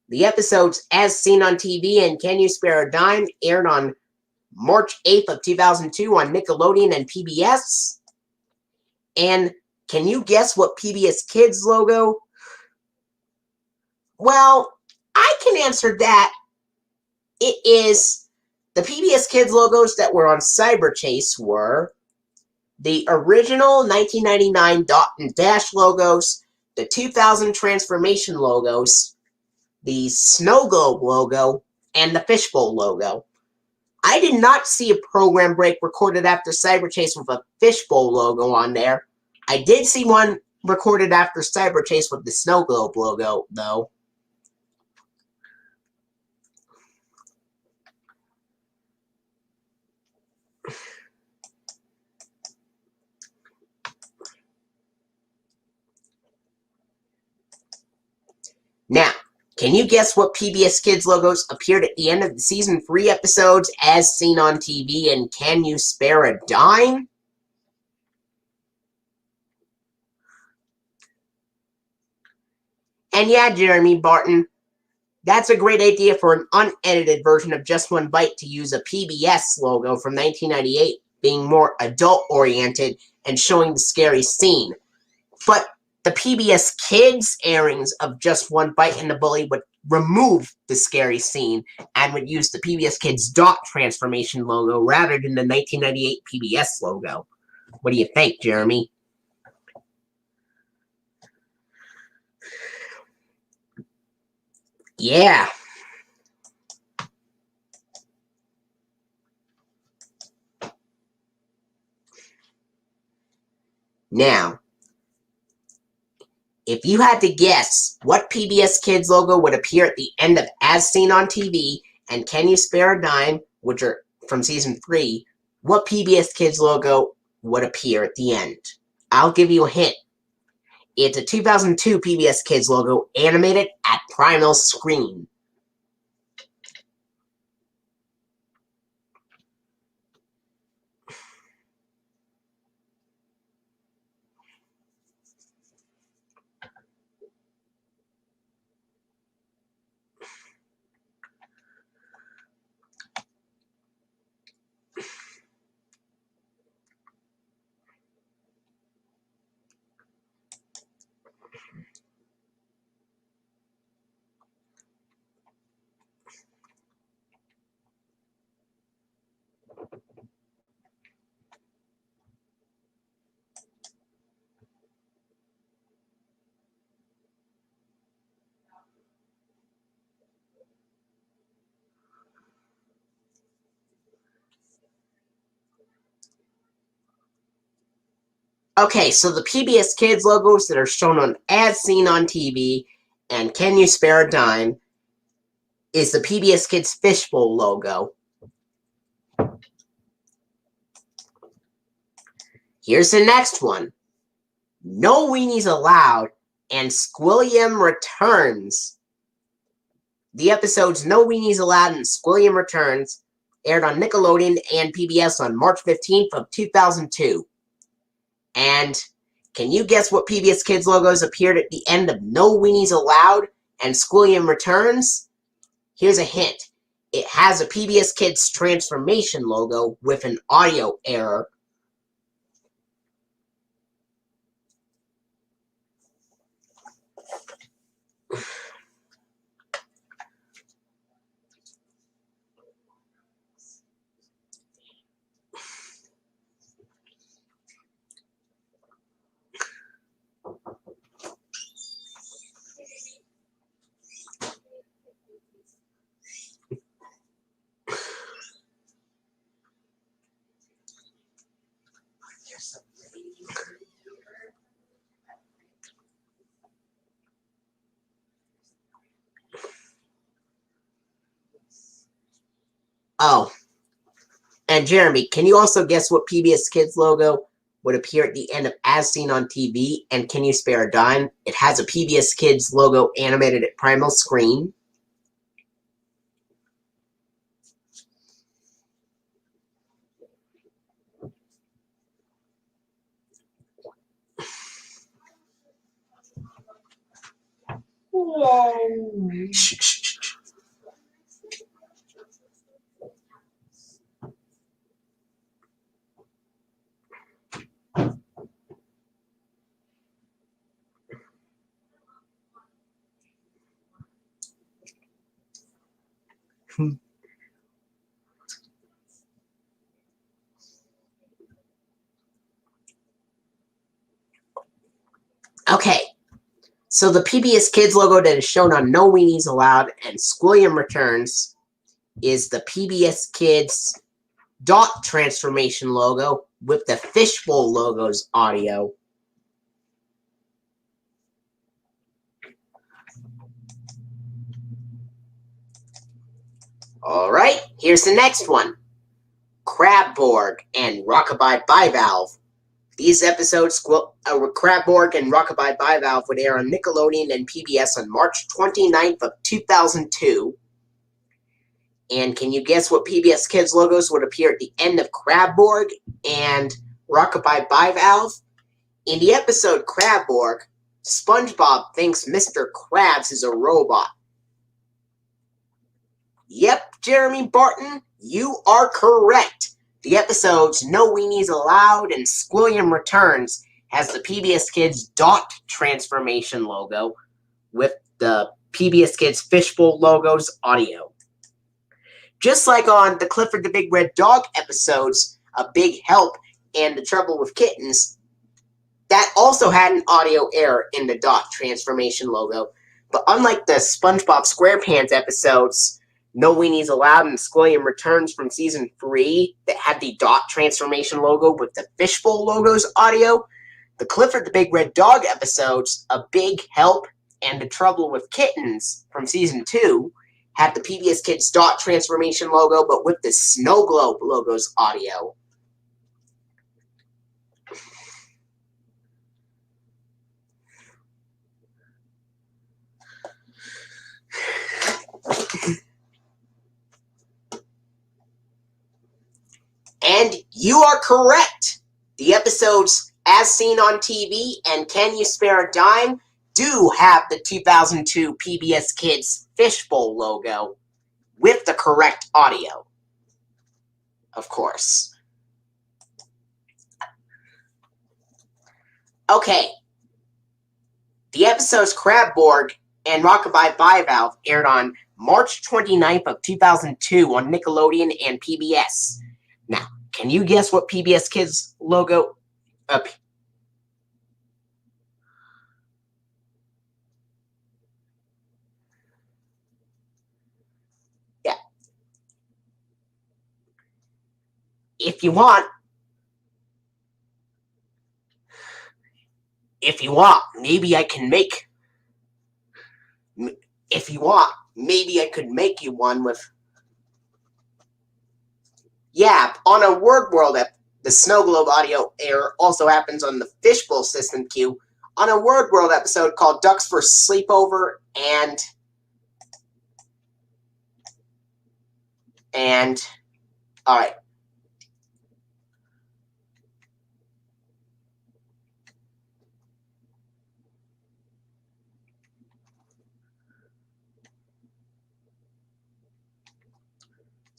The episodes As Seen on TV and Can You Spare a Dime aired on March 8th of 2002 on Nickelodeon and PBS. And can you guess what PBS Kids logo? Well, I can answer that. It is the PBS Kids logos that were on Cyber Chase were the original 1999 Dot and Dash logos, the 2000 Transformation logos, the Snow Globe logo, and the Fishbowl logo. I did not see a program break recorded after Cyber Chase with a Fishbowl logo on there. I did see one recorded after Cyber Chase with the Snow Globe logo, though. Now, Can you guess what PBS Kids logos appeared at the end of the Season 3 episodes as seen on TV, and can you spare a dime? And yeah, Jeremy Barton, that's a great idea for an unedited version of Just One Bite to use a PBS logo from 1998, being more adult-oriented and showing the scary scene. But the PBS Kids airings of Just One Bite and the Bully would remove the scary scene and would use the PBS Kids dot transformation logo rather than the 1998 PBS logo. What do you think, Jeremy? Yeah. Now, if you had to guess what PBS Kids logo would appear at the end of As Seen on TV and Can You Spare a Dime, which are from Season 3, what PBS Kids logo would appear at the end? I'll give you a hint. It's a 2002 PBS Kids logo animated at Primal Screen. Okay, so the PBS Kids logos that are shown on As Seen on TV and Can You Spare a Dime is the PBS Kids Fishbowl logo. Here's the next one. No Weenies Allowed and Squilliam Returns. The episodes No Weenies Allowed and Squilliam Returns aired on Nickelodeon and PBS on March 15th of 2002. And can you guess what PBS Kids logos appeared at the end of No Weenies Allowed and Squilliam Returns? Here's a hint. It has a PBS Kids transformation logo with an audio error. Oh, and Jeremy, can you also guess what PBS Kids logo would appear at the end of As Seen on TV and Can You Spare a Dime? It has a PBS Kids logo animated at Primal Screen. Shh, shh, shh. Okay, so the PBS Kids logo that is shown on No Weenies Allowed and Squilliam Returns is the PBS Kids dot transformation logo with the Fishbowl logo's audio. Alright, here's the next one. Crabborg and Rockabye Bivalve. These episodes, Crabborg and Rockabye Bivalve, would air on Nickelodeon and PBS on March 29th of 2002. And can you guess what PBS Kids logos would appear at the end of Crabborg and Rockabye Bivalve? In the episode Crabborg, SpongeBob thinks Mr. Krabs is a robot. Yep, Jeremy Barton, you are correct. The episodes No Weenies Allowed and Squilliam Returns has the PBS Kids dot transformation logo with the PBS Kids Fishbowl logo's audio. Just like on the Clifford the Big Red Dog episodes, A Big Help and The Trouble with Kittens, that also had an audio error in the dot transformation logo. But unlike the SpongeBob SquarePants episodes, No Weenies Allowed and Squilliam Returns from Season 3 that had the dot transformation logo with the Fishbowl logo's audio, the Clifford the Big Red Dog episodes, A Big Help and The Trouble with Kittens from Season 2 had the PBS Kids dot transformation logo, but with the Snow Globe logo's audio. And you are correct. The episodes As Seen on TV and Can You Spare a Dime do have the 2002 PBS Kids Fishbowl logo with the correct audio. Of course. Okay. The episodes Crabborg and Rockabye Bivalve aired on March 29th of 2002 on Nickelodeon and PBS. Now, can you guess what PBS Kids logo? Yeah. If you want, maybe I can make. If you want, maybe I could make you one with. Yeah, on a Word World the Snow Globe audio error also happens on the Fishbowl system queue on a Word World episode called Ducks for Sleepover and all right.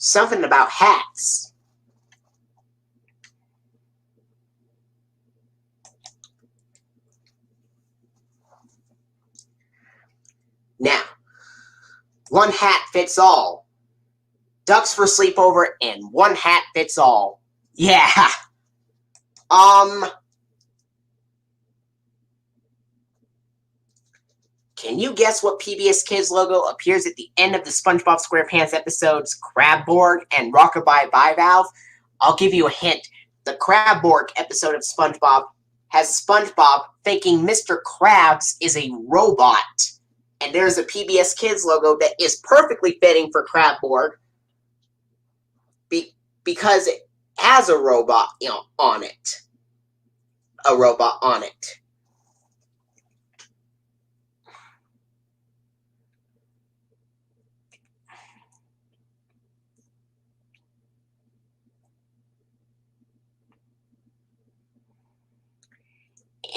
Something about hats. Now, one hat fits all. Ducks for Sleepover and one hat fits all. Yeah. Can you guess what PBS Kids logo appears at the end of the SpongeBob SquarePants episodes Crabborg and Rockabye Bivalve? I'll give you a hint. The Crabborg episode of SpongeBob has SpongeBob thinking Mr. Krabs is a robot. And there's a PBS Kids logo that is perfectly fitting for Crabborg because it has a robot on it. A robot on it.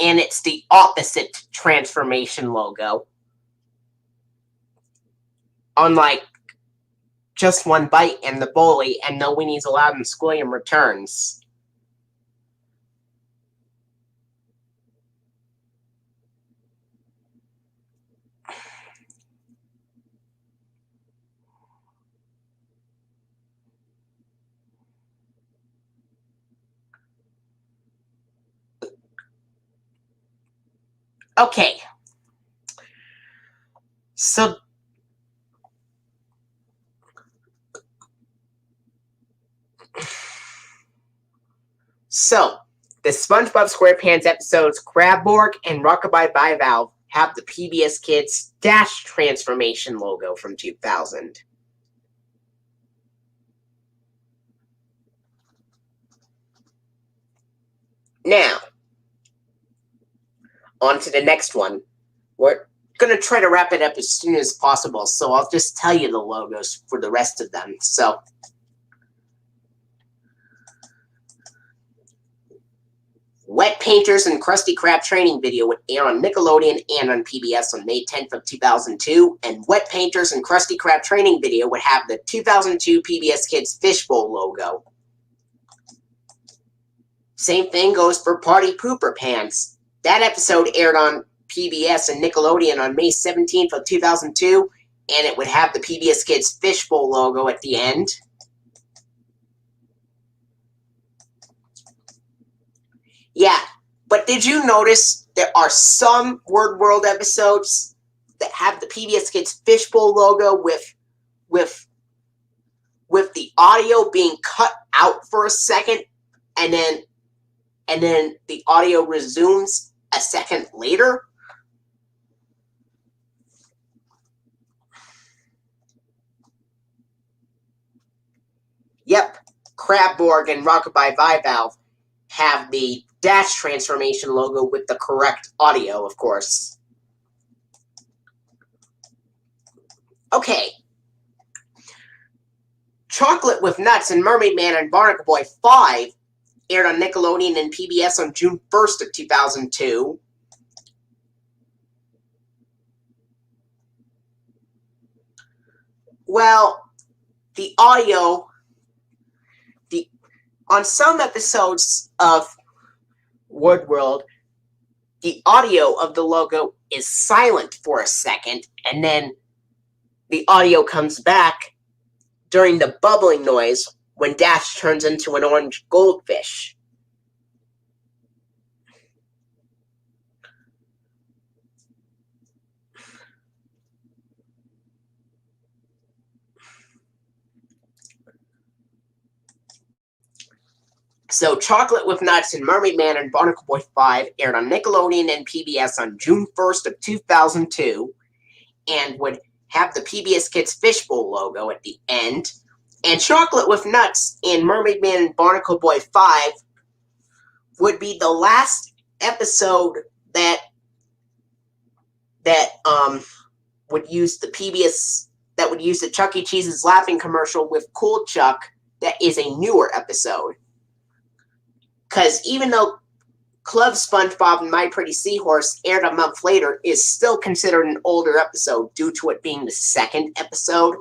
And it's the opposite transformation logo. Unlike Just One Bite and The Bully and No Weenies Allowed and Squilliam Returns. Okay. So, the SpongeBob SquarePants episodes Crabborg and Rockabye Bivalve have the PBS Kids Dash transformation logo from 2000. Now, On to the next one. We're going to try to wrap it up as soon as possible, so I'll just tell you the logos for the rest of them. So, Wet Painters and Krusty Krab training video would air on Nickelodeon and on PBS on May 10th of 2002, and Wet Painters and Krusty Krab training video would have the 2002 PBS Kids Fishbowl logo. Same thing goes for Party Pooper Pants. That episode aired on PBS and Nickelodeon on May 17th of 2002, and it would have the PBS Kids Fishbowl logo at the end. Yeah, but did you notice there are some Word World episodes that have the PBS Kids Fishbowl logo with the audio being cut out for a second, and then the audio resumes a second later? Yep, Crabborg and Rockabye Vivalve have the dash transformation logo with the correct audio, of course. Okay. Chocolate with Nuts and Mermaid Man and Barnacle Boy 5 aired on Nickelodeon and PBS on June 1st of 2002. Well, the audio, on some episodes of Word World, the audio of the logo is silent for a second, and then the audio comes back during the bubbling noise when Dash turns into an orange goldfish. So, Chocolate with Nuts and Mermaid Man and Barnacle Boy 5 aired on Nickelodeon and PBS on June 1st of 2002 and would have the PBS Kids Fishbowl logo at the end. And Chocolate with Nuts and Mermaid Man and Barnacle Boy 5 would be the last episode that would use the PBS, that would use the Chuck E. Cheese's laughing commercial with Cool Chuck. That is a newer episode. Because even though Club SpongeBob and My Pretty Seahorse aired a month later, is still considered an older episode due to it being the second episode,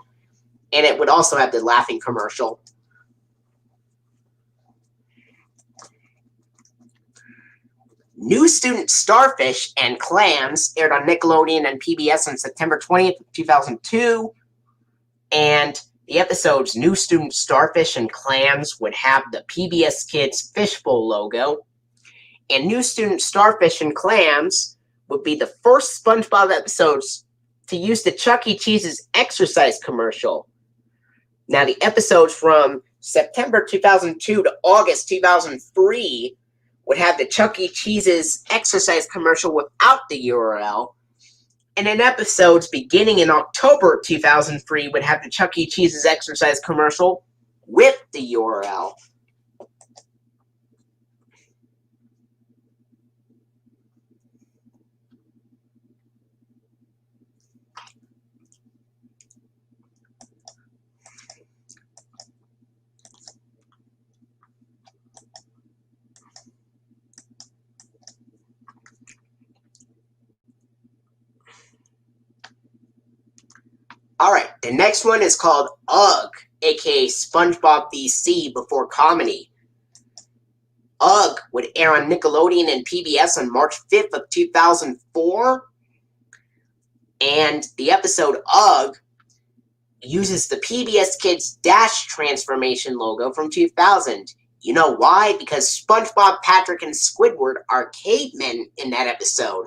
and it would also have the laughing commercial. New Student Starfish and Clams aired on Nickelodeon and PBS on September 20th, 2002, and the episodes New Student Starfish and Clams would have the PBS Kids Fishbowl logo, and New Student Starfish and Clams would be the first SpongeBob episodes to use the Chuck E. Cheese's exercise commercial. Now, the episodes from September 2002 to August 2003 would have the Chuck E. Cheese's exercise commercial without the URL, and then episodes beginning in October 2003 would have the Chuck E. Cheese's exercise commercial with the URL. Alright, the next one is called UGG, aka SpongeBob VC Before Comedy. UGG would air on Nickelodeon and PBS on March 5th of 2004. And the episode UGG uses the PBS Kids Dash transformation logo from 2000. You know why? Because SpongeBob, Patrick, and Squidward are cavemen in that episode,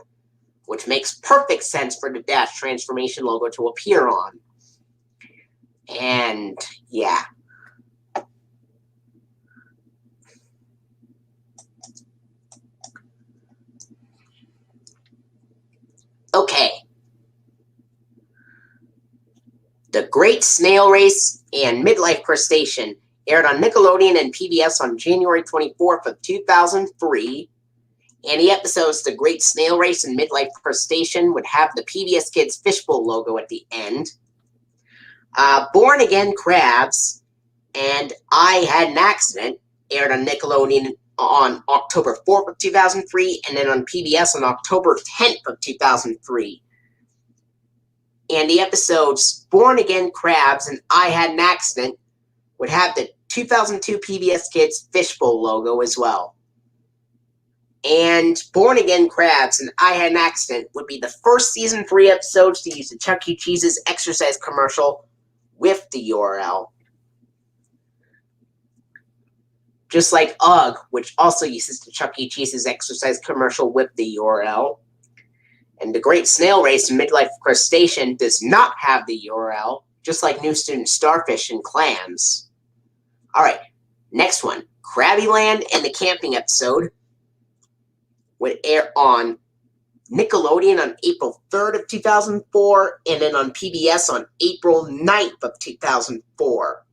which makes perfect sense for the Dash transformation logo to appear on. And, yeah. Okay. The Great Snail Race and Midlife Crustacean aired on Nickelodeon and PBS on January 24th of 2003. And the episodes The Great Snail Race and Midlife Crustacean would have the PBS Kids Fishbowl logo at the end. Born Again Crabs and I Had an Accident aired on Nickelodeon on October 4th of 2003 and then on PBS on October 10th of 2003. And the episodes Born Again Crabs and I Had an Accident would have the 2002 PBS Kids Fishbowl logo as well. And Born Again Crabs and I Had an Accident would be the first season 3 episodes to use the Chuck E. Cheese's exercise commercial with the URL. Just like UGG, which also uses the Chuck E. Cheese's exercise commercial with the URL. And The Great Snail Race and Midlife Crustacean does not have the URL, just like New Student Starfish and Clams. Alright, next one. Krabbyland and the Camping episode would air on Nickelodeon on April 3rd of 2004, and then on PBS on April 9th of 2004.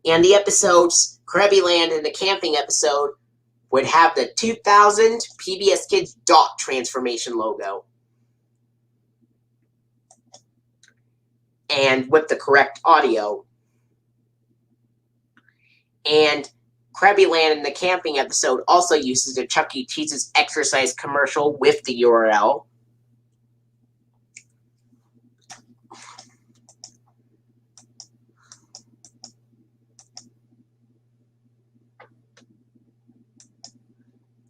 And the episodes, Krabbyland and the Camping episode, would have the 2000 PBS Kids dot transformation logo. And with the correct audio. And Krabbyland and the Camping episode also uses the Chuck E. Cheese's exercise commercial with the URL.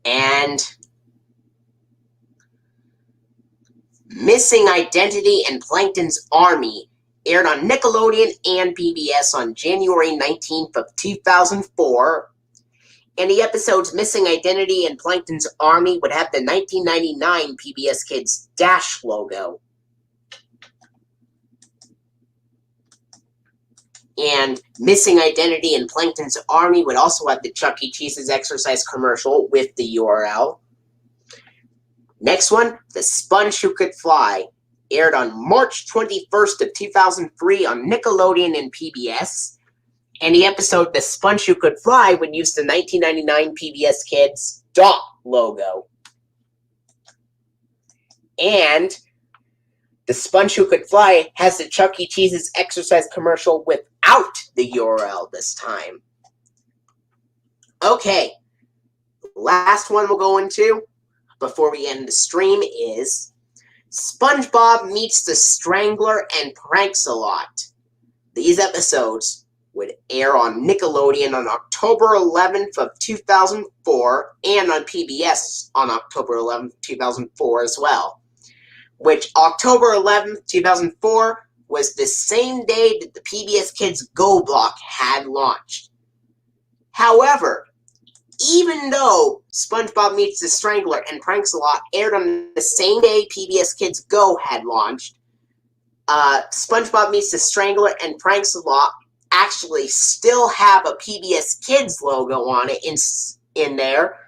And Missing Identity and Plankton's Army aired on Nickelodeon and PBS on January 19th of 2004. And the episodes Missing Identity and Plankton's Army would have the 1999 PBS Kids Dash logo. And Missing Identity and Plankton's Army would also have the Chuck E. Cheese's exercise commercial with the URL. Next one, The Sponge Who Could Fly, aired on March 21st of 2003 on Nickelodeon and PBS. And the episode The Sponge Who Could Fly would use the 1999 PBS Kids dot logo. And The Sponge Who Could Fly has the Chuck E. Cheese's exercise commercial without the URL this time. Okay, last one we'll go into before we end the stream is SpongeBob Meets the Strangler and Pranks a Lot. These episodes would air on Nickelodeon on October 11th of 2004 and on PBS on October 11th, 2004 as well. Which October 11th, 2004 was the same day that the PBS Kids Go Block had launched. However, even though SpongeBob Meets the Strangler and Pranks a Lot aired on the same day PBS Kids Go had launched, SpongeBob Meets the Strangler and Pranks a Lot actually still have a PBS Kids logo on it in there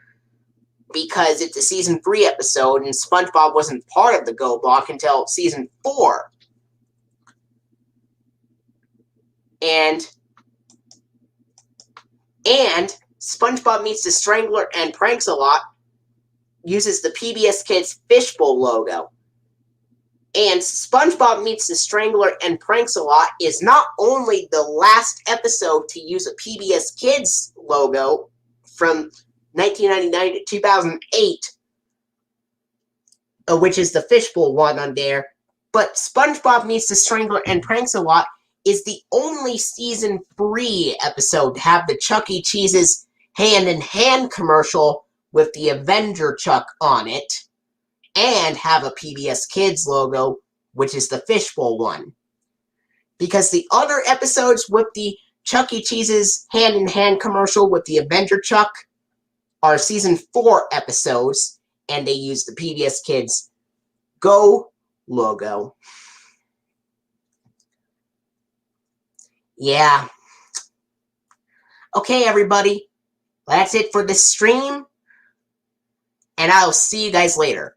because it's a season 3 episode and SpongeBob wasn't part of the Go Block until season 4. And SpongeBob Meets the Strangler and Pranks a Lot uses the PBS Kids Fishbowl logo. And SpongeBob Meets the Strangler and Pranks a Lot is not only the last episode to use a PBS Kids logo from 1999 to 2008, which is the Fishbowl one on there, but SpongeBob Meets the Strangler and Pranks a Lot is the only season 3 episode to have the Chuck E. Cheese's hand-in-hand commercial with the Avenger Chuck on it, and have a PBS Kids logo, which is the Fishbowl one. Because the other episodes with the Chuck E. Cheese's hand-in-hand commercial with the Avenger Chuck are season 4 episodes, and they use the PBS Kids Go logo. Yeah. Okay, everybody. That's it for this stream, and I'll see you guys later.